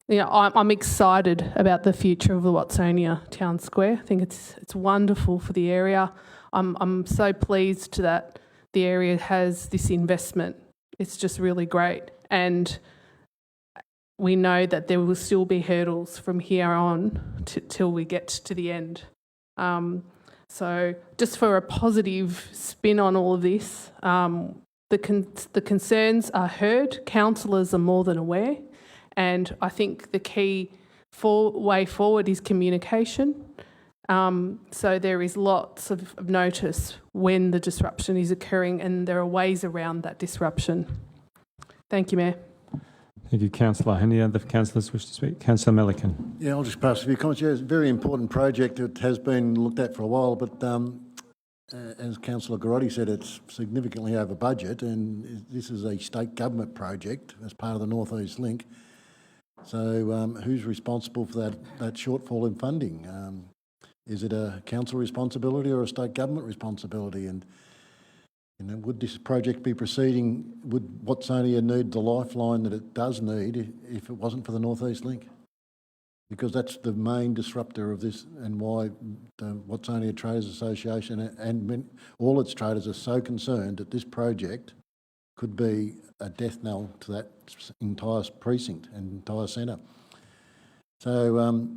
you know, I'm excited about the future of the Watsonia Town Square. I think it's wonderful for the area. I'm so pleased that the area has this investment. It's just really great. And we know that there will still be hurdles from here on till we get to the end. So just for a positive spin on all of this, the concerns are heard. Councillors are more than aware. And I think the key way forward is communication. So there is lots of notice when the disruption is occurring and there are ways around that disruption. Thank you, Mayor. Thank you, Councillor. Any other councillors wish to speak? Councillor Milliken. Yeah, I'll just pass a few comments. Yeah, it's a very important project. It has been looked at for a while, but as Councillor Garotti said, it's significantly over budget, and this is a state government project as part of the North East Link. So who's responsible for that shortfall in funding? Is it a council responsibility or a state government responsibility? And would this project be proceeding? Would Watsonia need the lifeline that it does need if it wasn't for the North East Link? Because that's the main disruptor of this, and why the Watsonia Traders Association and all its traders are so concerned that this project could be a death knell to that entire precinct and entire centre. So,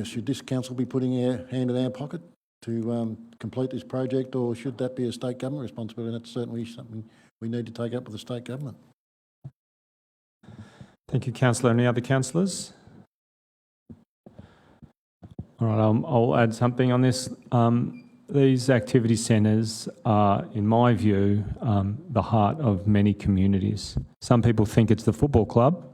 should this council be putting our hand in our pocket to complete this project, or should that be a state government responsibility? And that's certainly something we need to take up with the state government. Thank you, Councillor. Any other councillors? All right, I'll add something on this. These activity centres are, in my view, the heart of many communities. Some people think it's the football club.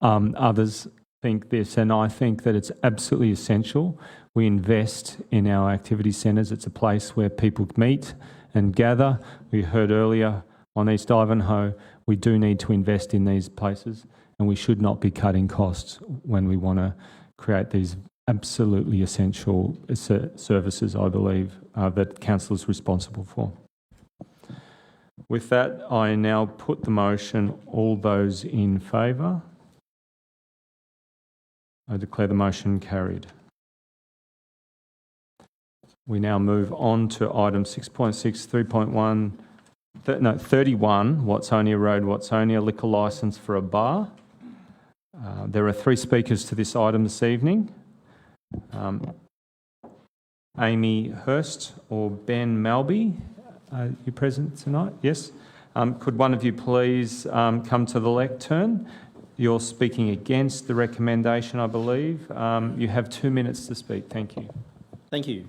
Others think this, and I think that it's absolutely essential. We invest in our activity centres. It's a place where people meet and gather. We heard earlier on East Ivanhoe, we do need to invest in these places, and we should not be cutting costs when we want to create these absolutely essential services, I believe, that council is responsible for. With that, I now put the motion. All those in favour? I declare the motion carried. We now move on to item 6.6, 3.1, 31, Watsonia Road, Watsonia, liquor licence for a bar. There are 3 speakers to this item this evening. Amy Hurst or Ben Malby, are you present tonight? Yes. Could one of you please come to the lectern? You're speaking against the recommendation, I believe. You have 2 minutes to speak. Thank you. Thank you.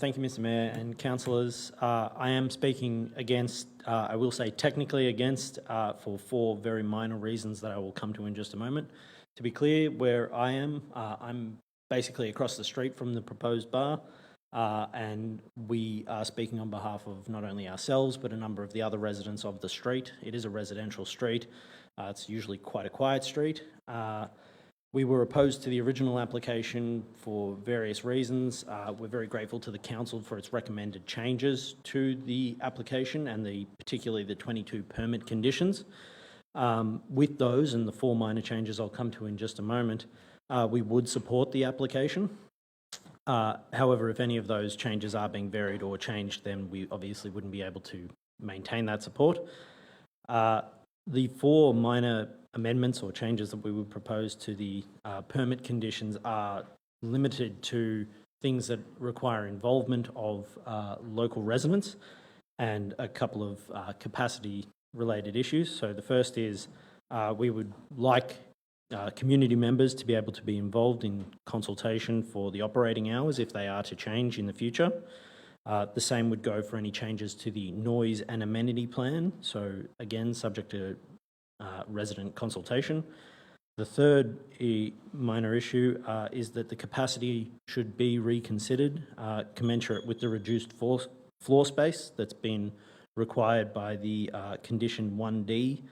Thank you, Mr. Mayor and councillors. I am speaking against, I will say technically against, for 4 very minor reasons that I will come to in just a moment. To be clear, where I am, I'm basically across the street from the proposed bar, and we are speaking on behalf of not only ourselves but a number of the other residents of the street. It is a residential street. It's usually quite a quiet street. We were opposed to the original application for various reasons. We're very grateful to the council for its recommended changes to the application and particularly the 22 permit conditions. With those and the 4 minor changes I'll come to in just a moment, we would support the application. However, if any of those changes are being varied or changed, then we obviously wouldn't be able to maintain that support. The 4 minor amendments or changes that we would propose to the permit conditions are limited to things that require involvement of local residents and a couple of capacity-related issues. So the first is we would like community members to be able to be involved in consultation for the operating hours if they are to change in the future. The same would go for any changes to the noise and amenity plan. So again, subject to resident consultation. The third minor issue is that the capacity should be reconsidered, commensurate with the reduced floor space that's been required by the condition 1D,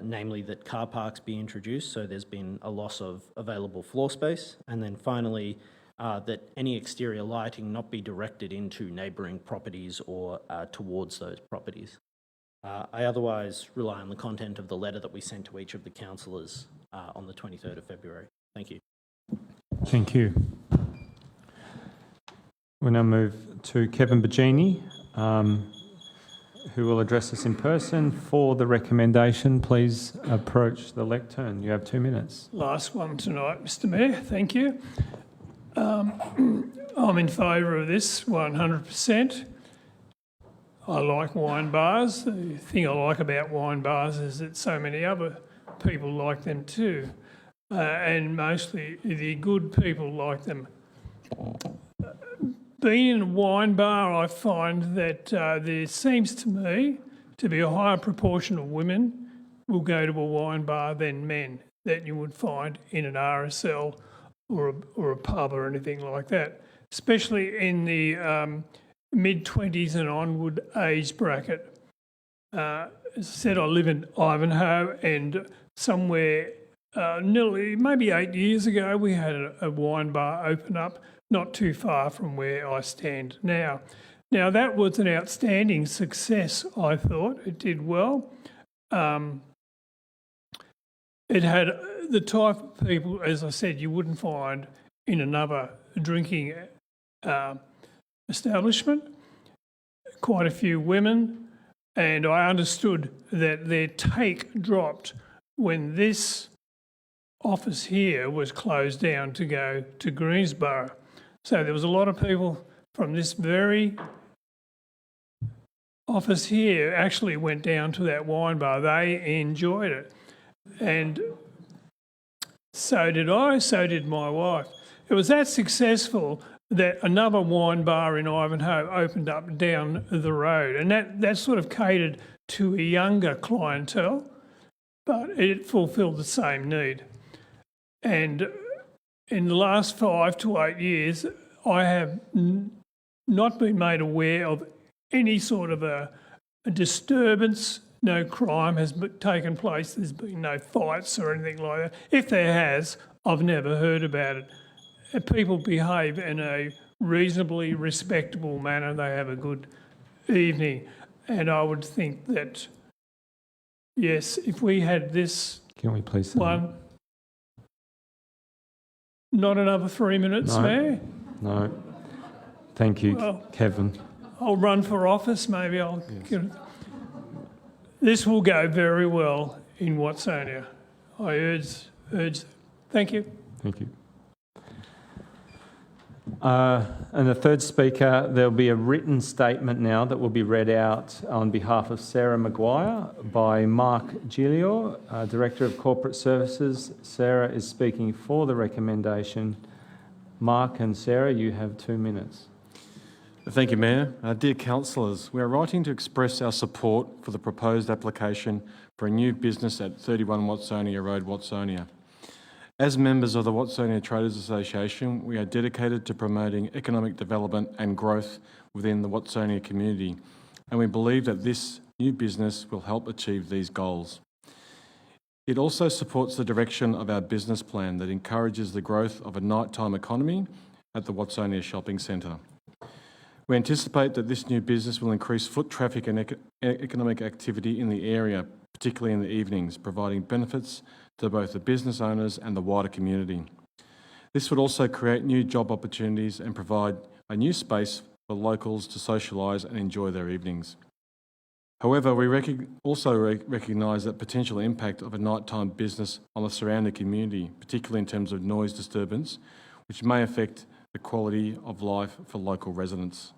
namely that car parks be introduced, so there's been a loss of available floor space. And then finally, that any exterior lighting not be directed into neighbouring properties or towards those properties. I otherwise rely on the content of the letter that we sent to each of the councillors on the 23rd of February. Thank you. Thank you. We'll now move to Kevin Bagini, who will address us in person. For the recommendation, please approach the lectern. You have 2 minutes. Last one tonight, Mr. Mayor. Thank you. I'm in favour of this 100%. I like wine bars. The thing I like about wine bars is that so many other people like them too, and mostly the good people like them. Being in a wine bar, I find that there seems to me to be a higher proportion of women will go to a wine bar than men that you would find in an RSL or a pub or anything like that, especially in the mid-20s and onward age bracket. As I said, I live in Ivanhoe, and somewhere nearly, maybe 8 years ago, we had a wine bar open up not too far from where I stand now. Now, that was an outstanding success, I thought. It did well. It had the type of people, as I said, you wouldn't find in another drinking establishment. Quite a few women, and I understood that their take dropped when this office here was closed down to go to Greensborough. So there was a lot of people from this very office here actually went down to that wine bar. They enjoyed it. And so did I, so did my wife. It was that successful that another wine bar in Ivanhoe opened up down the road, and that sort of catered to a younger clientele, but it fulfilled the same need. And in the last 5 to 8 years, I have not been made aware of any sort of a disturbance. No crime has taken place. There's been no fights or anything like that. If there has, I've never heard about it. People behave in a reasonably respectable manner. They have a good evening. And I would think that, yes, if we had this Can we please? one, not another 3 minutes, Mayor? No. Thank you, Well, Kevin. I'll run for office, maybe I'll get it. This will go very well in Watsonia. I urge. Thank you. Thank you. And the third speaker, there'll be a written statement now that will be read out on behalf of Sarah Maguire by Mark Giglio, Director of Corporate Services. Sarah is speaking for the recommendation. Mark and Sarah, you have 2 minutes. Thank you, Mayor. Dear councillors, we are writing to express our support for the proposed application for a new business at 31 Watsonia Road, Watsonia. As members of the Watsonia Traders Association, we are dedicated to promoting economic development and growth within the Watsonia community, and we believe that this new business will help achieve these goals. It also supports the direction of our business plan that encourages the growth of a nighttime economy at the Watsonia Shopping Centre. We anticipate that this new business will increase foot traffic and economic activity in the area, particularly in the evenings, providing benefits to both the business owners and the wider community. This would also create new job opportunities and provide a new space for locals to socialise and enjoy their evenings. However, we also recognise the potential impact of a nighttime business on the surrounding community, particularly in terms of noise disturbance, which may affect the quality of life for local residents.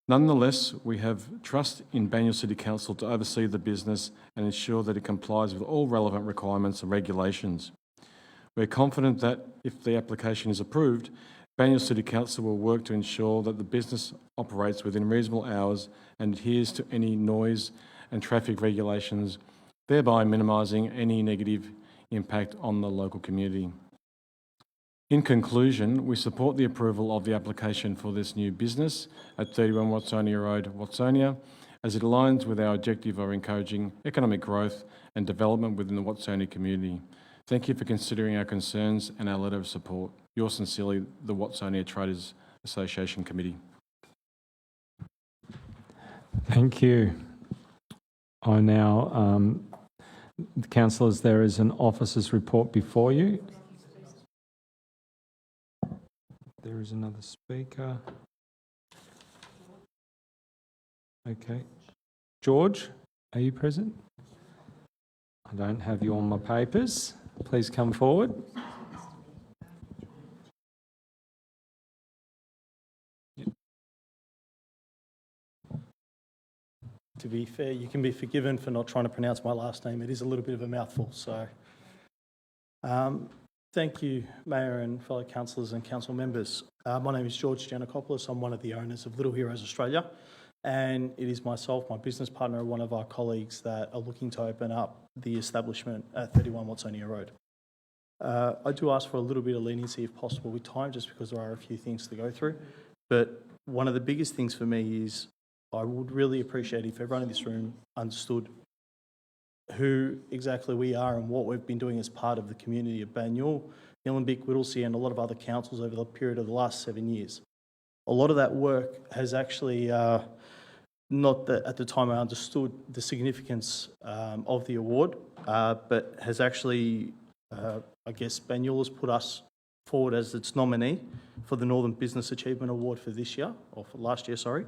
Nonetheless, we have trust in Banyule City Council to oversee the business and ensure that it complies with all relevant requirements and regulations. We're confident that if the application is approved, Banyule City Council will work to ensure that the business operates within reasonable hours and adheres to any noise and traffic regulations, thereby minimising any negative impact on the local community. In conclusion, we support the approval of the application for this new business at 31 Watsonia Road, Watsonia, as it aligns with our objective of encouraging economic growth and development within the Watsonia community. Thank you for considering our concerns and our letter of support. Yours sincerely, the Watsonia Traders Association Committee. Thank you. I now, councillors, there is an officer's report before you. There is another speaker. Okay. George, are you present? I don't have you on my papers. Please come forward. To be fair, you can be forgiven for not trying to pronounce my last name. It is a little bit of a mouthful. So, thank you, Mayor and fellow councillors and council members. My name is George Giannakopoulos. I'm one of the owners of Little Heroes Australia, And it is myself, my business partner, and one of our colleagues that are looking to open up the establishment at 31 Watsonia Road. I do ask for a little bit of leniency if possible with time, just because there are a few things to go through. But one of the biggest things for me is I would really appreciate if everyone in this room understood who exactly we are and what we've been doing as part of the community of Banyule, Nillumbik, Whittlesea and a lot of other councils over the period of the last 7 years. A lot of that work has actually, not that at the time I understood the significance of the award, but has actually, I guess Banyule has put us forward as its nominee for the Northern Business Achievement Award for this year, or for last year, sorry,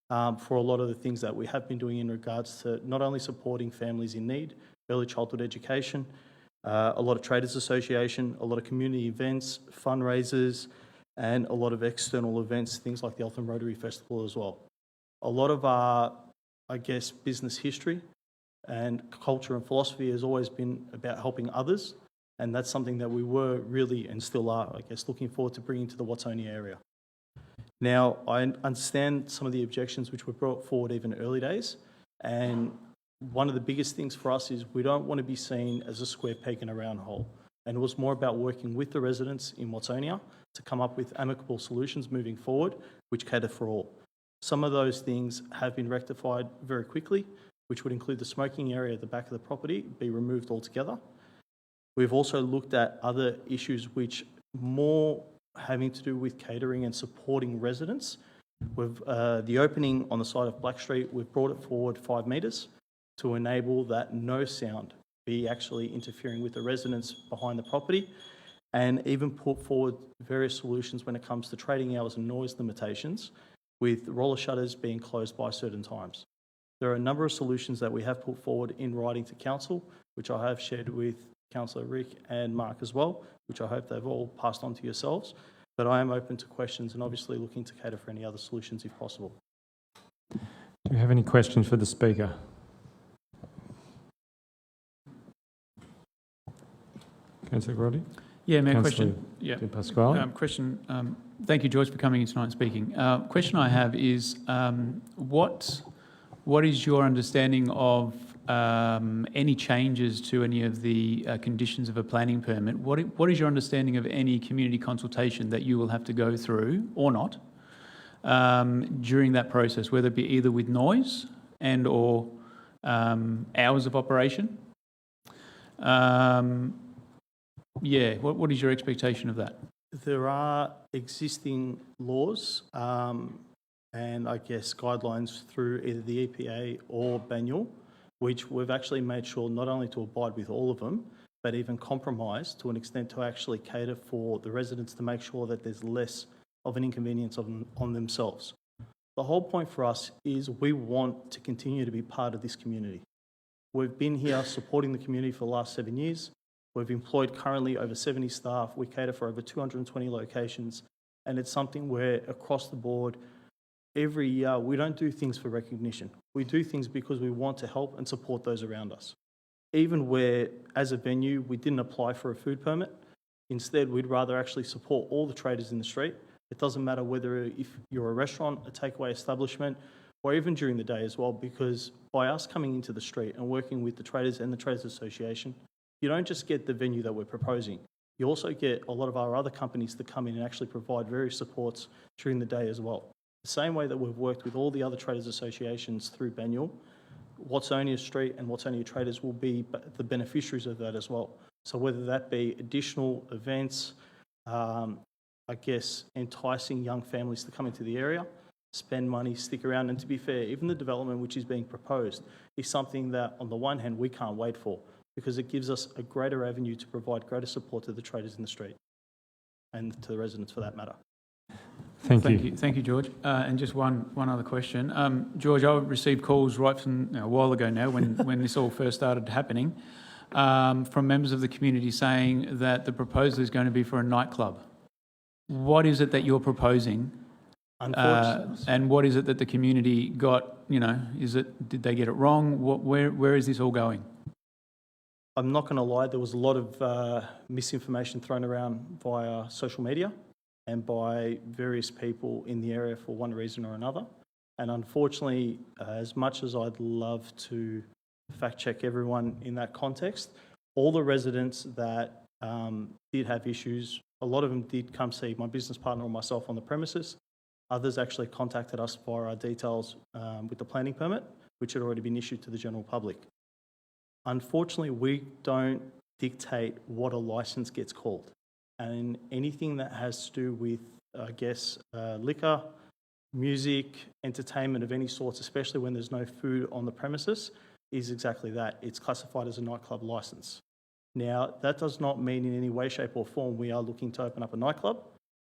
for a lot of the things that we have been doing in regards to not only supporting families in need, early childhood education, a lot of traders association, a lot of community events, fundraisers, and a lot of external events, things like the Eltham Rotary Festival as well. A lot of our, I guess, business history and culture and philosophy has always been about helping others, and that's something that we were really, and still are, I guess, looking forward to bringing to the Watsonia area. Now, I understand some of the objections which were brought forward even early days, and one of the biggest things for us is we don't want to be seen as a square peg in a round hole. And it was more about working with the residents in Watsonia to come up with amicable solutions moving forward, which cater for all. Some of those things have been rectified very quickly, which would include the smoking area at the back of the property be removed altogether. We've also looked at other issues which more having to do with catering and supporting residents. With the opening on the side of Black Street, we've brought it forward 5 metres to enable that no sound be actually interfering with the residents behind the property, and even put forward various solutions when it comes to trading hours and noise limitations, with roller shutters being closed by certain times. There are a number of solutions that we have put forward in writing to Council, which I have shared with Councillor Rick and Mark as well, which I hope they've all passed on to yourselves. But I am open to questions and obviously looking to cater for any other solutions if possible. Do you have any questions for the Speaker? Councillor Grotti? Yeah, Mayor, Councillor question. Yeah. De Pasquale? Question. Thank you, George, for coming in tonight and speaking. Question I have is, what is your understanding of any changes to any of the conditions of a planning permit? What is your understanding of any community consultation that you will have to go through, or not, during that process, whether it be either with noise and or hours of operation? Yeah, what is your expectation of that? There are existing laws and I guess guidelines through either the EPA or Banyule, which we've actually made sure not only to abide with all of them, but even compromise to an extent to actually cater for the residents to make sure that there's less of an inconvenience on themselves. The whole point for us is we want to continue to be part of this community. We've been here supporting the community for the last 7 years. We've employed currently over 70 staff. We cater for over 220 locations. And it's something where across the board, every year, we don't do things for recognition. We do things because we want to help and support those around us. Even where, as a venue, we didn't apply for a food permit. Instead, we'd rather actually support all the traders in the street. It doesn't matter whether if you're a restaurant, a takeaway establishment, or even during the day as well, because by us coming into the street and working with the traders and the Traders Association, you don't just get the venue that we're proposing. You also get a lot of our other companies to come in and actually provide various supports during the day as well. The same way that we've worked with all the other Traders Associations through Banyule, Watsonia Street and Watsonia Traders will be the beneficiaries of that as well. So whether that be additional events, I guess enticing young families to come into the area, spend money, stick around, and to be fair, even the development which is being proposed is something that on the one hand we can't wait for, because it gives us a greater avenue to provide greater support to the traders in the street and to the residents for that matter. Thank you. Thank you, George. And just one other question. George, I received calls right from a while ago now when this all first started happening from members of the community saying that the proposal is going to be for a nightclub. What is it that you're proposing? And what is it that the community got, did they get it wrong? Where is this all going? I'm not going to lie, there was a lot of misinformation thrown around via social media and by various people in the area for one reason or another. And unfortunately, as much as I'd love to fact check everyone in that context, all the residents that did have issues, a lot of them did come see my business partner or myself on the premises. Others actually contacted us via our details with the planning permit, which had already been issued to the general public. Unfortunately, we don't dictate what a licence gets called. And anything that has to do with, I guess, liquor, music, entertainment of any sorts, especially when there's no food on the premises, is exactly that. It's classified as a nightclub licence. Now, that does not mean in any way, shape or form we are looking to open up a nightclub.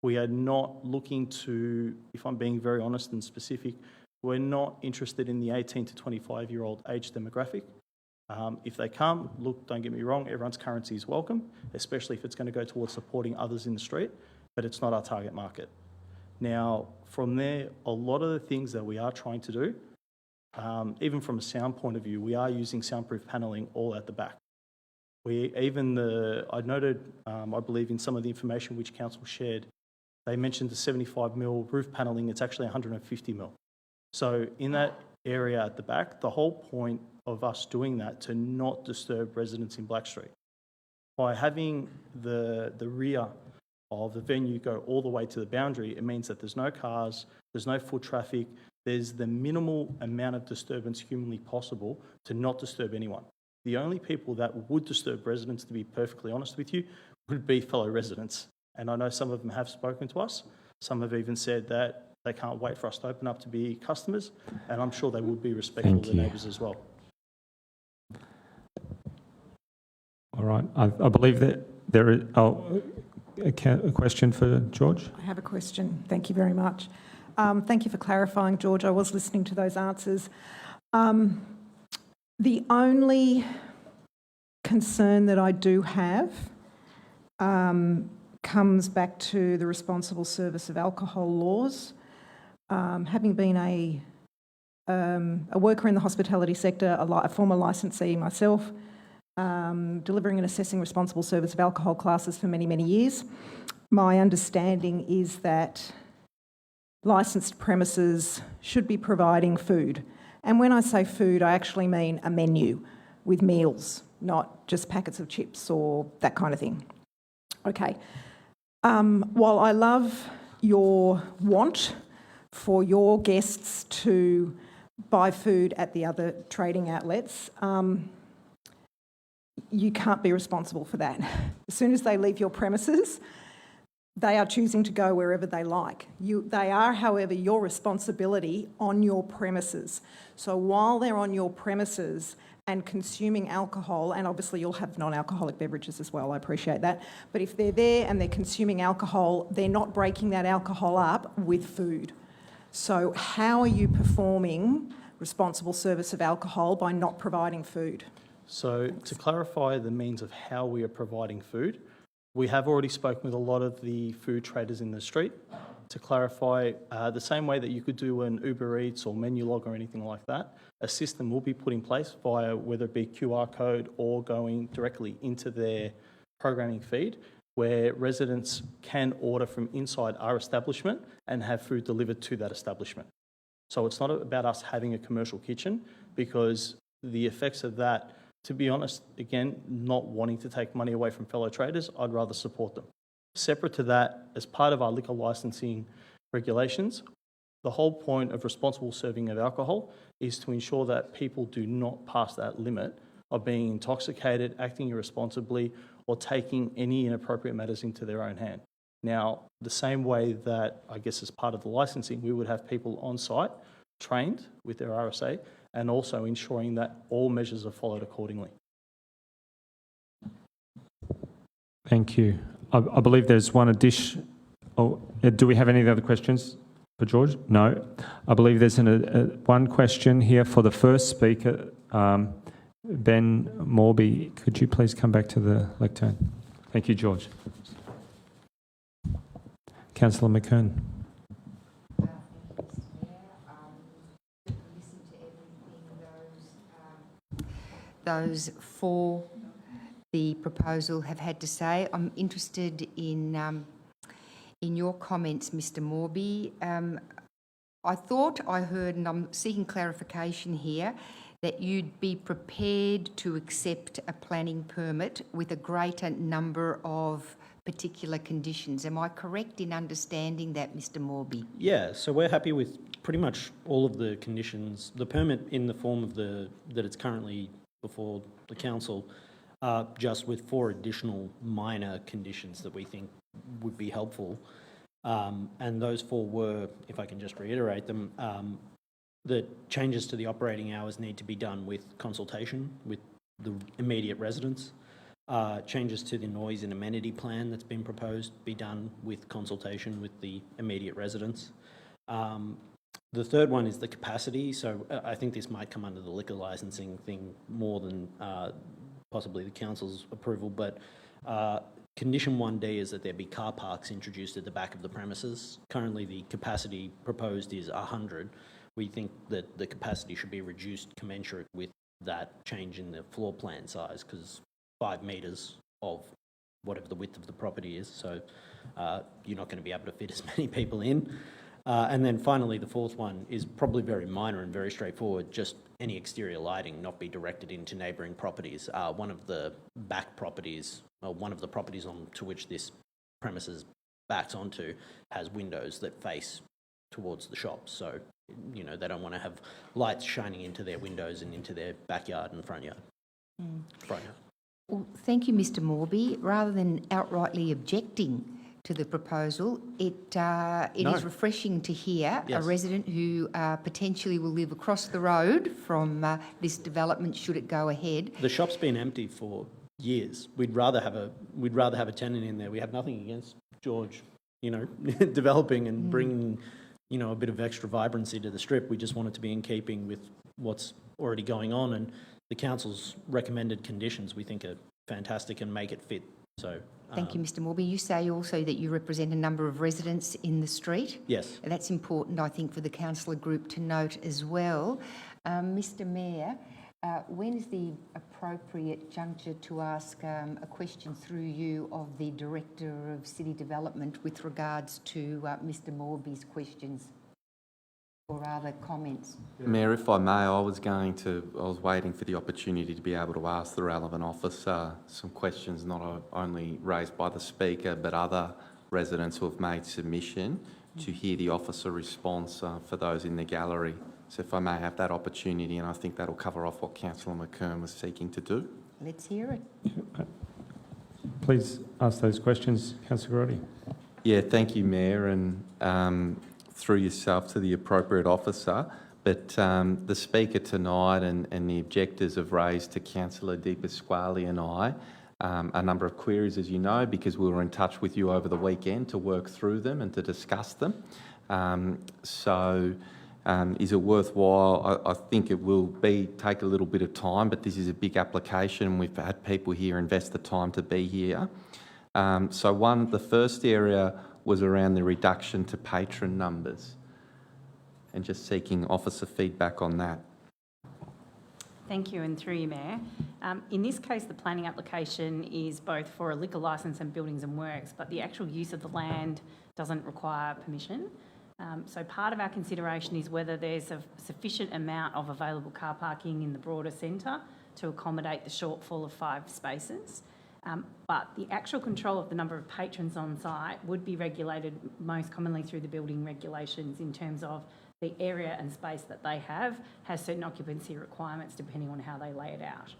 We are not looking to, if I'm being very honest and specific, we're not interested in the 18 to 25-year-old age demographic. If they come, look, don't get me wrong, everyone's currency is welcome, especially if it's going to go towards supporting others in the street, but it's not our target market. Now, from there, a lot of the things that we are trying to do, even from a sound point of view, we are using soundproof panelling all at the back. I noted, I believe in some of the information which council shared, they mentioned the 75mm roof panelling, it's actually 150mm. So in that area at the back, the whole point of us doing that to not disturb residents in Black Street. By having the rear of the venue go all the way to the boundary, it means that there's no cars, there's no foot traffic, there's the minimal amount of disturbance humanly possible to not disturb anyone. The only people that would disturb residents, to be perfectly honest with you, would be fellow residents. And I know some of them have spoken to us. Some have even said that they can't wait for us to open up to be customers, and I'm sure they would be respectful of their neighbours as well. All right. I believe that there is a question for George. I have a question. Thank you very much. Thank you for clarifying, George. I was listening to those answers. The only concern that I do have comes back to the responsible service of alcohol laws. Having been a worker in the hospitality sector, a former licensee myself, delivering and assessing responsible service of alcohol classes for many, many years, my understanding is that licensed premises should be providing food. And when I say food, I actually mean a menu with meals, not just packets of chips or that kind of thing. Okay. While I love your want for your guests to buy food at the other trading outlets, you can't be responsible for that. As soon as they leave your premises, they are choosing to go wherever they like. They are, however, your responsibility on your premises. So while they're on your premises and consuming alcohol, and obviously you'll have non-alcoholic beverages as well, I appreciate that, but if they're there and they're consuming alcohol, they're not breaking that alcohol up with food. So how are you performing responsible service of alcohol by not providing food? So to clarify the means of how we are providing food, we have already spoken with a lot of the food traders in the street to clarify the same way that you could do an Uber Eats or Menulog or anything like that. A system will be put in place via whether it be QR code or going directly into their programming feed, where residents can order from inside our establishment and have food delivered to that establishment. So it's not about us having a commercial kitchen, because the effects of that, to be honest, again, not wanting to take money away from fellow traders, I'd rather support them. Separate to that, as part of our liquor licensing regulations, the whole point of responsible serving of alcohol is to ensure that people do not pass that limit of being intoxicated, acting irresponsibly, or taking any inappropriate matters into their own hand. Now, the same way that, I guess as part of the licensing, we would have people on site trained with their RSA, and also ensuring that all measures are followed accordingly. Thank you. I believe there's one addition. Oh, do we have any other questions for George? No. I believe there's one question here for the first speaker, Ben Morby. Could you please come back to the lectern? Thank you, George. Councillor McKern. Those for the proposal have had to say. I'm interested in your comments, Mr. Morby. I thought I heard, and I'm seeking clarification here, that you'd be prepared to accept a planning permit with a greater number of particular conditions. Am I correct in understanding that, Mr Morby? Yeah, so we're happy with pretty much all of the conditions. The permit in the form of that it's currently before the council, just with 4 additional minor conditions that we think would be helpful. And those 4 were, if I can just reiterate them, the changes to the operating hours need to be done with consultation with the immediate residents. Changes to the noise and amenity plan that's been proposed be done with consultation with the immediate residents. The third one is the capacity. So I think this might come under the liquor licensing thing more than possibly the council's approval, but condition 1D is that there be car parks introduced at the back of the premises. Currently the capacity proposed is 100. We think that the capacity should be reduced commensurate with that change in the floor plan size, because 5 metres of whatever the width of the property is, so you're not going to be able to fit as many people in. And then finally, the fourth one is probably very minor and very straightforward, just any exterior lighting not be directed into neighbouring properties. One of the back properties, or one of the properties to which this premises backs onto, has windows that face towards the shops, so they don't want to have lights shining into their windows and into their backyard and front yard. Front yard. Well, thank you, Mr Morby. Rather than outrightly objecting to the proposal, it is refreshing to hear a resident who potentially will live across the road from this development should it go ahead. The shop's been empty for years. We'd rather have a tenant in there. We have nothing against George, developing and bringing a bit of extra vibrancy to the strip. We just want it to be in keeping with what's already going on, and the council's recommended conditions we think are fantastic and make it fit. So thank you, Mr Morby. You say also that you represent a number of residents in the street. Yes. That's important, I think, for the councillor group to note as well. Mr Mayor, when is the appropriate juncture to ask a question through you of the Director of City Development with regards to Mr Morby's questions or rather comments? Mayor, if I may, I was waiting for the opportunity to be able to ask the relevant officer some questions not only raised by the Speaker but other residents who have made submission to hear the officer response for those in the gallery. So if I may have that opportunity, and I think that'll cover off what Councillor McKern was seeking to do. Let's hear it. Please ask those questions, Councillor Grotti. Yeah, thank you, Mayor, and through yourself to the appropriate officer. But the Speaker tonight and the objectors have raised to Councillor Di Pasquale and I a number of queries, as you know, because we were in touch with you over the weekend to work through them and to discuss them. Is it worthwhile? I think it will take a little bit of time, but this is a big application. We've had people here invest the time to be here. The first area was around the reduction to patron numbers, and just seeking officer feedback on that. Thank you, and through you, Mayor. In this case, the planning application is both for a liquor licence and buildings and works, but the actual use of the land doesn't require permission. So part of our consideration is whether there's a sufficient amount of available car parking in the broader centre to accommodate the shortfall of 5 spaces. But the actual control of the number of patrons on site would be regulated most commonly through the building regulations in terms of the area and space that they have has certain occupancy requirements depending on how they lay it out.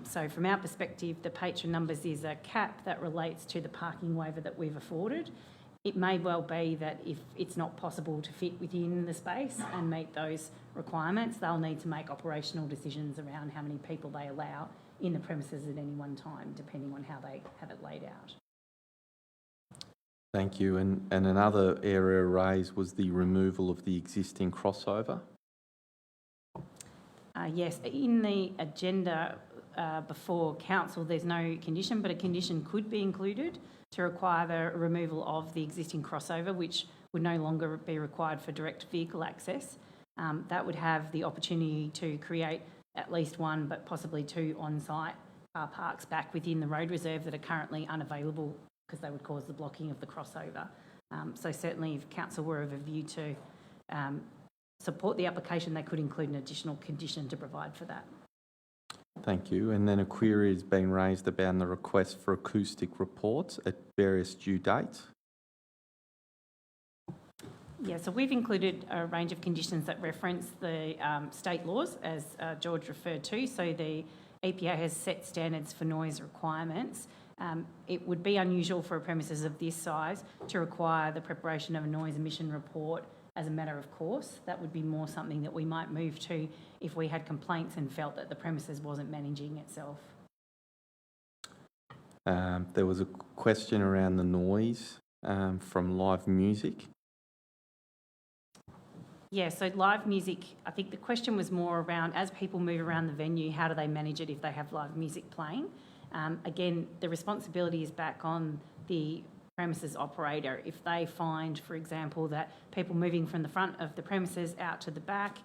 So from our perspective, the patron numbers is a cap that relates to the parking waiver that we've afforded. It may well be that if it's not possible to fit within the space and meet those requirements, they'll need to make operational decisions around how many people they allow in the premises at any one time, depending on how they have it laid out. Thank you. And another area raised was the removal of the existing crossover. Yes, in the agenda before council, there's no condition, but a condition could be included to require the removal of the existing crossover, which would no longer be required for direct vehicle access. That would have the opportunity to create at least 1, but possibly 2 on-site car parks back within the road reserve that are currently unavailable because they would cause the blocking of the crossover. So certainly if council were of a view to support the application, they could include an additional condition to provide for that. Thank you. And then a query has been raised about the request for acoustic reports at various due dates. Yeah, so we've included a range of conditions that reference the state laws, as George referred to. So the EPA has set standards for noise requirements. It would be unusual for a premises of this size to require the preparation of a noise emission report as a matter of course. That would be more something that we might move to if we had complaints and felt that the premises wasn't managing itself. There was a question around the noise from live music. Yeah, so live music, I think the question was more around, as people move around the venue, how do they manage it if they have live music playing? Again, the responsibility is back on the premises operator. If they find, for example, that people moving from the front of the premises out to the back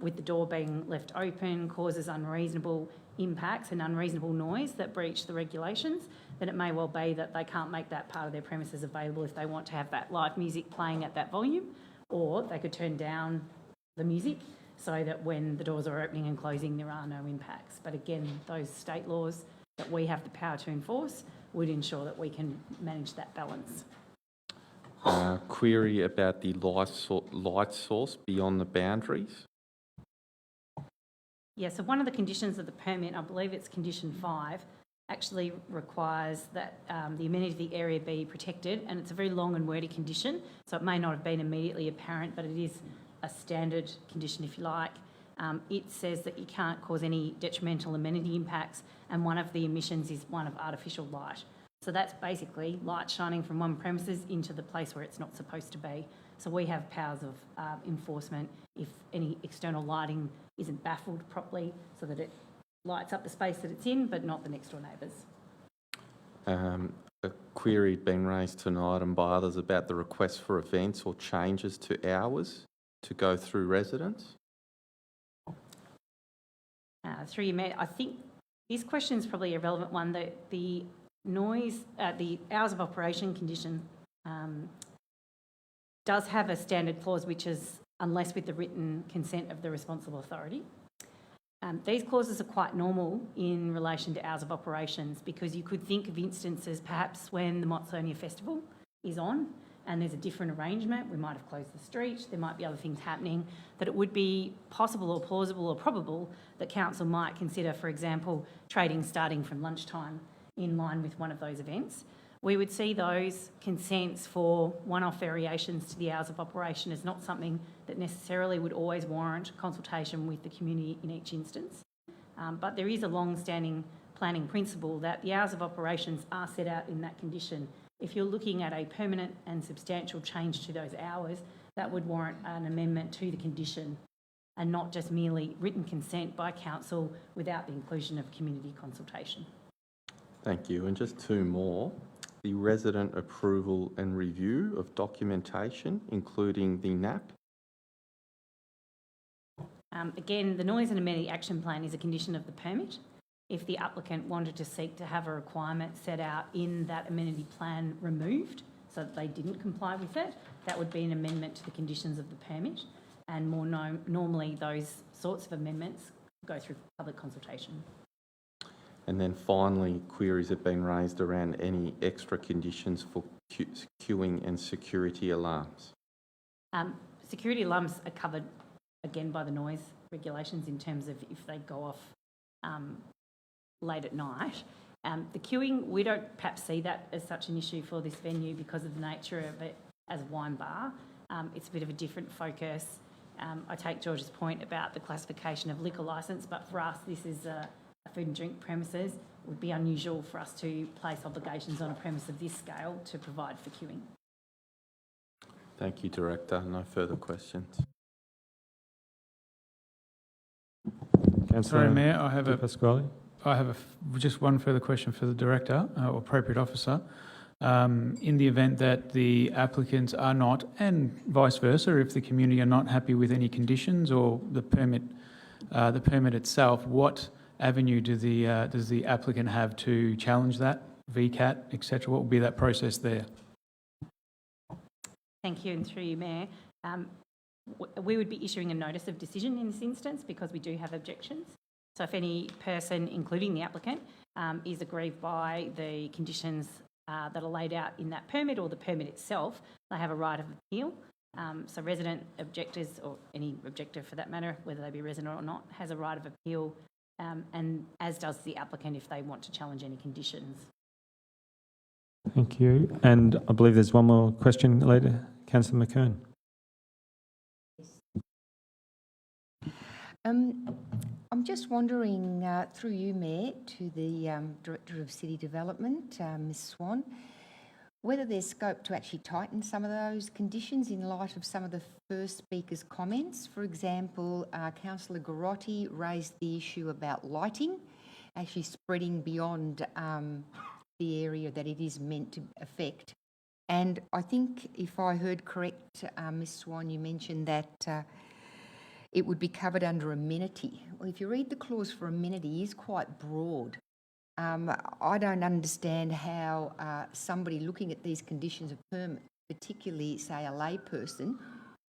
with the door being left open causes unreasonable impacts and unreasonable noise that breach the regulations, then it may well be that they can't make that part of their premises available if they want to have that live music playing at that volume. Or they could turn down the music so that when the doors are opening and closing, there are no impacts. But again, those state laws that we have the power to enforce would ensure that we can manage that balance. Query about the light source beyond the boundaries. Yeah, so one of the conditions of the permit, I believe it's condition 5, actually requires that the amenity of the area be protected, and it's a very long and wordy condition, so it may not have been immediately apparent, but it is a standard condition if you like. It says that you can't cause any detrimental amenity impacts, and one of the emissions is one of artificial light. So that's basically light shining from one premises into the place where it's not supposed to be. So we have powers of enforcement if any external lighting isn't baffled properly so that it lights up the space that it's in, but not the next door neighbours. A query had been raised tonight and by others about the request for events or changes to hours to go through residents. Through you, Mayor, I think this question is probably a relevant one. The noise, the hours of operation condition does have a standard clause, which is unless with the written consent of the responsible authority. These clauses are quite normal in relation to hours of operations because you could think of instances perhaps when the Motsonia Festival is on and there's a different arrangement. We might have closed the street, there might be other things happening, that it would be possible or plausible or probable that council might consider, for example, trading starting from lunchtime in line with one of those events. We would see those consents for one-off variations to the hours of operation as not something that necessarily would always warrant consultation with the community in each instance. But there is a long-standing planning principle that the hours of operations are set out in that condition. If you're looking at a permanent and substantial change to those hours, that would warrant an amendment to the condition and not just merely written consent by council without the inclusion of community consultation. Thank you. And just two more. The resident approval and review of documentation, including the NAP. Again, the Noise and Amenity Action Plan is a condition of the permit. If the applicant wanted to seek to have a requirement set out in that amenity plan removed so that they didn't comply with it, that would be an amendment to the conditions of the permit. And more normally those sorts of amendments go through public consultation. And then finally, queries have been raised around any extra conditions for queuing and security alarms. Security alarms are covered again by the noise regulations in terms of if they go off late at night. The queuing, we don't perhaps see that as such an issue for this venue because of the nature of it as a wine bar. It's a bit of a different focus. I take George's point about the classification of liquor licence, but for us this is a food and drink premises. It would be unusual for us to place obligations on a premise of this scale to provide for queuing. Thank you, Director. No further questions. Councillor Sorry, Mayor, I have Pasquale. just one further question for the Director or appropriate officer. In the event that the applicants are not, and vice versa, if the community are not happy with any conditions or the permit itself, what avenue does the applicant have to challenge that, VCAT, etc.? What will be that process there? Thank you, and through you, Mayor. we would be issuing a notice of decision in this instance because we do have objections. So if any person, including the applicant, is aggrieved by the conditions that are laid out in that permit or the permit itself, they have a right of appeal. So resident objectors, or any objector for that matter, whether they be resident or not, has a right of appeal, and as does the applicant if they want to challenge any conditions. Thank you. And I believe there's one more question later. Councillor McKern. I'm just wondering, through you, Mayor, to the Director of City Development, Ms Swan, whether there's scope to actually tighten some of those conditions in light of some of the first speaker's comments. For example, Councillor Garotti raised the issue about lighting, actually spreading beyond the area that it is meant to affect. And I think, if I heard correct, Ms Swan, you mentioned that it would be covered under amenity. Well, if you read the clause for amenity, it is quite broad. I don't understand how somebody looking at these conditions of permit, particularly, say, a layperson,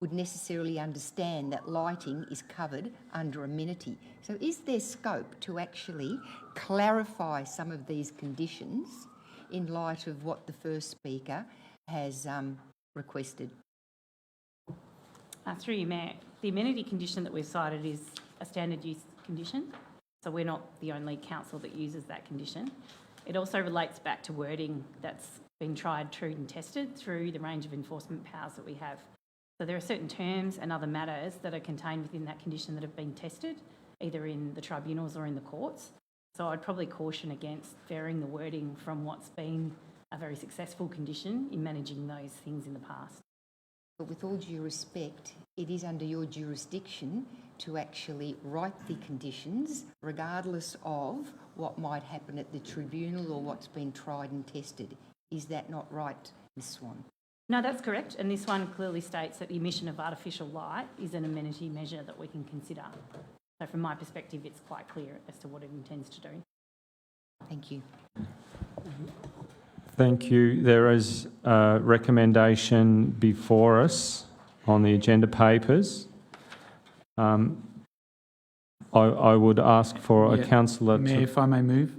would necessarily understand that lighting is covered under amenity. So is there scope to actually clarify some of these conditions in light of what the first speaker has requested? Through you, Mayor, the amenity condition that we've cited is a standard use condition, so we're not the only council that uses that condition. It also relates back to wording that's been tried, true and tested through the range of enforcement powers that we have. So there are certain terms and other matters that are contained within that condition that have been tested, either in the tribunals or in the courts. So I'd probably caution against varying the wording from what's been a very successful condition in managing those things in the past. But with all due respect, it is under your jurisdiction to actually write the conditions regardless of what might happen at the tribunal or what's been tried and tested. Is that not right, Ms Swan? No, that's correct. And this one clearly states that the emission of artificial light is an amenity measure that we can consider. So from my perspective, it's quite clear as to what it intends to do. Thank you. Thank you. There is a recommendation before us on the agenda papers. I would ask for a councillor Mayor, if I may move.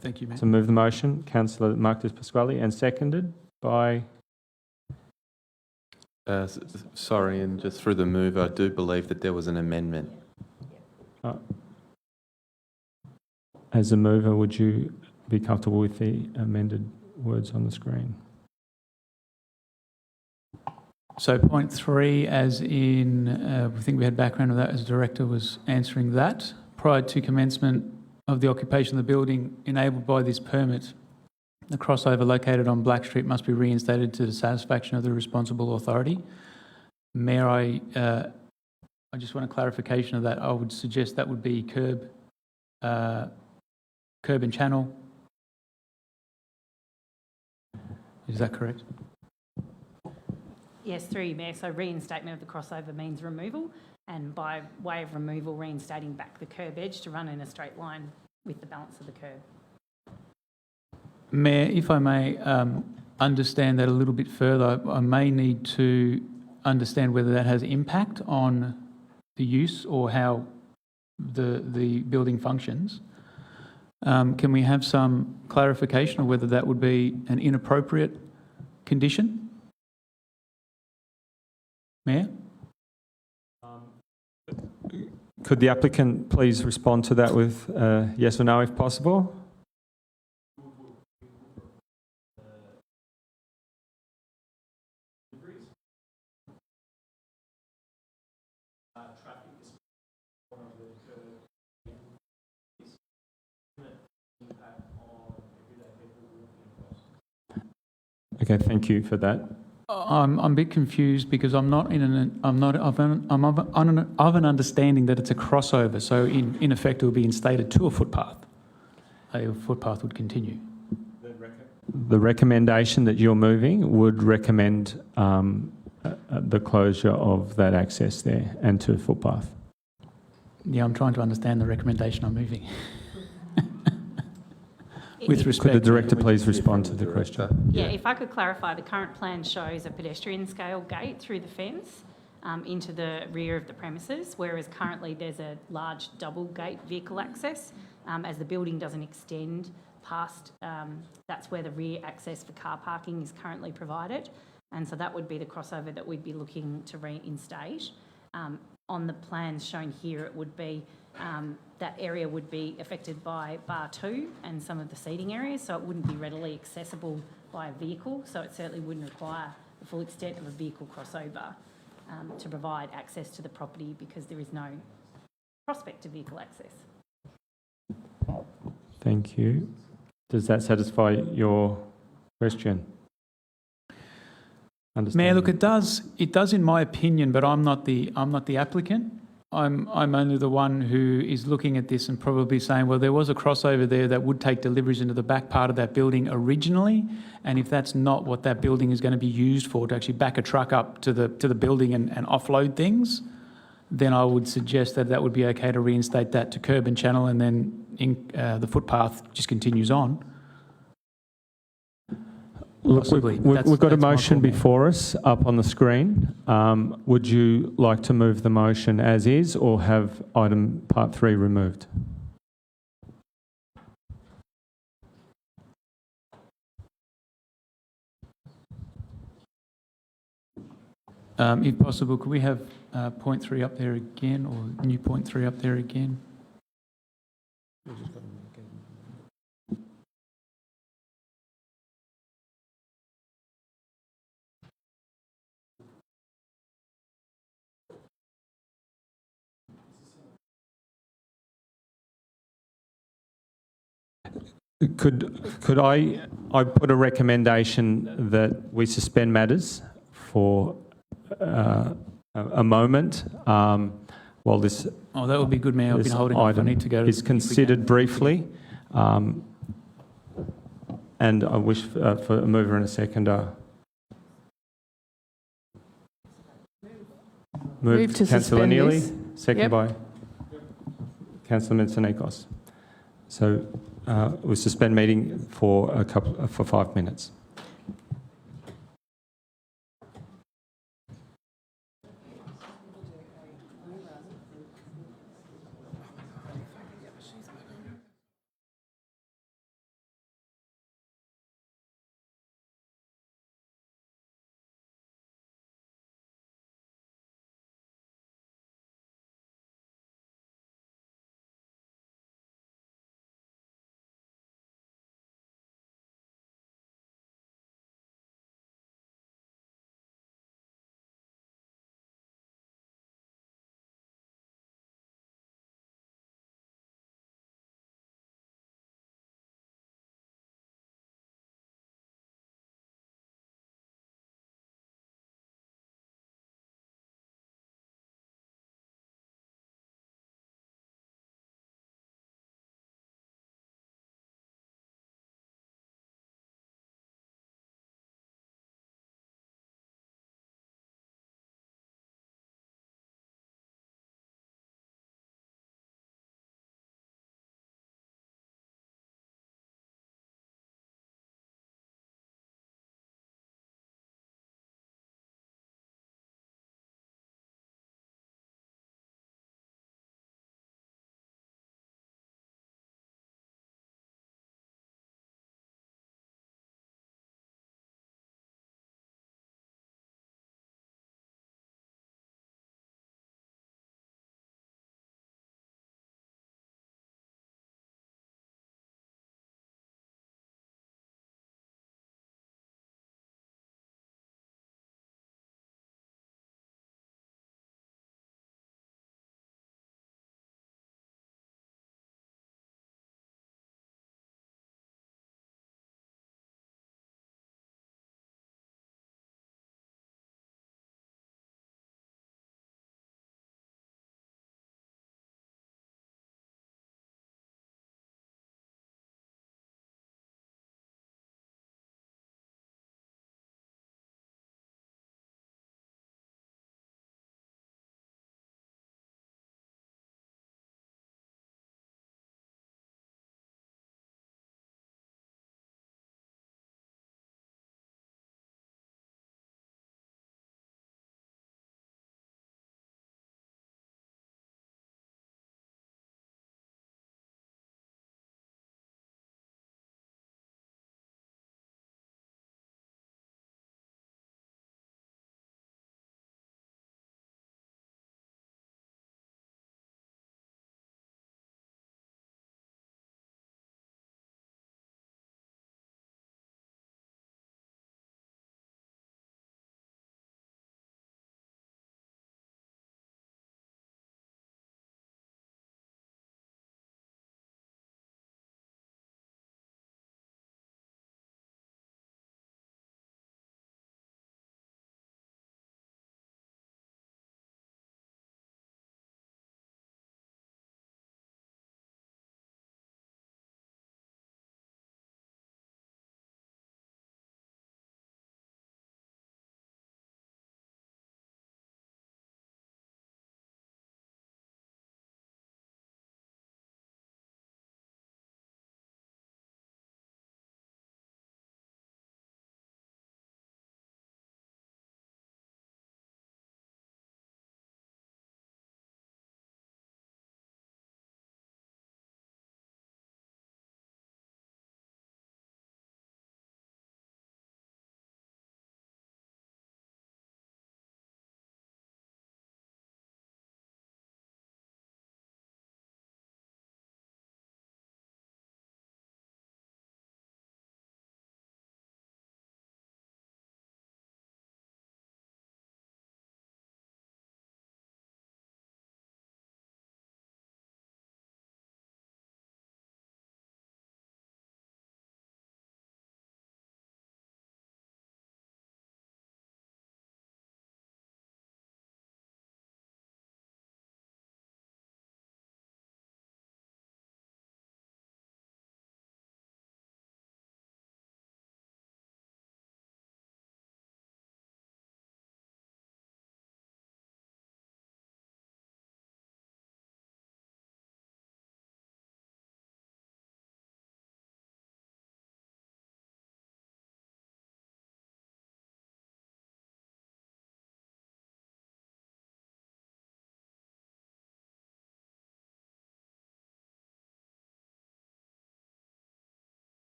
Thank you, Mayor. to move the motion. Councillor Marcus Pasquale, and seconded by... Sorry, and just through the move, I do believe that there was an amendment. As a mover, would you be comfortable with the amended words on the screen? So point 3, as in, I think we had background of that as Director was answering that. Prior to commencement of the occupation of the building enabled by this permit, the crossover located on Black Street must be reinstated to the satisfaction of the responsible authority. Mayor, I just want a clarification of that. I would suggest that would be curb and channel. Is that correct? Yes, through you, Mayor. So reinstatement of the crossover means removal, and by way of removal, reinstating back the curb edge to run in a straight line with the balance of the curb. Mayor, if I may understand that a little bit further, I may need to understand whether that has impact on the use or how the building functions. Can we have some clarification of whether that would be an inappropriate condition? Mayor? Could the applicant please respond to that with yes or no if possible? Okay, thank you for that. I'm a bit confused because I'm of an understanding that it's a crossover. So in effect, it will be instated to a footpath. A footpath would continue. The recommendation that you're moving would recommend the closure of that access there and to a footpath. Yeah, I'm trying to understand the recommendation I'm moving. With respect, could the Director please respond to the question? Yeah, if I could clarify, the current plan shows a pedestrian scale gate through the fence, into the rear of the premises, whereas currently there's a large double gate vehicle access. As the building doesn't extend past, that's where the rear access for car parking is currently provided. And so that would be the crossover that we'd be looking to reinstate. On the plans shown here, it would be that area would be affected by bar 2 and some of the seating areas, so it wouldn't be readily accessible by a vehicle, so it certainly wouldn't require the full extent of a vehicle crossover to provide access to the property, because there is no prospect of vehicle access. Thank you. Does that satisfy your question? Mayor, look, it does in my opinion, but I'm not the applicant. I'm only the one who is looking at this and probably saying, well, there was a crossover there that would take deliveries into the back part of that building originally, and if that's not what that building is going to be used for, to actually back a truck up to the building and offload things, then I would suggest that would be okay to reinstate that to curb and channel, and then the footpath just continues on. Look, Possibly. we've got a That's my motion call, Mayor. before us up on the screen. Would you like to move the motion as is, or have item part 3 removed? If possible, could we have point 3 up there again, or new point 3 up there again? Could I put a recommendation that we suspend matters for a moment while this Oh, that would be good, Mayor. I've been this holding off. I item need to go. is considered briefly, and I wish for a mover and a seconder. Move to Councillor suspend Neely, this. second Yep. by Councillor Metsanikos. So we suspend meeting for 5 minutes.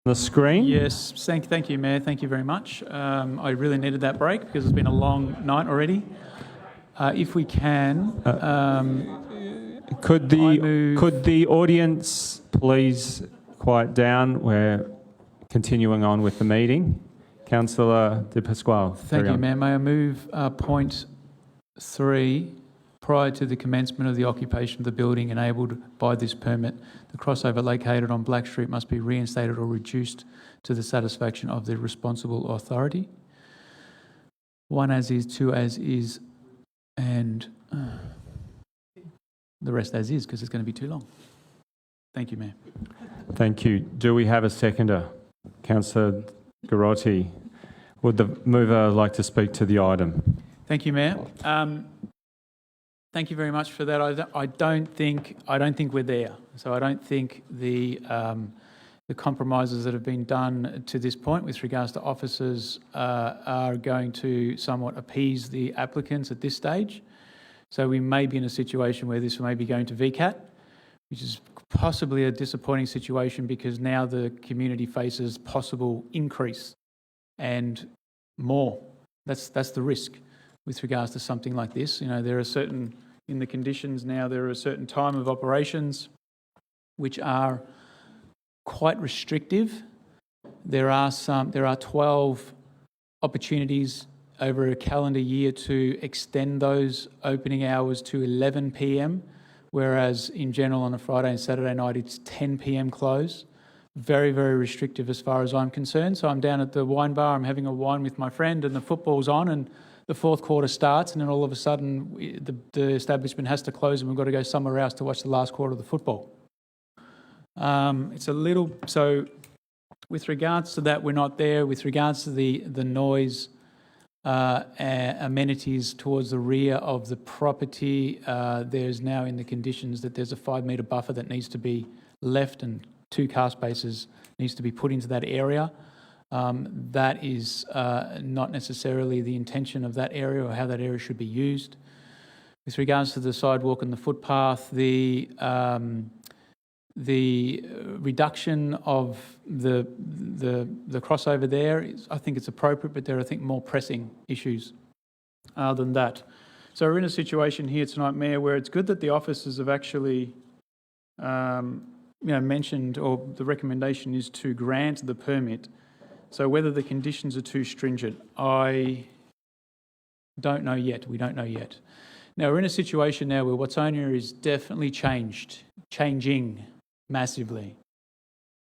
the screen? Yes, thank you, Mayor. Thank you very much. I really needed that break because it's been a long night already. If we can, Could the audience please quiet down? We're continuing on with the meeting. Councillor De Pasquale. Thank you, Mayor. May I move point 3, prior to the commencement of the occupation of the building enabled by this permit, the crossover located on Black Street must be reinstated or reduced to the satisfaction of the responsible authority. 1 as is, 2 as is, and the rest as is, because it's going to be too long. Thank you, Mayor. Thank you. Do we have a seconder? Councillor Garotti. Would the mover like to speak to the item? Thank you, Mayor. Thank you very much for that. I don't think we're there. So I don't think the compromises that have been done to this point with regards to officers are going to somewhat appease the applicants at this stage. So we may be in a situation where this may be going to VCAT, which is possibly a disappointing situation because now the community faces possible increase and more. That's the risk with regards to something like this. You know, there are certain, in the conditions now, there are a certain time of operations which are quite restrictive. There are 12 opportunities over a calendar year to extend those opening hours to 11 p.m, whereas in general on a Friday and Saturday night it's 10 p.m. close. Very, very restrictive as far as I'm concerned. So I'm down at the wine bar, I'm having a wine with my friend and the football's on and the fourth quarter starts and then all of a sudden the establishment has to close and we've got to go somewhere else to watch the last quarter of the football. It's a little, so with regards to that, we're not there. With regards to the noise amenities towards the rear of the property, there's now in the conditions that there's a 5 metre buffer that needs to be left and 2 car spaces needs to be put into that area. That is not necessarily the intention of that area or how that area should be used. With regards to the sidewalk and the footpath, the reduction of the crossover there, I think it's appropriate, but there are, I think, more pressing issues than that. So we're in a situation here tonight, Mayor, where it's good that the officers have actually mentioned, or the recommendation is to grant the permit. So whether the conditions are too stringent, I don't know yet. We don't know yet. Now, we're in a situation now where Watsonia is definitely changing massively.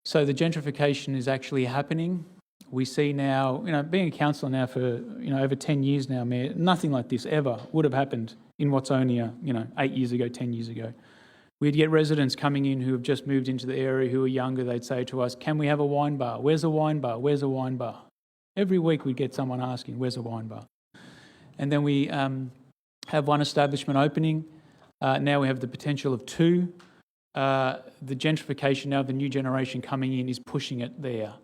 So the gentrification is actually happening. We see now, being a councillor now for, over 10 years now, Mayor, nothing like this ever would have happened in Watsonia, 8 years ago, 10 years ago. We'd get residents coming in who have just moved into the area who are younger. They'd say to us, can we have a wine bar? Where's a wine bar? Where's a wine bar? Every week we'd get someone asking, where's a wine bar? And then we have one establishment opening. Now we have the potential of 2. The gentrification now, the new generation coming in is pushing it there.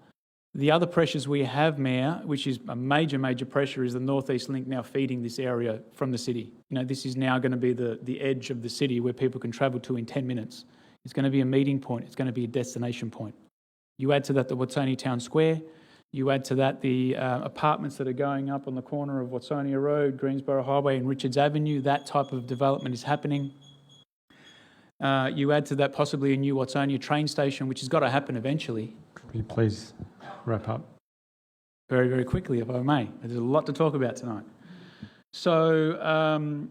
The other pressures we have, Mayor, which is a major, major pressure, is the North East Link now feeding this area from the city. This is now going to be the edge of the city where people can travel to in 10 minutes. It's going to be a meeting point. It's going to be a destination point. You add to that the Watsonia Town Square. You add to that the apartments that are going up on the corner of Watsonia Road, Greensboro Highway and Richards Avenue. That type of development is happening. You add to that possibly a new Watsonia train station, which has got to happen eventually. Could you please wrap up? Very, very quickly, if I may. There's a lot to talk about tonight. So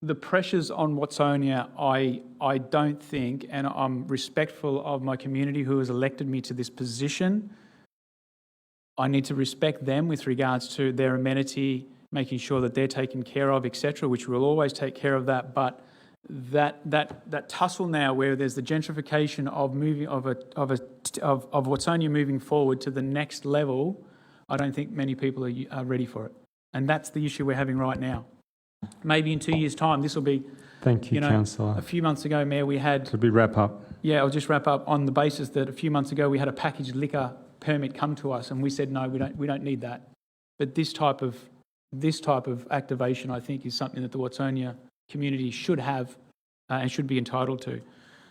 the pressures on Watsonia, I don't think, and I'm respectful of my community who has elected me to this position. I need to respect them with regards to their amenity, making sure that they're taken care of, etc., which we'll always take care of that. But that tussle now, where there's the gentrification of Watsonia moving forward to the next level, I don't think many people are ready for it, and that's the issue we're having right now. Maybe in 2 years' time, this will be. Thank you, Councillor. A few months ago, Mayor, we had. Could we wrap up? Yeah, I'll just wrap up on the basis that a few months ago we had a packaged liquor permit come to us, and we said no, we don't need that. But this type of activation, I think, is something that the Watsonia community should have and should be entitled to.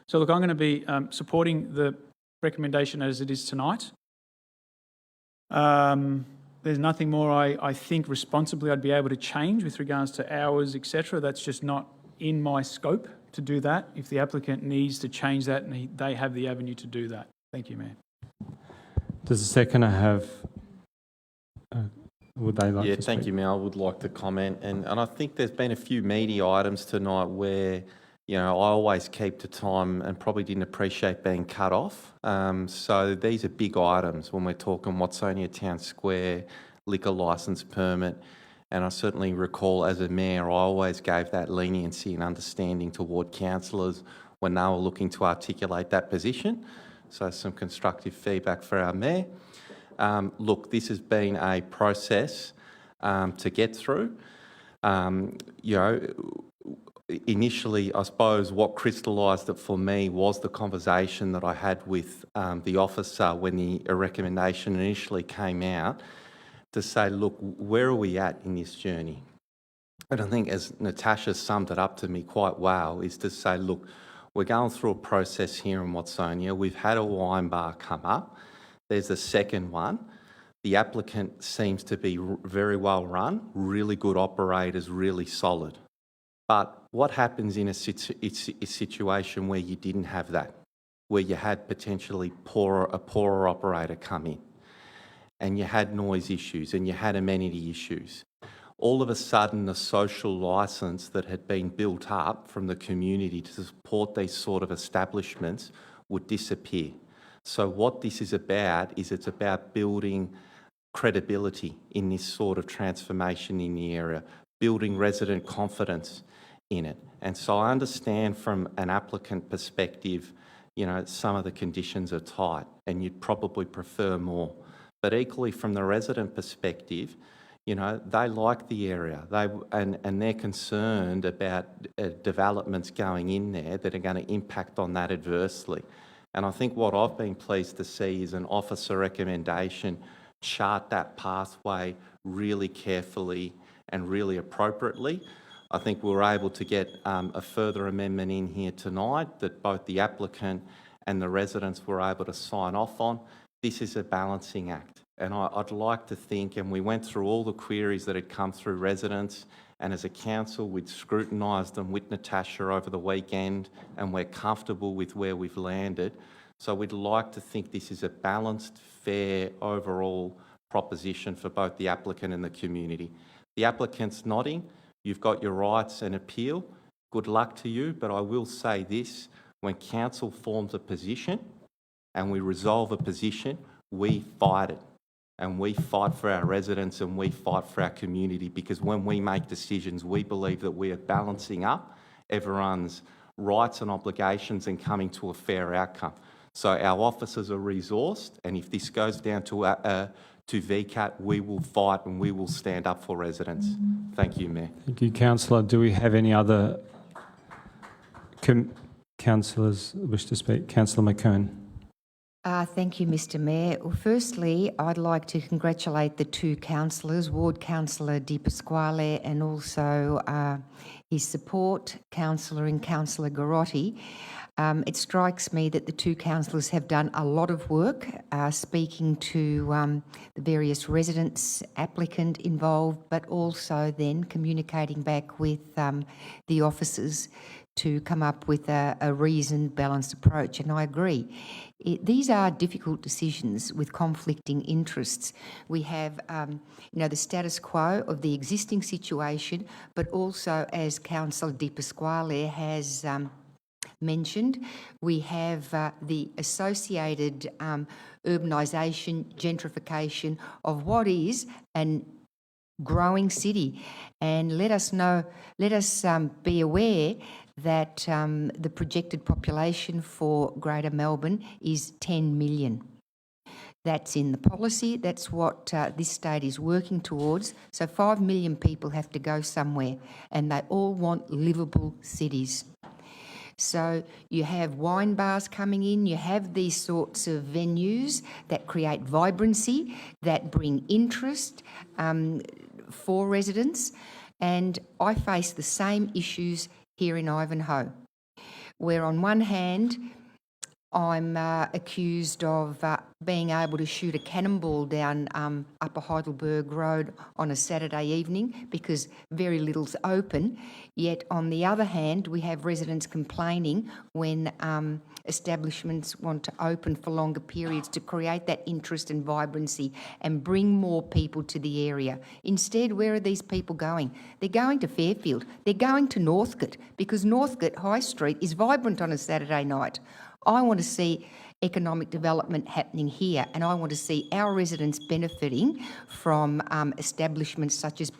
So look, I'm going to be supporting the recommendation as it is tonight. There's nothing more I think responsibly I'd be able to change with regards to hours, etc. That's just not in my scope to do that. If the applicant needs to change that, they have the avenue to do that. Thank you, Mayor. Does the seconder have... would they like to speak? Thank you, Mayor. I would like to comment. And I think there's been a few meaty items tonight where, you know, I always keep to time and probably didn't appreciate being cut off. So these are big items when we're talking Watsonia Town Square, liquor licence permit. And I certainly recall as a mayor, I always gave that leniency and understanding toward councillors when they were looking to articulate that position. So some constructive feedback for our mayor. Look, this has been a process to get through. You know, initially, I suppose what crystallised it for me was the conversation that I had with the officer when the recommendation initially came out to say, look, where are we at in this journey? And I think as Natasha summed it up to me quite well, is to say, look, we're going through a process here in Watsonia. We've had a wine bar come up. There's a second one. The applicant seems to be very well run, really good operators, really solid. But what happens in a situation where you didn't have that, where you had potentially a poorer operator come in, and you had noise issues and you had amenity issues? All of a sudden, the social licence that had been built up from the community to support these sort of establishments would disappear. So what this is about is it's about building credibility in this sort of transformation in the area, building resident confidence in it. And so I understand from an applicant perspective, you know, some of the conditions are tight and you'd probably prefer more. But equally from the resident perspective, you know, they like the area and they're concerned about developments going in there that are going to impact on that adversely. And I think what I've been pleased to see is an officer recommendation chart that pathway really carefully and really appropriately. I think we were able to get a further amendment in here tonight that both the applicant and the residents were able to sign off on. This is a balancing act. And I'd like to think, and we went through all the queries that had come through residents, and as a council, we'd scrutinised them with Natasha over the weekend, and we're comfortable with where we've landed. So we'd like to think this is a balanced, fair, overall proposition for both the applicant and the community. The applicant's nodding. You've got your rights and appeal. Good luck to you, but I will say this, when council forms a position and we resolve a position, we fight it. And we fight for our residents and we fight for our community, because when we make decisions, we believe that we are balancing up everyone's rights and obligations and coming to a fair outcome. So our officers are resourced, and if this goes down to VCAT, we will fight and we will stand up for residents. Thank you, Mayor. Thank you, Councillor. Do we have any other councillors wish to speak? Councillor McKern. Thank you, Mr Mayor. Well, firstly, I'd like to congratulate the two councillors, Ward Councillor Di Pasquale and also his support, Councillor and Councillor Garotti. It strikes me that the two councillors have done a lot of work speaking to the various residents, applicant involved, but also then communicating back with the officers to come up with a reasoned, balanced approach. And I agree. These are difficult decisions with conflicting interests. We have, the status quo of the existing situation, but also, as Councillor Di Pasquale has mentioned, we have the associated urbanisation, gentrification of what is an growing city. And let us be aware that the projected population for Greater Melbourne is 10 million. That's in the policy, that's what this state is working towards. So 5 million people have to go somewhere, and they all want livable cities. So you have wine bars coming in, you have these sorts of venues that create vibrancy, that bring interest for residents, and I face the same issues here in Ivanhoe. where on one hand I'm accused of being able to shoot a cannonball down Upper Heidelberg Road on a Saturday evening because very little's open. Yet on the other hand, we have residents complaining when establishments want to open for longer periods to create that interest and vibrancy and bring more people to the area. Instead, where are these people going? They're going to Fairfield. They're going to Northcote because Northcote High Street is vibrant on a Saturday night. I want to see economic development happening here, and I want to see our residents benefiting from establishments such as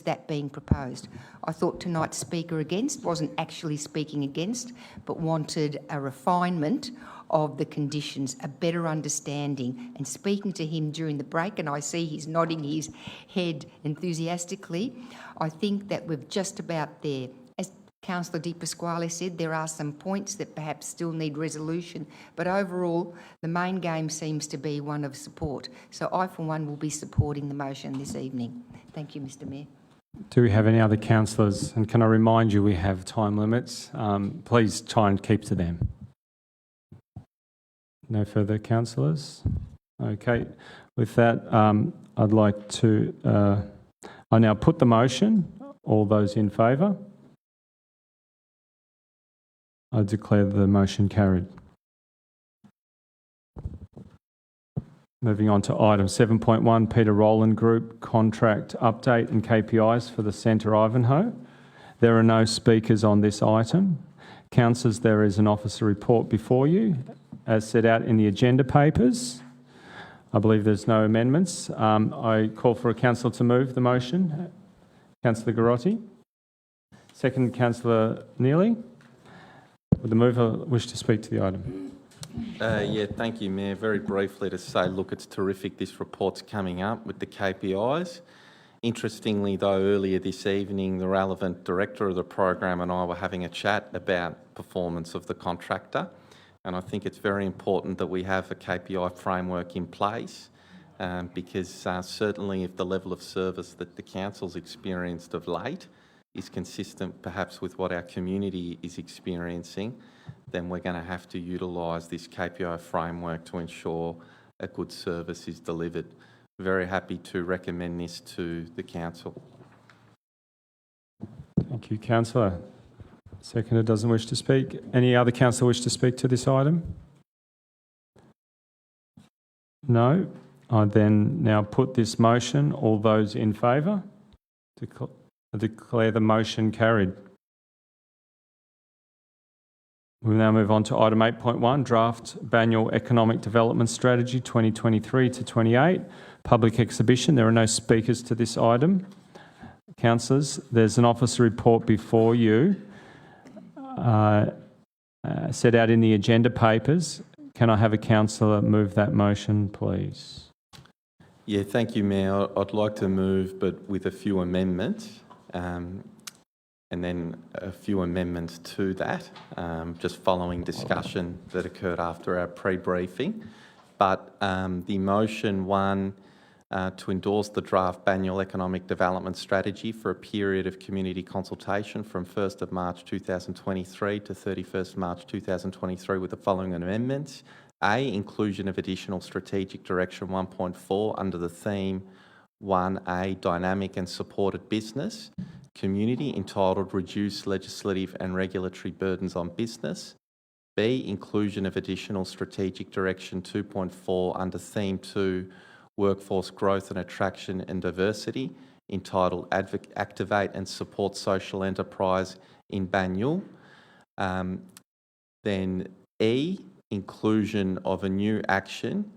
that being proposed. I thought tonight's speaker against wasn't actually speaking against, but wanted a refinement of the conditions, a better understanding. And speaking to him during the break, and I see he's nodding his head enthusiastically, I think that we're just about there. Councillor Di Pasquale said there are some points that perhaps still need resolution, but overall the main game seems to be one of support. So I, for one, will be supporting the motion this evening. Thank you, Mr Mayor. Do we have any other councillors? And can I remind you we have time limits. Please try and keep to them. No further councillors? Okay. With that, I'd like to... I now put the motion. All those in favour? I declare the motion carried. Moving on to item 7.1, Peter Rowland Group contract update and KPIs for the Centre Ivanhoe. There are no speakers on this item. Councillors, there is an officer report before you, as set out in the agenda papers. I believe there's no amendments. I call for a councillor to move the motion. Councillor Garotti. Second, Councillor Neely. Would the mover wish to speak to the item? Yeah, thank you, Mayor. Very briefly to say, look, it's terrific this report's coming up with the KPIs. Interestingly, though, earlier this evening, the relevant director of the program and I were having a chat about performance of the contractor, and I think it's very important that we have a KPI framework in place because certainly if the level of service that the council's experienced of late is consistent perhaps with what our community is experiencing, then we're going to have to utilise this KPI framework to ensure a good service is delivered. Very happy to recommend this to the council. Thank you, councillor. Seconder doesn't wish to speak. Any other councillor wish to speak to this item? No. I then now put this motion. All those in favour? I declare the motion carried. We'll now move on to item 8.1, Draft Banyule Economic Development Strategy 2023 to 28, Public Exhibition. There are no speakers to this item. Councillors, there's an officer report before you set out in the agenda papers. Can I have a councillor move that motion, please? Yeah, thank you, Mayor. I'd like to move, but with a few amendments. And then a few amendments to that, just following discussion that occurred after our pre-briefing. But the motion one, to endorse the draft Banyule Economic Development Strategy for a period of community consultation from 1st of March 2023 to 31st March 2023 with the following amendments. A, inclusion of additional strategic direction 1.4 under the theme 1A, dynamic and supported business community, entitled Reduce Legislative and Regulatory Burdens on Business. B, inclusion of additional strategic direction 2.4 under theme 2, Workforce Growth and Attraction and Diversity, entitled Activate and Support Social Enterprise in Banyule. Then E, inclusion of a new action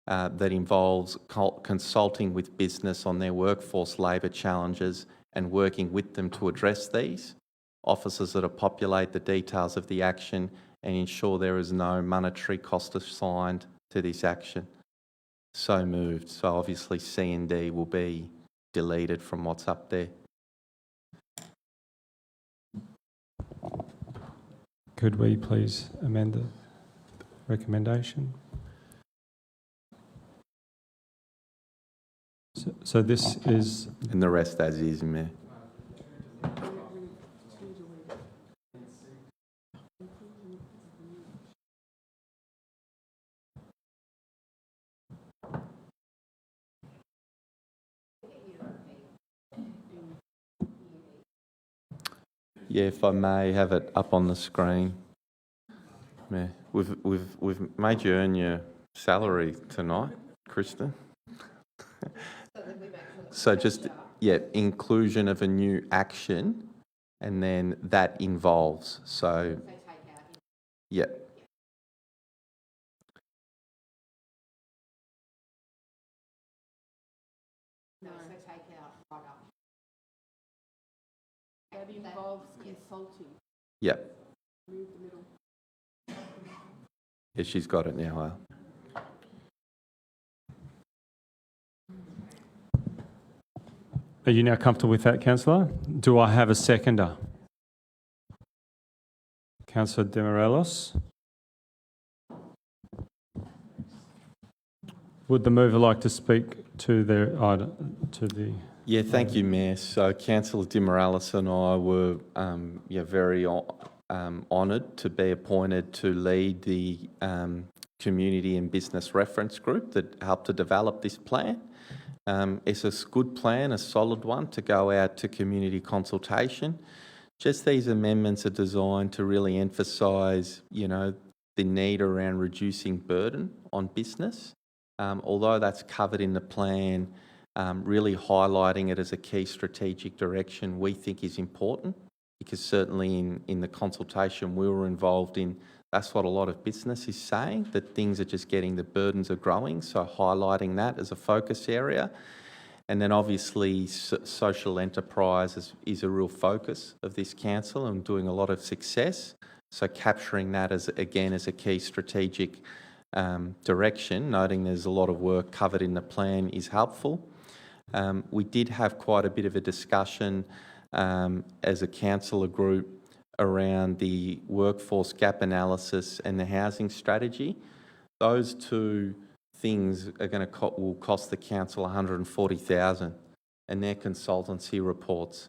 that involves consulting with business on their workforce labour challenges and working with them to address these. Officers that populate the details of the action and ensure there is no monetary cost assigned to this action. So moved. So obviously C and D will be deleted from what's up there. Could we please amend the recommendation? So this is... And the rest as is, Mayor. Yeah, if I may have it up on the screen. Yeah, we've made you earn your salary tonight, Kristen. So just, yeah, inclusion of a new action, and then that involves. So, yeah. No, so take out right up. That involves consulting. Yeah. Move the middle. Yeah, she's got it now, Al. Are you now comfortable with that, Councillor? Do I have a seconder? Councillor Demorelos? Would the mover like to speak to the Yeah, thank you, Mayor. So Councillor Di Morales and I were very honoured to be appointed to lead the community and business reference group that helped to develop this plan. It's a good plan, a solid one, to go out to community consultation. Just these amendments are designed to really emphasise, the need around reducing burden on business. Although that's covered in the plan, really highlighting it as a key strategic direction we think is important, because certainly in the consultation we were involved in, that's what a lot of business is saying, that things are just the burdens are growing, so highlighting that as a focus area. And then obviously social enterprise is a real focus of this council and doing a lot of success. So capturing that as a key strategic direction, noting there's a lot of work covered in the plan, is helpful. We did have quite a bit of a discussion as a councillor group around the workforce gap analysis and the housing strategy. Those two things are will cost the council $140,000, and their consultancy reports.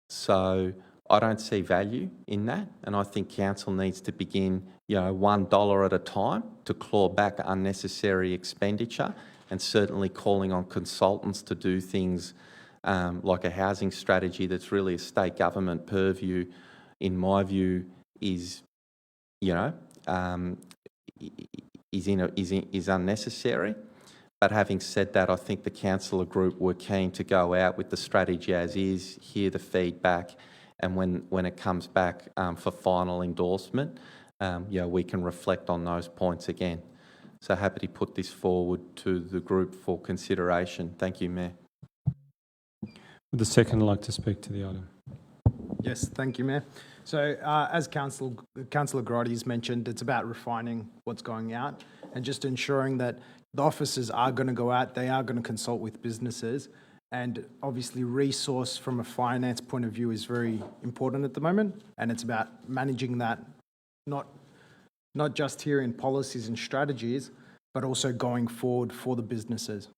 So I don't see value in that, and I think council needs to begin, $1 at a time to claw back unnecessary expenditure, and certainly calling on consultants to do things like a housing strategy that's really a state government purview, in my view, is unnecessary. But having said that, I think the councillor group were keen to go out with the strategy as is, hear the feedback, and when it comes back for final endorsement, we can reflect on those points again. So happy to put this forward to the group for consideration. Thank you, Mayor. Would the seconder like to speak to the item? Yes, thank you, Mayor. So as Councillor Grotti's mentioned, it's about refining what's going out and just ensuring that the officers are going to go out, they are going to consult with businesses, and obviously resource from a finance point of view is very important at the moment, and it's about managing that, not just here in policies and strategies, but also going forward for the businesses.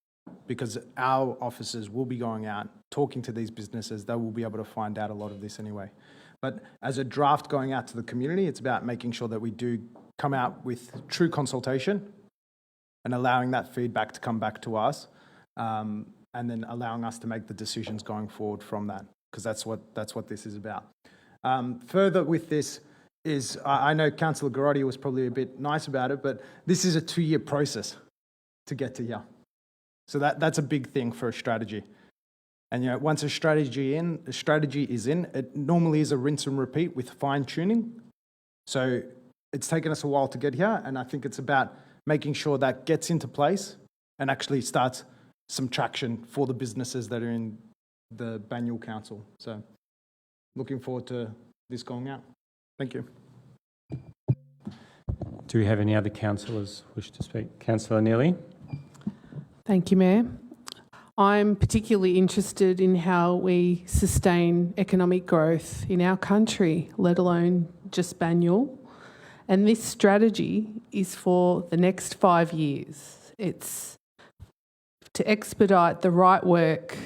Because our officers will be going out, talking to these businesses, they will be able to find out a lot of this anyway. But as a draft going out to the community, it's about making sure that we do come out with true consultation and allowing that feedback to come back to us, and then allowing us to make the decisions going forward from that, because that's what this is about. Further with this is, I know Councillor Garotti was probably a bit nice about it, but this is a 2-year process to get to here. So that's a big thing for a strategy. And once a strategy is in, it normally is a rinse and repeat with fine tuning. So it's taken us a while to get here, and I think it's about making sure that gets into place and actually starts some traction for the businesses that are in the Banyule Council. So looking forward to this going out. Thank you. Do we have any other councillors wish to speak? Councillor Neely. Thank you, Mayor. I'm particularly interested in how we sustain economic growth in our country, let alone just Banyule. And this strategy is for the next 5 years. It's to expedite the right work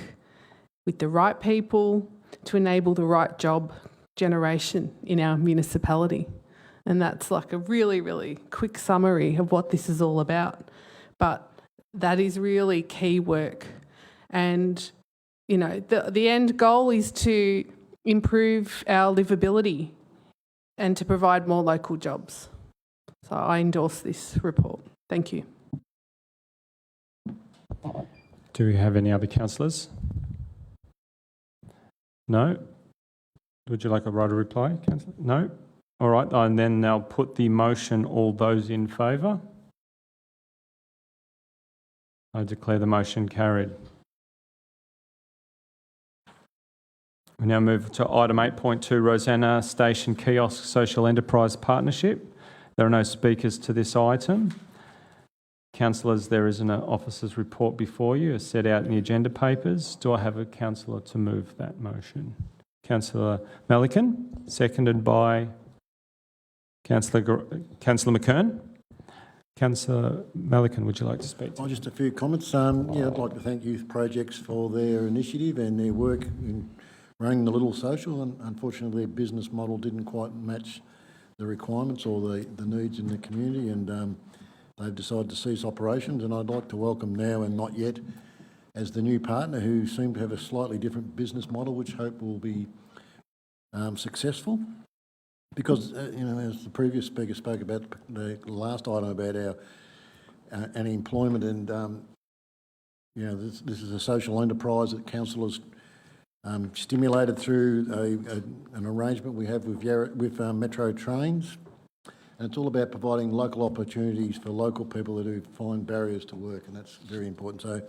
with the right people to enable the right job generation in our municipality. And that's like a really, really quick summary of what this is all about. But that is really key work. And, the end goal is to improve our livability and to provide more local jobs. So I endorse this report. Thank you. Do we have any other councillors? No? Would you like a right of reply, councillor? No? All right, and then I'll put the motion. All those in favour? I declare the motion carried. We now move to item 8.2, Rosanna Station Kiosk Social Enterprise Partnership. There are no speakers to this item. Councillors, there is an officer's report before you, as set out in the agenda papers. Do I have a councillor to move that motion? Councillor Melican, seconded by Councillor McKern. Councillor Melican, would you like to speak? Just a few comments. I'd like to thank Youth Projects for their initiative and their work in running the Little Social, and unfortunately their business model didn't quite match the requirements or the needs in the community, and they've decided to cease operations, and I'd like to welcome now and not yet as the new partner, who seem to have a slightly different business model, which I hope will be successful. Because, as the previous speaker spoke about the last item about our unemployment, and, this is a social enterprise that council has stimulated through an arrangement we have with Metro Trains. And it's all about providing local opportunities for local people who find barriers to work, and that's very important. So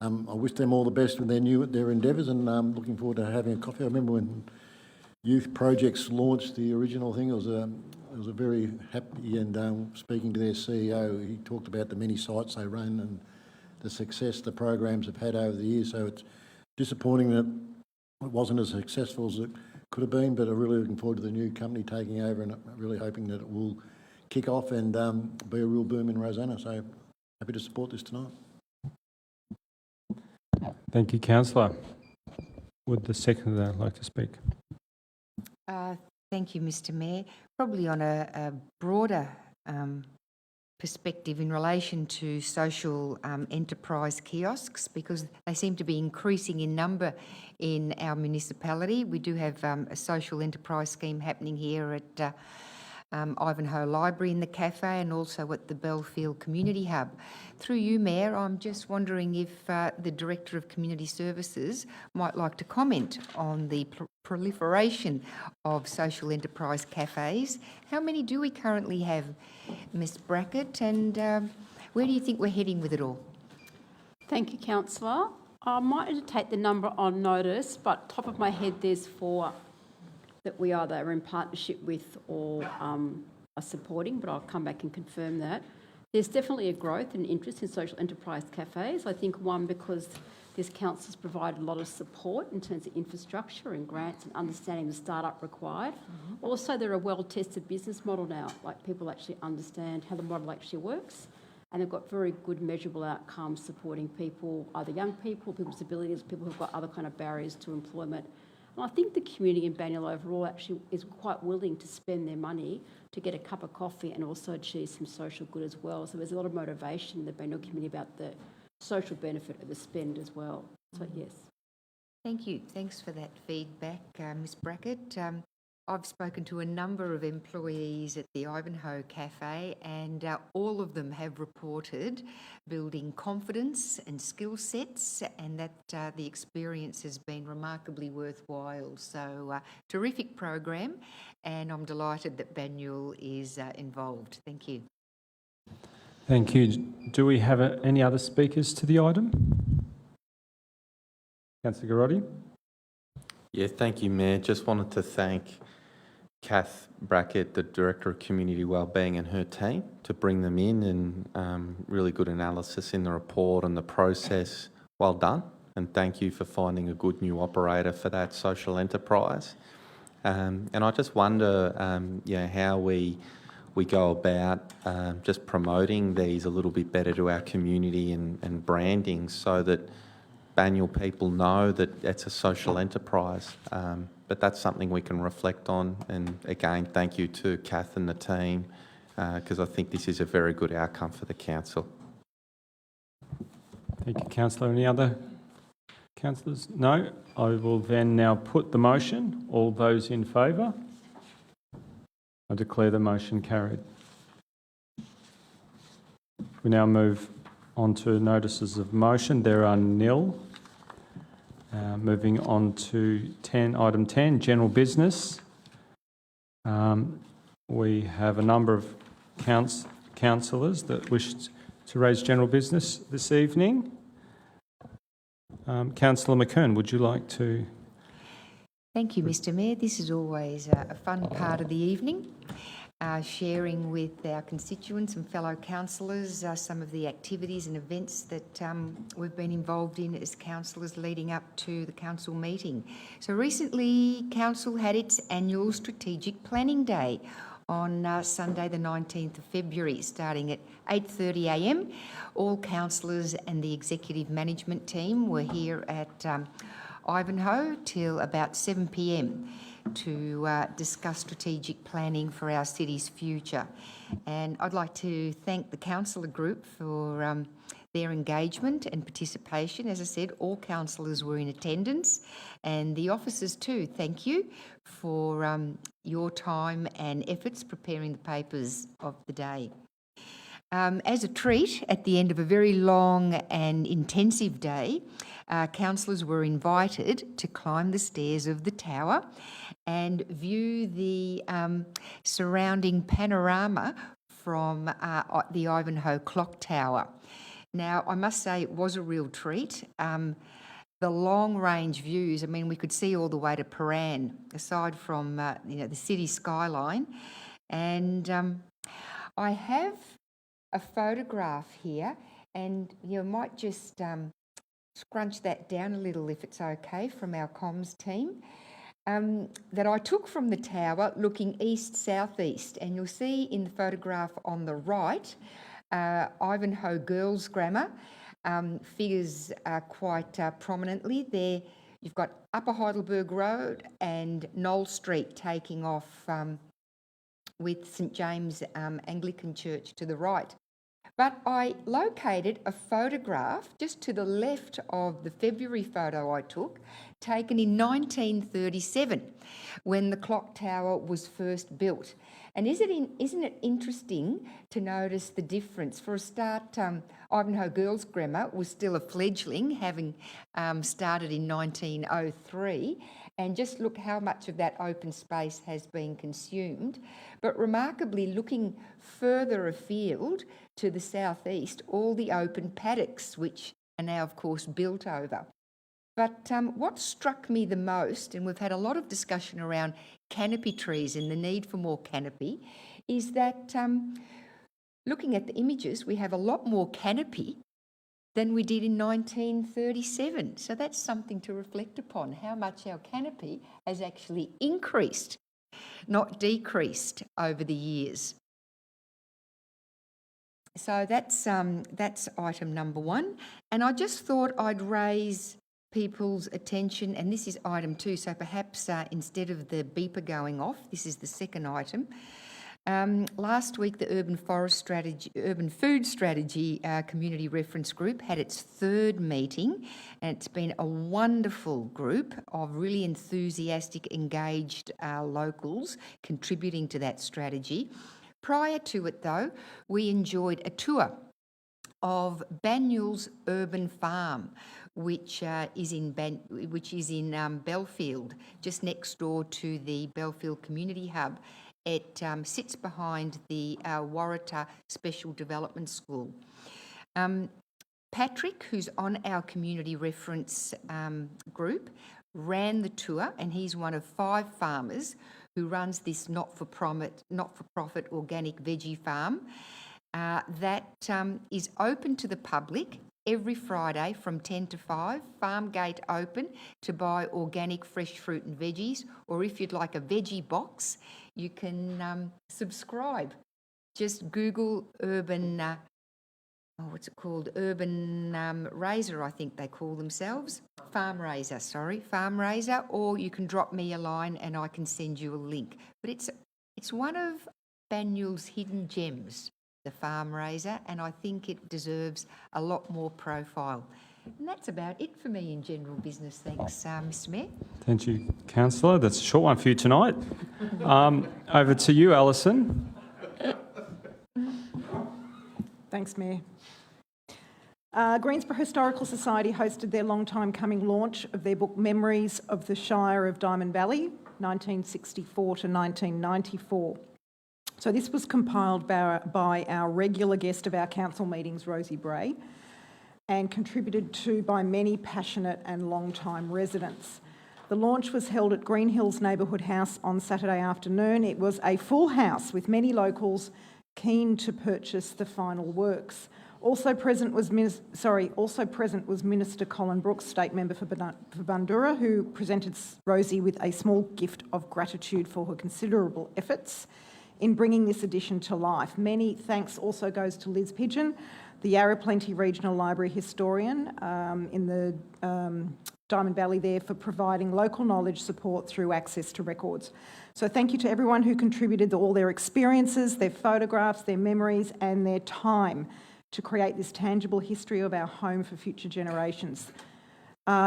I wish them all the best with their endeavours, and looking forward to having a coffee. I remember when Youth Projects launched the original thing, it was a very happy, and speaking to their CEO, he talked about the many sites they run and the success the programs have had over the years. So it's disappointing that it wasn't as successful as it could have been, but I'm really looking forward to the new company taking over, and really hoping that it will kick off and be a real boom in Rosanna. So happy to support this tonight. Thank you, councillor. Would the seconder like to speak? Thank you, Mr. Mayor. Probably on a broader perspective in relation to social enterprise kiosks, because they seem to be increasing in number in our municipality. We do have a social enterprise scheme happening here at Ivanhoe Library in the cafe, and also at the Belfield Community Hub. Through you, Mayor, I'm just wondering if the Director of Community Services might like to comment on the proliferation of social enterprise cafes. How many do we currently have, Ms Brackett, and where do you think we're heading with it all? Thank you, Councillor. I might take the number on notice, but top of my head there's 4 that we either are in partnership with or are supporting, but I'll come back and confirm that. There's definitely a growth and interest in social enterprise cafes. I think, one, because this council's provided a lot of support in terms of infrastructure and grants and understanding the startup required. Also, they're a well-tested business model now, like people actually understand how the model actually works, and they've got very good measurable outcomes supporting people, either young people, people with disabilities, people who've got other kind of barriers to employment. And I think the community in Banyule overall actually is quite willing to spend their money to get a cup of coffee and also achieve some social good as well. So there's a lot of motivation in the Banyule community about the social benefit of the spend as well. So yes. Thank you. Thanks for that feedback, Ms Brackett. I've spoken to a number of employees at the Ivanhoe Cafe, and all of them have reported building confidence and skill sets, and that the experience has been remarkably worthwhile. So terrific program, and I'm delighted that Banyule is involved. Thank you. Thank you. Do we have any other speakers to the item? Councillor Garotti. Yeah, thank you, Mayor. Just wanted to thank Kath Brackett, the Director of Community Wellbeing, and her team to bring them in, and really good analysis in the report and the process. Well done, and thank you for finding a good new operator for that social enterprise. And I just wonder, how we go about just promoting these a little bit better to our community and branding, so that Banyule people know that it's a social enterprise. But that's something we can reflect on. And again, thank you to Kath and the team, because I think this is a very good outcome for the council. Thank you, councillor. Any other Councillors? No. I will then now put the motion. All those in favour? I declare the motion carried. We now move on to notices of motion. There are nil. Moving on to item 10, general business. We have a number of councillors that wish to raise general business this evening. Councillor McKern, would you like to? Thank you, Mr Mayor. This is always a fun part of the evening, sharing with our constituents and fellow councillors some of the activities and events that we've been involved in as councillors leading up to the council meeting. So recently, council had its annual strategic planning day on Sunday the 19th of February, starting at 8:30 a.m. All councillors and the executive management team were here at Ivanhoe till about 7 p.m. to discuss strategic planning for our city's future. And I'd like to thank the councillor group for their engagement and participation. As I said, all councillors were in attendance, and the officers too. Thank you for your time and efforts preparing the papers of the day. As a treat, at the end of a very long and intensive day, councillors were invited to climb the stairs of the tower and view the surrounding panorama from the Ivanhoe Clock Tower. Now, I must say it was a real treat. The long-range views, I mean, we could see all the way to Paran, aside from the city skyline. And I have a photograph here, and you might just scrunch that down a little if it's okay, from our comms team, that I took from the tower looking east-southeast. And you'll see in the photograph on the right, Ivanhoe Girls Grammar figures quite prominently there. You've got Upper Heidelberg Road and Knoll Street taking off with St James Anglican Church to the right. But I located a photograph just to the left of the February photo I took, taken in 1937, when the clock tower was first built. And isn't it interesting to notice the difference? For a start, Ivanhoe Girls Grammar was still a fledgling, having started in 1903, and just look how much of that open space has been consumed. But remarkably, looking further afield to the southeast, all the open paddocks, which are now, of course, built over. But what struck me the most, and we've had a lot of discussion around canopy trees and the need for more canopy, is that looking at the images, we have a lot more canopy than we did in 1937. So that's something to reflect upon, how much our canopy has actually increased, not decreased over the years. So that's item number one. And I just thought I'd raise people's attention, and this is item 2, so perhaps instead of the beeper going off, this is the second item. Last week, the Urban Food Strategy Community Reference Group had its third meeting, and it's been a wonderful group of really enthusiastic, engaged locals contributing to that strategy. Prior to it, though, we enjoyed a tour of Banyul's Urban Farm, which is in Belfield, just next door to the Belfield Community Hub. It sits behind the Waratah Special Development School. Patrick, who's on our community reference group, ran the tour, and he's one of 5 farmers who runs this not-for-profit organic veggie farm that is open to the public every Friday from 10 to 5, farm gate open to buy organic fresh fruit and veggies, or if you'd like a veggie box, you can subscribe. Just Google Urban, Urban Raiser, I think they call themselves. Farm Raiser, or you can drop me a line and I can send you a link. But it's one of Banyul's hidden gems, the Farm Raiser, and I think it deserves a lot more profile. And that's about it for me in general business. Thanks, Mr Mayor. Thank you, Councillor. That's a short one for you tonight. Over to you, Alison. Thanks, Mayor. Greensborough Historical Society hosted their long time coming launch of their book Memories of the Shire of Diamond Valley, 1964 to 1994. So this was compiled by our regular guest of our council meetings, Rosie Bray, and contributed to by many passionate and long-time residents. The launch was held at Green Hills Neighbourhood House on Saturday afternoon. It was a full house with many locals keen to purchase the final works. Also present was Minister Colin Brooks, State Member for Bundoora, who presented Rosie with a small gift of gratitude for her considerable efforts in bringing this edition to life. Many thanks also goes to Liz Pigeon, the Yarra Plenty Regional Library historian in the Diamond Valley there, for providing local knowledge support through access to records. So thank you to everyone who contributed all their experiences, their photographs, their memories and their time to create this tangible history of our home for future generations.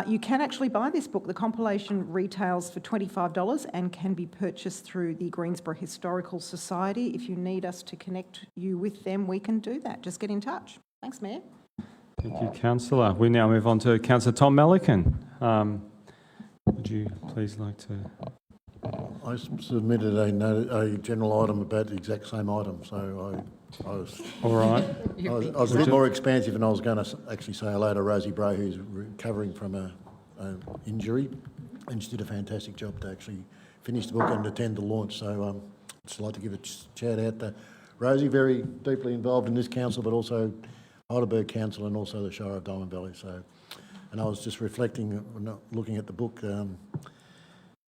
You can actually buy this book. The compilation retails for $25 and can be purchased through the Greensborough Historical Society. If you need us to connect you with them, we can do that. Just get in touch. Thanks, Mayor. Thank you, Councillor. We now move on to Councillor Tom Melican. Would you please like to... I submitted a general item about the exact same item, so I was... All right. I was a bit more expansive, and I was going to actually say hello to Rosie Bray, who's recovering from an injury, and she did a fantastic job to actually finish the book and attend the launch. So I'd just like to give a shout out to Rosie, very deeply involved in this council, but also Heidelberg Council and also the Shire of Diamond Valley. So, and I was just reflecting, looking at the book.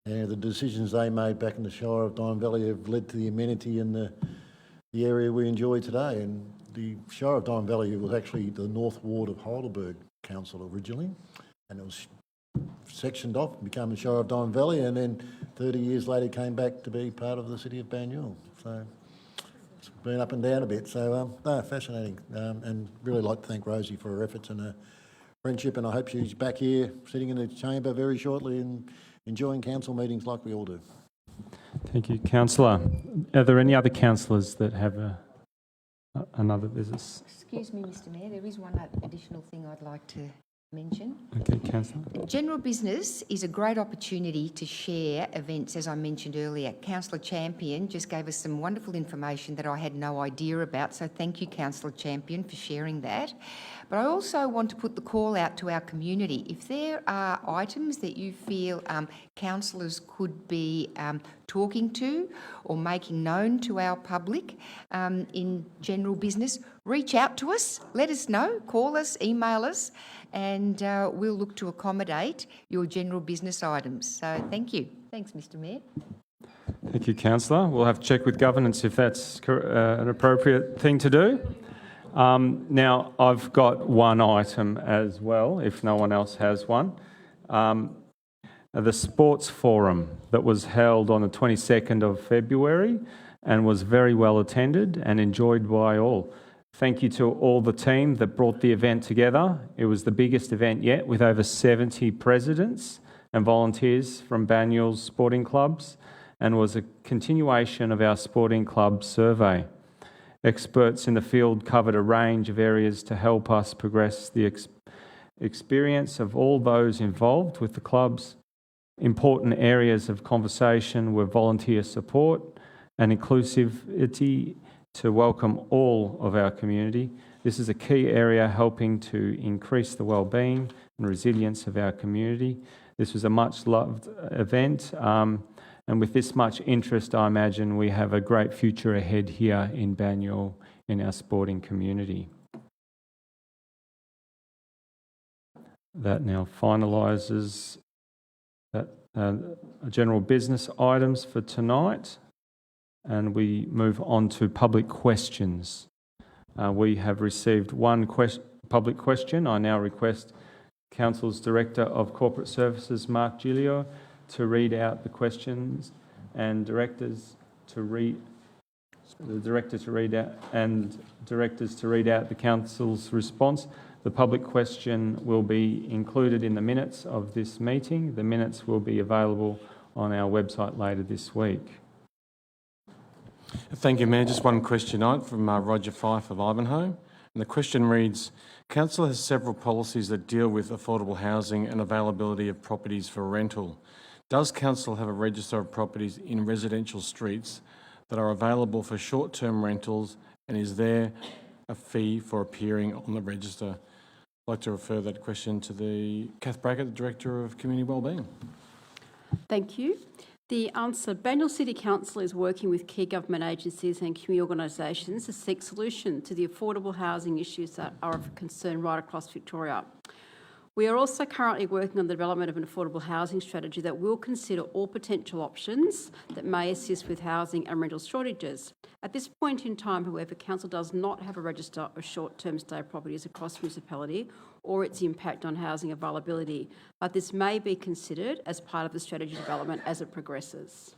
The decisions they made back in the Shire of Diamond Valley have led to the amenity and the area we enjoy today. And the Shire of Diamond Valley was actually the North Ward of Heidelberg Council originally, and it was sectioned off and became the Shire of Diamond Valley, and then 30 years later came back to be part of the city of Banyule. So it's been up and down a bit. So fascinating, and really like to thank Rosie for her efforts and her friendship, and I hope she's back here sitting in the chamber very shortly and enjoying council meetings like we all do. Thank you, Councillor. Are there any other councillors that have another business? Excuse me, Mr Mayor, there is one additional thing I'd like to mention. Okay, Councillor. General business is a great opportunity to share events, as I mentioned earlier. Councillor Champion just gave us some wonderful information that I had no idea about, so thank you, Councillor Champion, for sharing that. But I also want to put the call out to our community. If there are items that you feel councillors could be talking to or making known to our public in general business, reach out to us, let us know, call us, email us, and we'll look to accommodate your general business items. So thank you. Thanks, Mr Mayor. Thank you, Councillor. We'll have to check with governance if that's an appropriate thing to do. Now, I've got one item as well, if no one else has one. The Sports Forum that was held on the 22nd of February and was very well attended and enjoyed by all. Thank you to all the team that brought the event together. It was the biggest event yet, with over 70 presidents and volunteers from Banyule's sporting clubs, and was a continuation of our sporting club survey. Experts in the field covered a range of areas to help us progress the experience of all those involved with the clubs. Important areas of conversation were volunteer support and inclusivity to welcome all of our community. This is a key area helping to increase the well-being and resilience of our community. This was a much-loved event, and with this much interest, I imagine we have a great future ahead here in Banyule in our sporting community. That now finalises that general business items for tonight, and we move on to public questions. We have received one public question. I now request Council's Director of Corporate Services, Mark Giglio, to read out the questions, and directors to read out the council's response. The public question will be included in the minutes of this meeting. The minutes will be available on our website later this week. Thank you, Mayor. Just one question tonight from Roger Fife of Ivanhoe. And the question reads, Council has several policies that deal with affordable housing and availability of properties for rental. Does Council have a register of properties in residential streets that are available for short-term rentals, and is there a fee for appearing on the register? I'd like to refer that question to Kath Brackett, the Director of Community Wellbeing. Thank you. The answer, Banyule City Council is working with key government agencies and community organisations to seek solution to the affordable housing issues that are of concern right across Victoria. We are also currently working on the development of an affordable housing strategy that will consider all potential options that may assist with housing and rental shortages. At this point in time, however, Council does not have a register of short-term stay properties across the municipality or its impact on housing availability, but this may be considered as part of the strategy development as it progresses.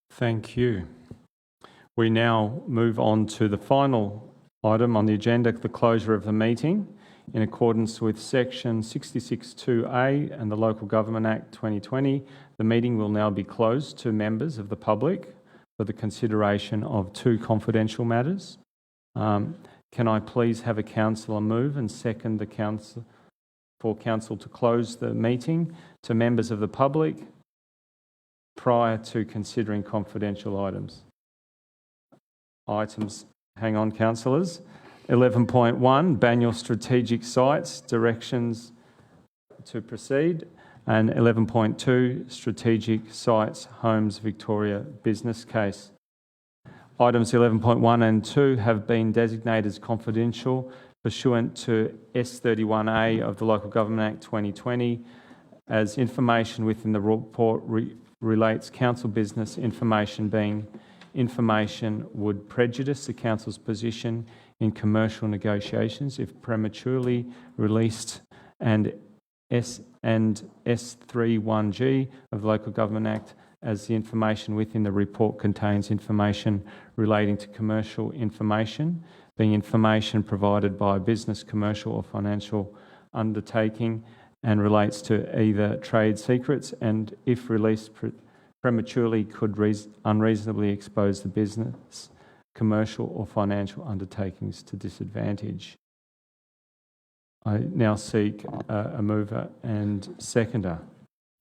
Thank you. We now move on to the final item on the agenda, the closure of the meeting. In accordance with section 66(2)(a) and the Local Government Act 2020, the meeting will now be closed to members of the public for the consideration of 2 confidential matters. Can I please have a councillor move and second the council for council to close the meeting to members of the public prior to considering confidential items? Hang on, councillors. 11.1, Banyule Strategic Sites, directions to proceed. And 11.2, Strategic Sites Homes Victoria business case. Items 11.1 and 2 have been designated as confidential pursuant to S31A of the Local Government Act 2020, as information within the report relates council business information, being information would prejudice the council's position in commercial negotiations if prematurely released, and S31G of the Local Government Act, as the information within the report contains information relating to commercial information, being information provided by a business, commercial or financial undertaking, and relates to either trade secrets, and if released prematurely could unreasonably expose the business, commercial or financial undertakings to disadvantage. I now seek a mover and seconder.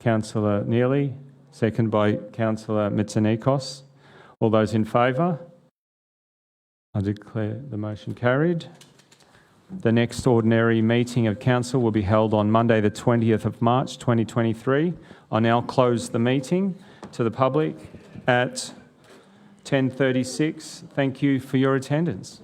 Councillor Neely, second by Councillor Mitsonikos. All those in favour? I declare the motion carried. The next ordinary meeting of Council will be held on Monday the 20th of March 2023. I now close the meeting to the public at 10:36. Thank you for your attendance.